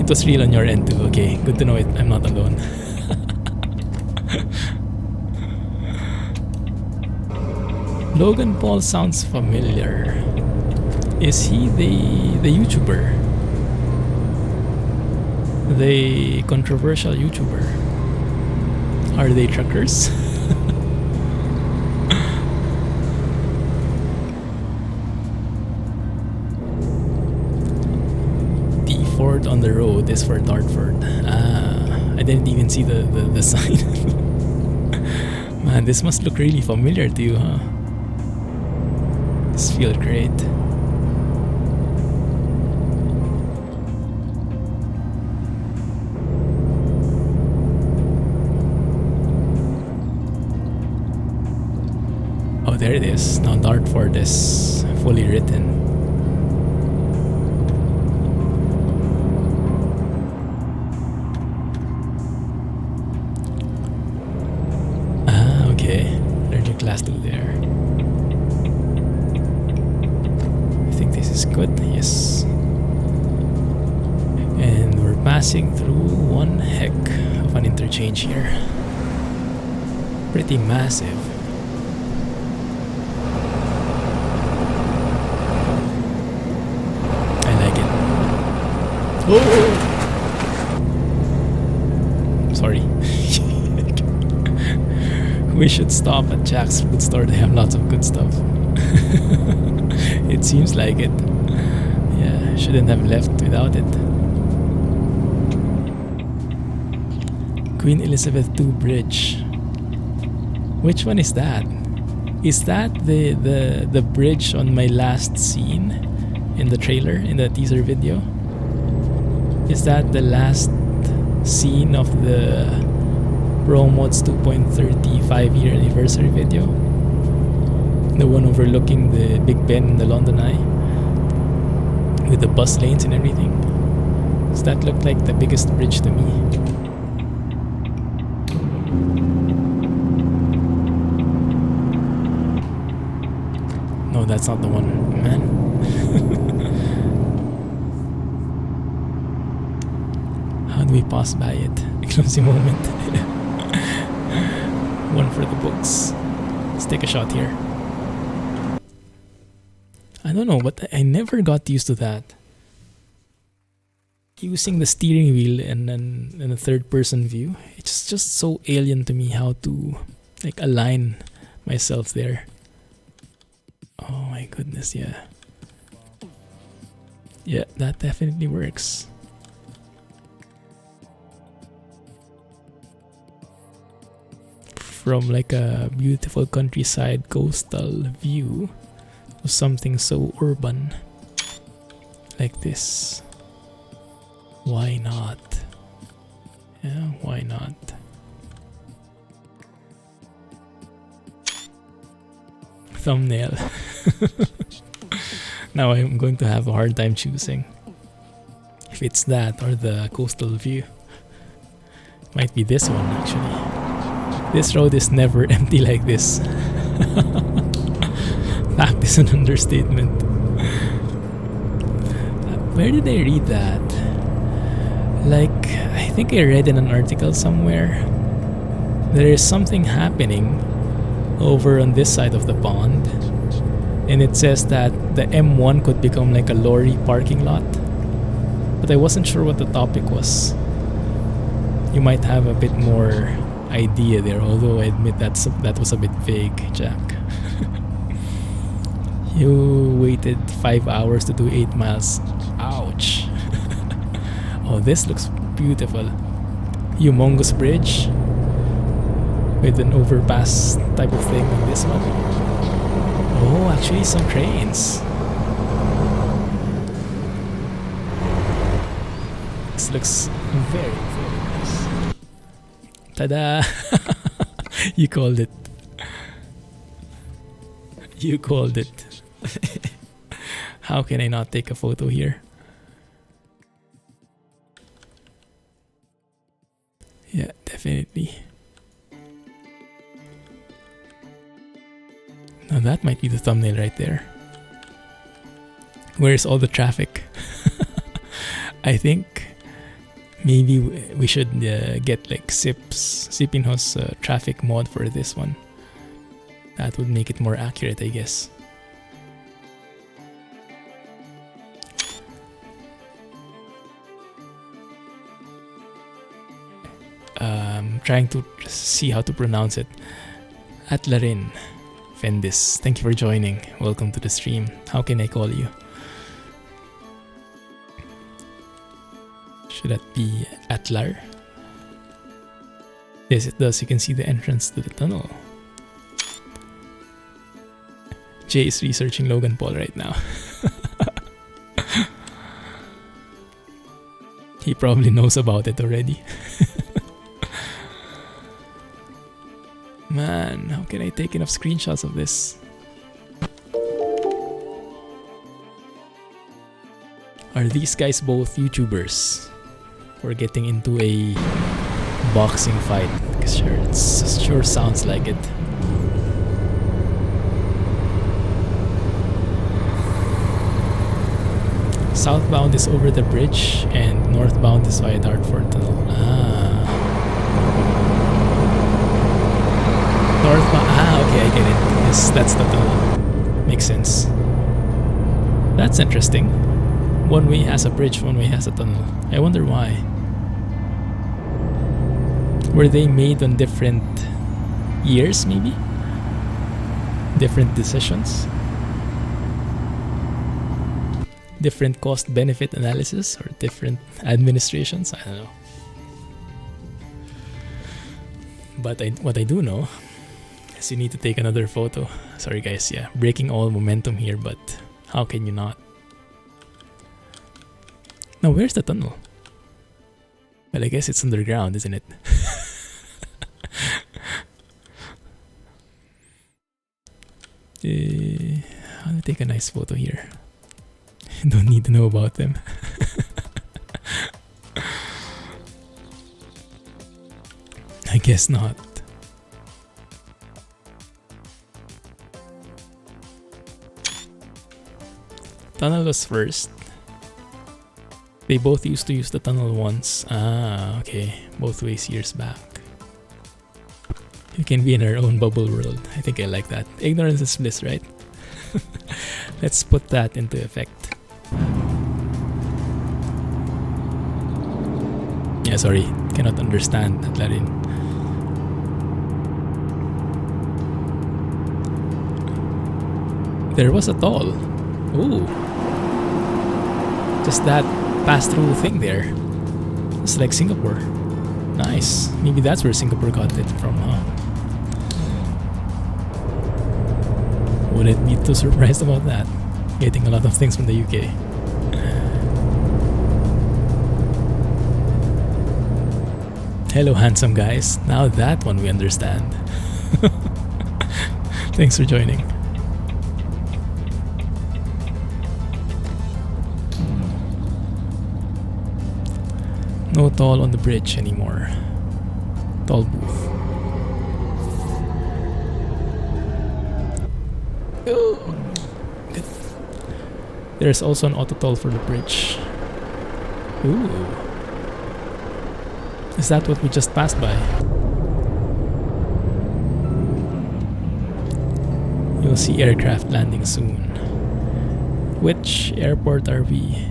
It was real on your end too. Okay, good to know it. I'm not alone. Logan Paul sounds familiar. Is he the YouTuber? The controversial YouTuber? Are they truckers? The Ford on the road is for Dartford. I didn't even see the sign. Man, this must look really familiar to you, huh? This feels great. Oh, there it is. Now Dartford is fully written. Ah, okay. Learn your class 2 there. I think this is good. Yes. And we're passing through one heck of an interchange here. Pretty massive. Oh! Sorry. We should stop at Jack's food store. They have lots of good stuff. It seems like it. Yeah, shouldn't have left without it. Queen Elizabeth II Bridge. Which one is that? Is that the bridge on my last scene in the trailer, in the teaser video? Is that the last scene of the ProMods 2.30 5-year anniversary video? The one overlooking the Big Ben and the London Eye? With the bus lanes and everything? Does that look like the biggest bridge to me? No, that's not the one, man. How do we pass by it? A clumsy moment. One for the books. Let's take a shot here. I don't know, but I never got used to that. Using the steering wheel and a third-person view, it's just so alien to me how to like align myself there. Oh my goodness, yeah. Yeah, that definitely works. From like a beautiful countryside coastal view to something so urban like this. Why not? Yeah, why not? Thumbnail. Now I'm going to have a hard time choosing if it's that or the coastal view. Might be this one actually. This road is never empty like this. Fact is an understatement. Where did I read that? Like, I think I read in an article somewhere. There is something happening over on this side of the pond. And it says that the M1 could become like a lorry parking lot. But I wasn't sure what the topic was. You might have a bit more idea there, although I admit that was a bit vague, Jack. You waited 5 hours to do 8 miles. Ouch. Oh, this looks beautiful. Humongous bridge with an overpass type of thing on this one. Oh, actually some trains. This looks very, very nice. Ta-da! You called it. You called it. How can I not take a photo here? Yeah, definitely. Now that might be the thumbnail right there. Where's all the traffic? I think maybe we should get like Sipinho's traffic mod for this one. That would make it more accurate, I guess. Trying to see how to pronounce it. Atlarin Fendis, thank you for joining. Welcome to the stream. How can I call you? Should that be Atlar? Yes, it does. You can see the entrance to the tunnel. Jay is researching Logan Paul right now. He probably knows about it already. Man, how can I take enough screenshots of this? Are these guys both YouTubers? Or getting into a boxing fight? Sure, it sure sounds like it. Southbound is over the bridge and northbound is via Dartford Tunnel. Northbound. Okay, I get it. Yes, that's the tunnel. Makes sense. That's interesting. One way has a bridge, one way has a tunnel. I wonder why. Were they made on different years, maybe? Different decisions? Different cost-benefit analysis or different administrations? I don't know. But what I do know is you need to take another photo. Sorry guys, yeah, breaking all momentum here, but how can you not? Now where's the tunnel? Well, I guess it's underground, isn't it? I'll take a nice photo here. Don't need to know about them. I guess not. Tunnel was first. They both used to use the tunnel once. Okay. Both ways years back. You can be in our own bubble world. I think I like that. Ignorance is bliss, right? Let's put that into effect. Yeah, sorry. Cannot understand that Latin. There was a toll. Ooh. Just that pass-through thing there. It's like Singapore. Nice. Maybe that's where Singapore got it from, huh? Wouldn't be too surprised about that. Getting a lot of things from the UK. Hello, handsome guys. Now that one we understand. Thanks for joining. No toll on the bridge anymore. Toll booth. Oh. Good. There's also an auto toll for the bridge. Ooh. Is that what we just passed by? You'll see aircraft landing soon. Which airport are we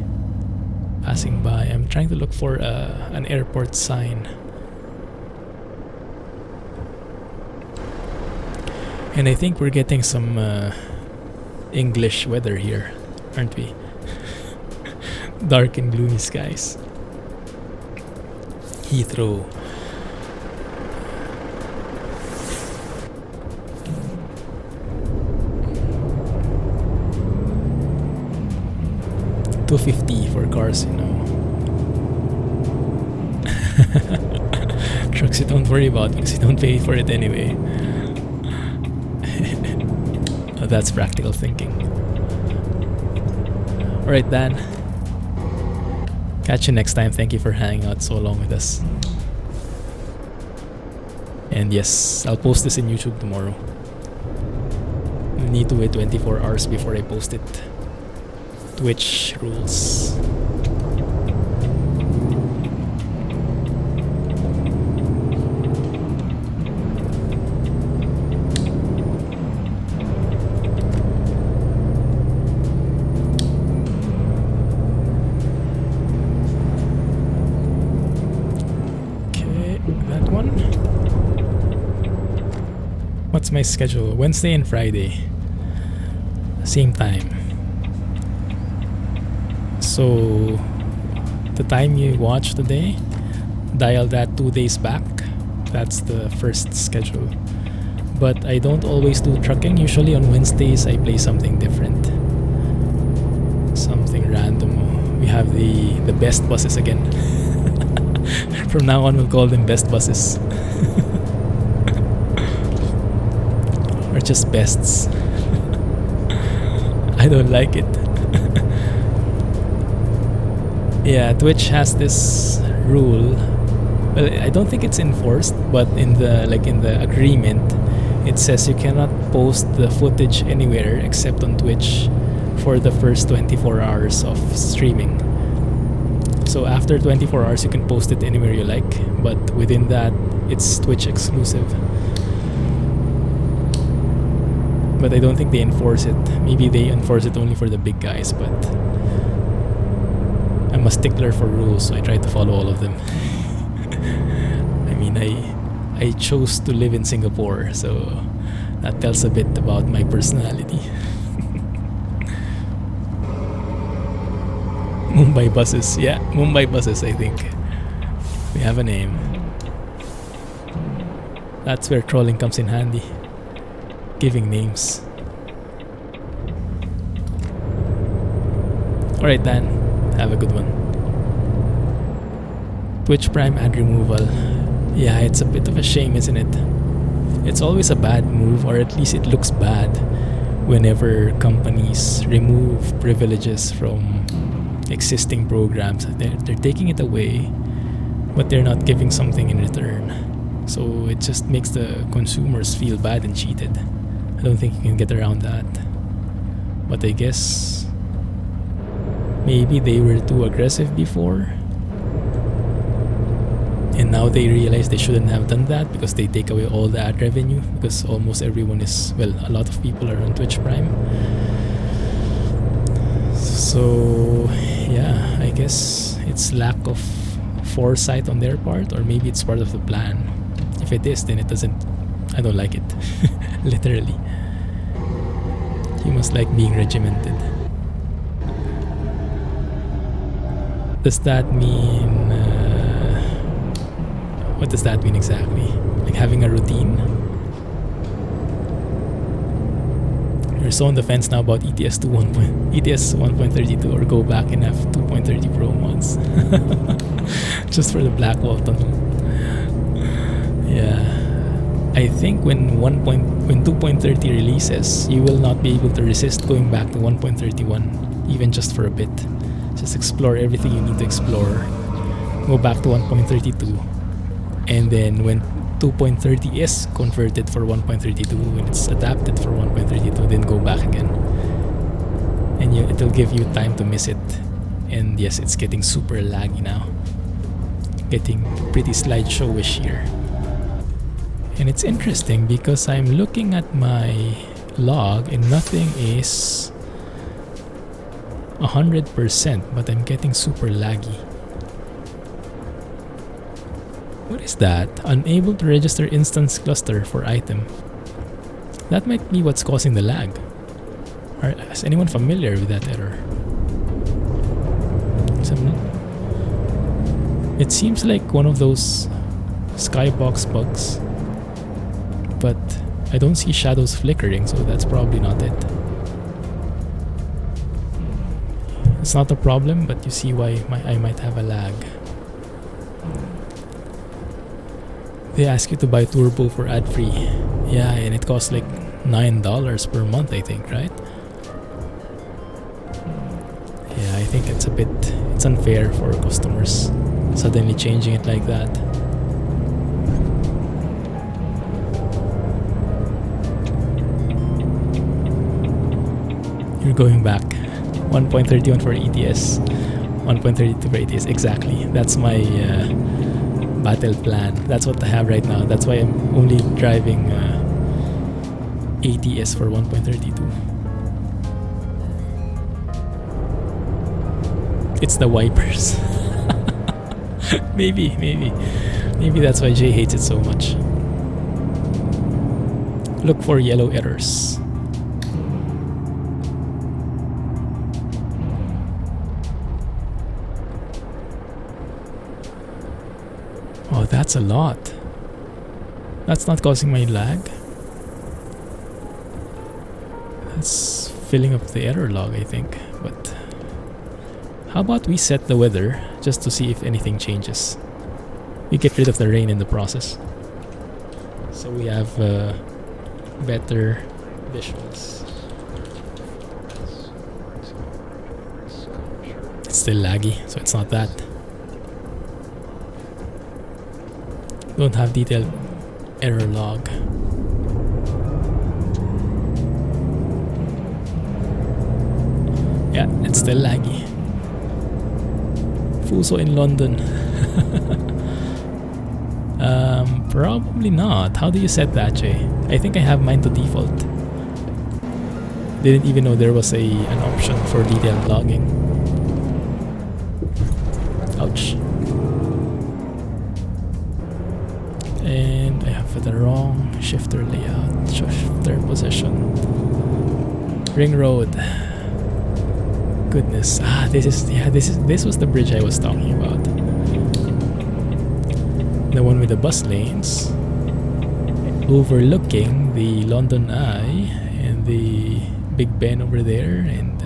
passing by? I'm trying to look for an airport sign. And I think we're getting some English weather here, aren't we? Dark and gloomy skies. Heathrow. $250 for cars, you know. Trucks you don't worry about because you don't pay for it anyway. Oh, that's practical thinking. Alright, Dan. Catch you next time. Thank you for hanging out so long with us. And yes, I'll post this in YouTube tomorrow. You need to wait 24 hours before I post it. Twitch rules. What's my schedule? Wednesday and Friday. Same time. So, the time you watch today, dial that 2 days back. That's the first schedule. But I don't always do trucking. Usually on Wednesdays, I play something different. Something random. We have the best buses again. From now on, we'll call them best buses. Or just bests. I don't like it. Yeah, Twitch has this rule. Well, I don't think it's enforced, but in the agreement, it says you cannot post the footage anywhere except on Twitch for the first 24 hours of streaming. So after 24 hours, you can post it anywhere you like, but within that, it's Twitch exclusive. But I don't think they enforce it. Maybe they enforce it only for the big guys, but I'm a stickler for rules, so I try to follow all of them. I mean, I chose to live in Singapore, so that tells a bit about my personality. Mumbai buses. Yeah, Mumbai buses, I think. We have a name. That's where trolling comes in handy. Giving names. Alright, Dan. Have a good one. Twitch Prime ad removal. Yeah, it's a bit of a shame, isn't it? It's always a bad move, or at least it looks bad whenever companies remove privileges from existing programs. They're taking it away, but they're not giving something in return. So it just makes the consumers feel bad and cheated. I don't think you can get around that. But I guess maybe they were too aggressive before, and now they realize they shouldn't have done that because they take away all the ad revenue, because almost everyone is, well, a lot of people are on Twitch Prime. So yeah, I guess it's lack of foresight on their part, or maybe it's part of the plan. If it is, then it doesn't, I don't like it. Literally. You must like being regimented. Does that mean what does that mean exactly? Like having a routine? You're so on the fence now about ETS2 ETS 1.32, or go back and have 2.30 ProMods. Just for the Blackwall tunnel. Yeah. I think when 2.30 releases, you will not be able to resist going back to 1.31, even just for a bit. Just explore everything you need to explore. Go back to 1.32, and then when 2.30 is converted for 1.32, when it's adapted for 1.32, then go back again. And it'll give you time to miss it. And yes, it's getting super laggy now. Getting pretty slideshow-ish here. And it's interesting because I'm looking at my log and nothing is 100%, but I'm getting super laggy. What is that? Unable to register instance cluster for item. That might be what's causing the lag. Is anyone familiar with that error? It seems like one of those skybox bugs, but I don't see shadows flickering, so that's probably not it. It's not a problem, but you see why I might have a lag. They ask you to buy Turbo for ad-free. Yeah, and it costs like $9 per month, I think, right? Yeah. think it's unfair for customers suddenly changing it like that. You're going back. 1.31 for ETS, 1.32 for ETS. Exactly. That's my battle plan. That's what I have right now. That's why I'm only driving ATS for 1.32. It's the wipers. Maybe that's why Jay hates it so much. Look for yellow errors. Oh, that's a lot. That's not causing my lag. That's filling up the error log, I think. But how about we set the weather just to see if anything changes? We get rid of the rain in the process, so we have better visuals. It's still laggy, so it's not that. Don't have detailed error log. Yeah, it's still laggy. Fuso in London. Probably not. How do you set that, Jay? I think I have mine to default. Didn't even know there was an option for detailed logging. Ouch. And I have the wrong shifter layout, shifter position. Ring road. Goodness. This was the bridge I was talking about. The one with the bus lanes overlooking the London Eye and the Big Ben over there, and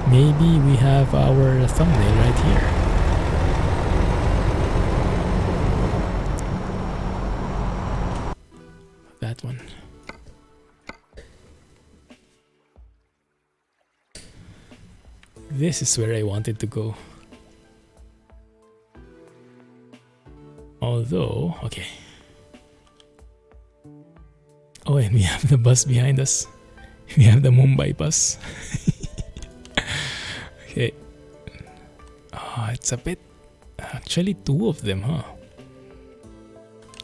maybe we have our thumbnail right here. That one. This is where I wanted to go. Although, okay. Oh, and we have the bus behind us. We have the Mumbai bus. Okay. Oh, it's a bit... Actually, two of them, huh?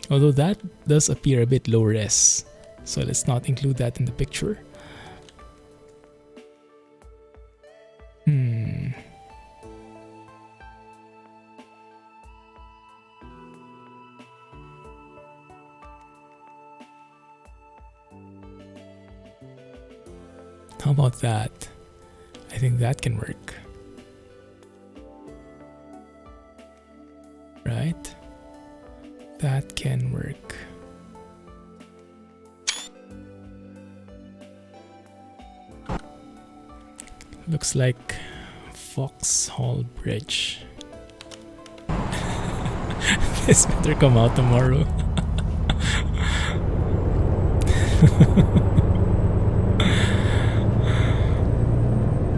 Although that does appear a bit low res. So let's not include that in the picture. How about that? I think that can work. Right? That can work. Looks like Vauxhall Bridge. This better come out tomorrow.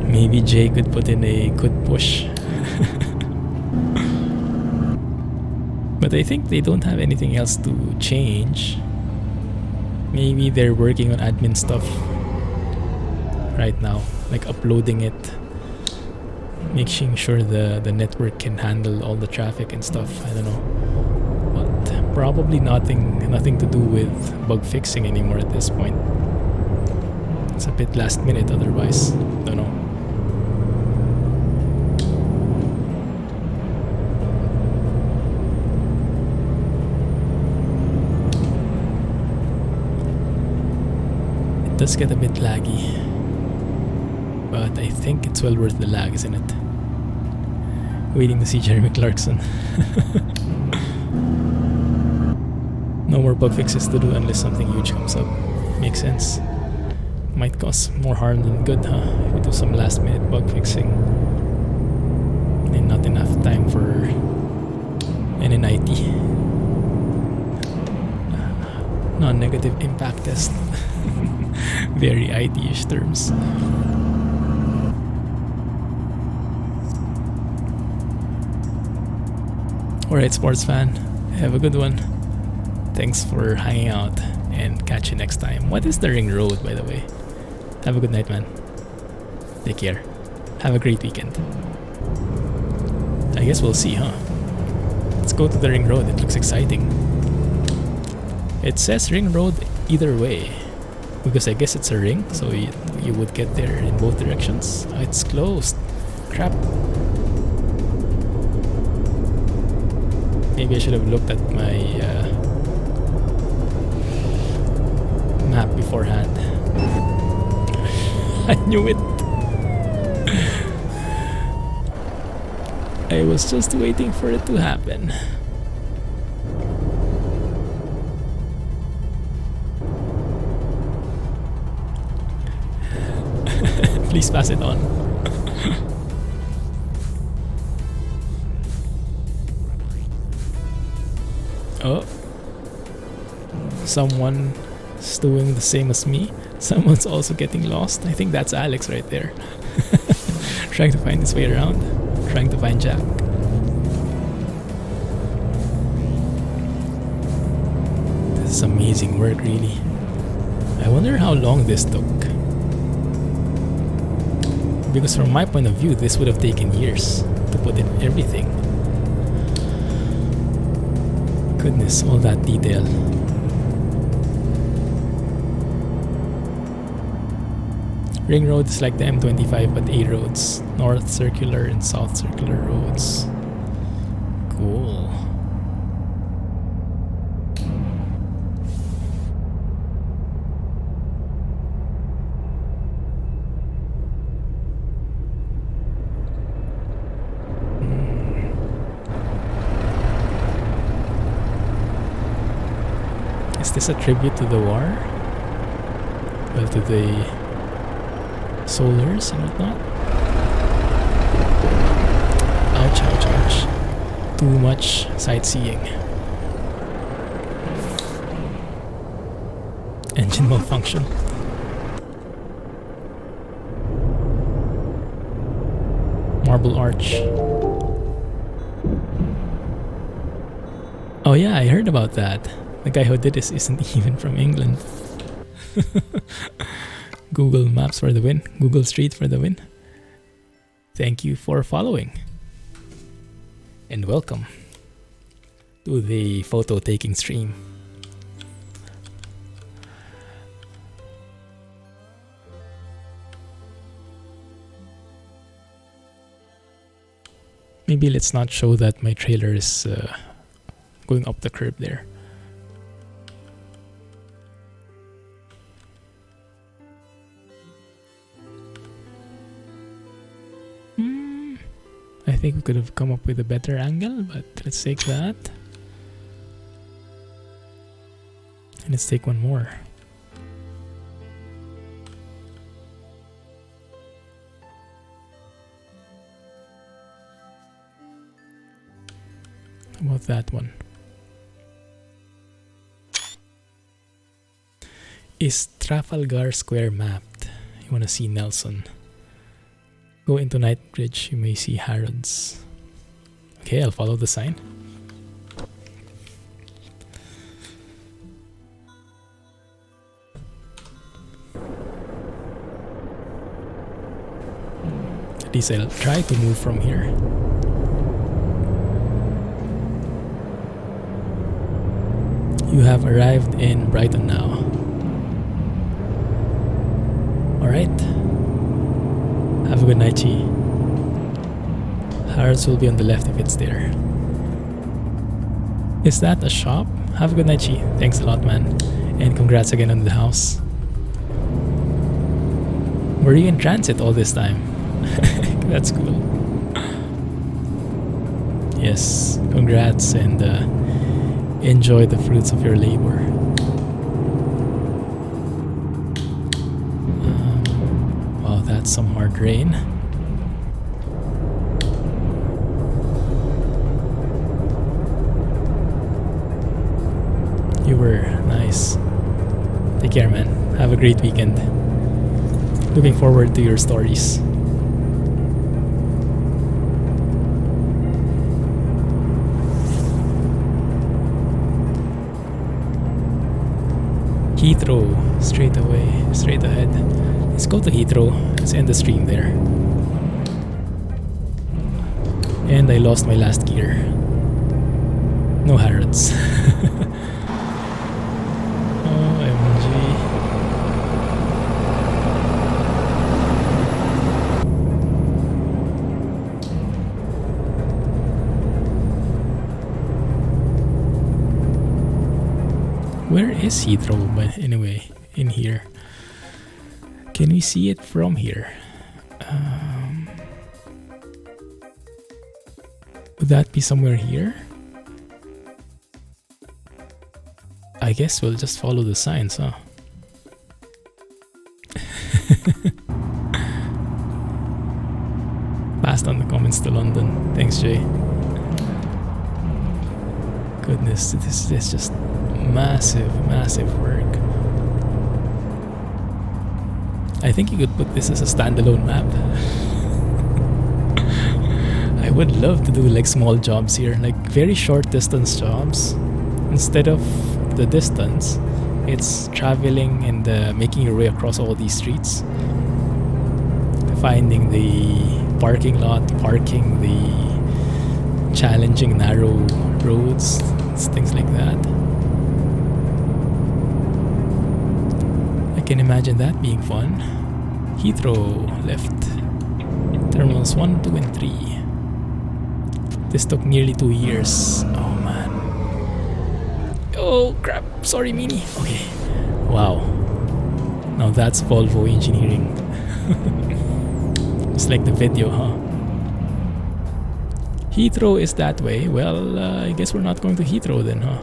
Maybe Jay could put in a good push. But I think they don't have anything else to change. Maybe they're working on admin stuff right now, like uploading it, making sure the network can handle all the traffic and stuff. I don't know, but probably nothing to do with bug fixing anymore at this point. It's a bit last minute otherwise. Don't know. It does get a bit laggy, but I think it's well worth the lag, isn't it? Waiting to see Jeremy Clarkson. No more bug fixes to do unless something huge comes up. Makes sense. Might cause more harm than good, huh? If we do some last minute bug fixing and not enough time for an NIT. Non-negative impact test. Very IT-ish terms. Alright, sports fan. Have a good one. Thanks for hanging out and catch you next time. What is the ring road, by the way? Have a good night, man. Take care. Have a great weekend. I guess we'll see, huh? Let's go to the ring road. It looks exciting. It says ring road either way, because I guess it's a ring, so you would get there in both directions. Oh, it's closed. Crap. Maybe I should have looked at my map beforehand. I knew it. I was just waiting for it to happen. Please pass it on. Oh. Someone's doing the same as me. Someone's also getting lost. I think that's Alex right there. Trying to find his way around. Trying to find Jack. This is amazing work, really. I wonder how long this took. Because from my point of view, this would have taken years to put in everything. Goodness, all that detail. Ring road is like the M25 but A roads. North circular and south circular roads. Cool. Is this a tribute to the war? Well, to the soldiers and whatnot? Ouch, ouch, ouch. Too much sightseeing. Engine malfunction. Marble Arch. Oh yeah, I heard about that. The guy who did this isn't even from England. Google Maps for the win. Google Street for the win. Thank you for following. And welcome to the photo taking stream. Maybe let's not show that my trailer is going up the curb there. I think we could have come up with a better angle, but let's take that. And let's take one more. How about that one? Is Trafalgar Square mapped? You want to see Nelson? Go into Knightsbridge, you may see Harrods. Okay, I'll follow the sign. At least I'll try to move from here. You have arrived in Brighton now. Alright. Have a good night, Chi. Harrods will be on the left if it's there. Is that a shop? Have a good night, Chi. Thanks a lot, man. And congrats again on the house. Were you in transit all this time? That's cool. Yes, congrats and enjoy the fruits of your labor. Wow, that's some hard rain. You were nice. Take care, man. Have a great weekend. Looking forward to your stories. Heathrow, straight away, straight ahead. Let's go to Heathrow. Let's end the stream there. And I lost my last gear. No Harrods. OMG. Where is Heathrow? But anyway, in here. Can we see it from here? Would that be somewhere here? I guess we'll just follow the signs, huh? Passed on the comments to London. Thanks, Jay. Goodness, this is just massive, massive work. I think you could put this as a standalone map. I would love to do like small jobs here, like very short distance jobs. Instead of the distance, it's traveling and making your way across all these streets, finding the parking lot, parking the challenging narrow roads, things like that. I can imagine that being fun. Heathrow left. Terminals 1, 2, and 3. This took nearly 2 years. Oh man. Oh crap. Sorry, Mini. Okay. Wow. Now that's Volvo engineering. It's like the video, huh? Heathrow is that way. Well, I guess we're not going to Heathrow then, huh?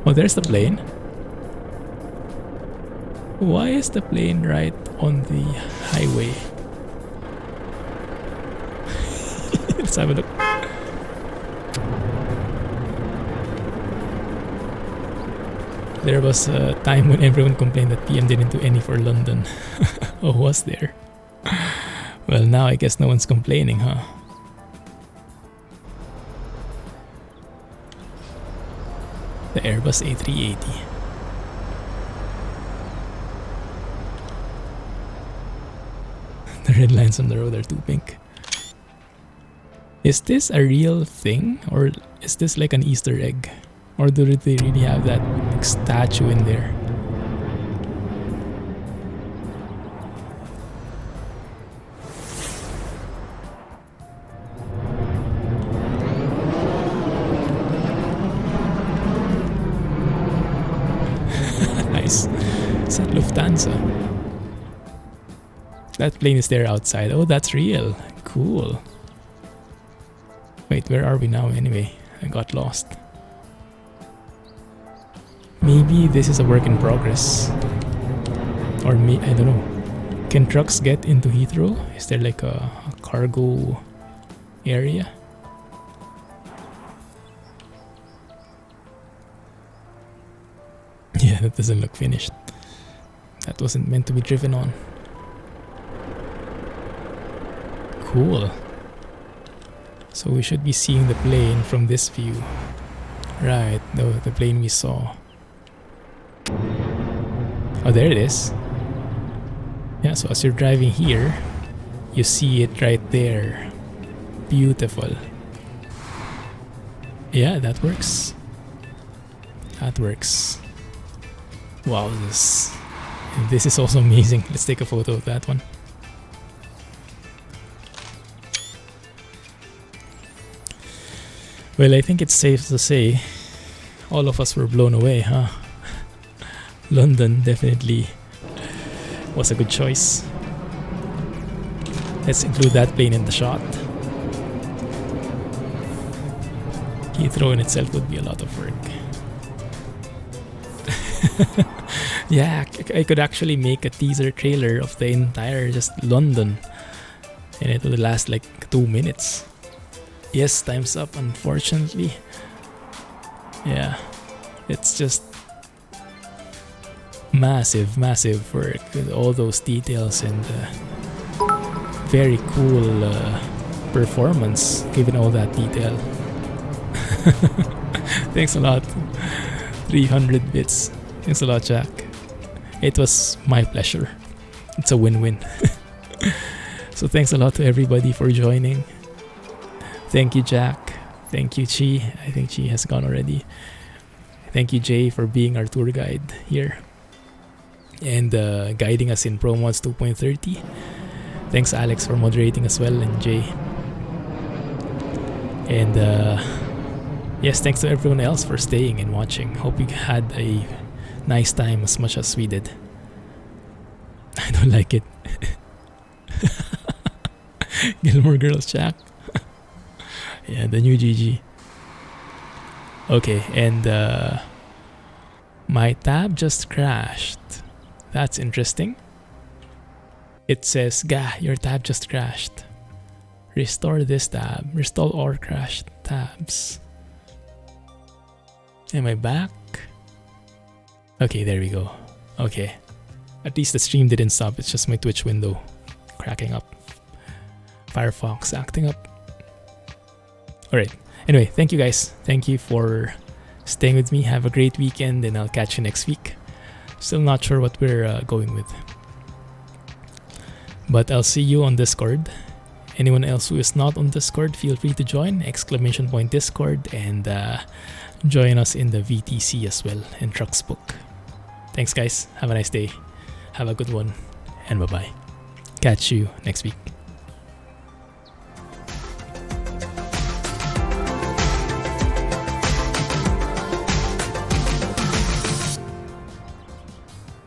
Oh, there's the plane. Why is the plane right on the highway? Let's have a look. There was a time when everyone complained that PM didn't do any for London. Oh, was there? Well, now I guess no one's complaining, huh? The Airbus A380. The red lines on the road are too pink. Is this a real thing, or is this like an Easter egg? Or do they really have that like, statue in there? Nice. Is that Lufthansa? That plane is there outside. Oh, that's real. Cool. Wait, where are we now anyway? I got lost. Maybe this is a work in progress. Or I don't know. Can trucks get into Heathrow? Is there like a cargo area? Yeah, that doesn't look finished. That wasn't meant to be driven on. Cool. So we should be seeing the plane from this view. Right, the plane we saw. Oh, there it is. Yeah, so as you're driving here, you see it right there. Beautiful. Yeah, that works. That works. Wow, this is also amazing. Let's take a photo of that one. Well, I think it's safe to say all of us were blown away, huh? London definitely was a good choice. Let's include that plane in the shot. Heathrow in itself would be a lot of work. Yeah, I could actually make a teaser trailer of the entire just London, and it would last like 2 minutes. Yes, time's up, unfortunately. Yeah, it's just massive, massive work with all those details and very cool performance given all that detail. Thanks a lot. 300 bits. Thanks a lot, Jack. It was my pleasure. It's a win-win. So thanks a lot to everybody for joining. Thank you, Jack. Thank you, Chi. I think Chi has gone already. Thank you, Jay, for being our tour guide here and guiding us in ProMods 2.30. Thanks, Alex, for moderating as well, and Jay. And yes, thanks to everyone else for staying and watching. Hope you had a nice time as much as we did. I don't like it. Gilmore Girls, Jack. Yeah, the new GG. Okay, and my tab just crashed. That's interesting. It says, "Gah, your tab just crashed. Restore this tab. Restore all crashed tabs." Am I back? Okay, there we go. Okay. At least the stream didn't stop. It's just my Twitch window cracking up. Firefox acting up. Alright. Anyway, thank you guys. Thank you for staying with me. Have a great weekend, and I'll catch you next week. Still not sure what we're going with. But I'll see you on Discord. Anyone else who is not on Discord, feel free to join! !Discord, and join us in the VTC as well, and Trucks Book. Thanks guys, have a nice day, have a good one, and bye bye. Catch you next week.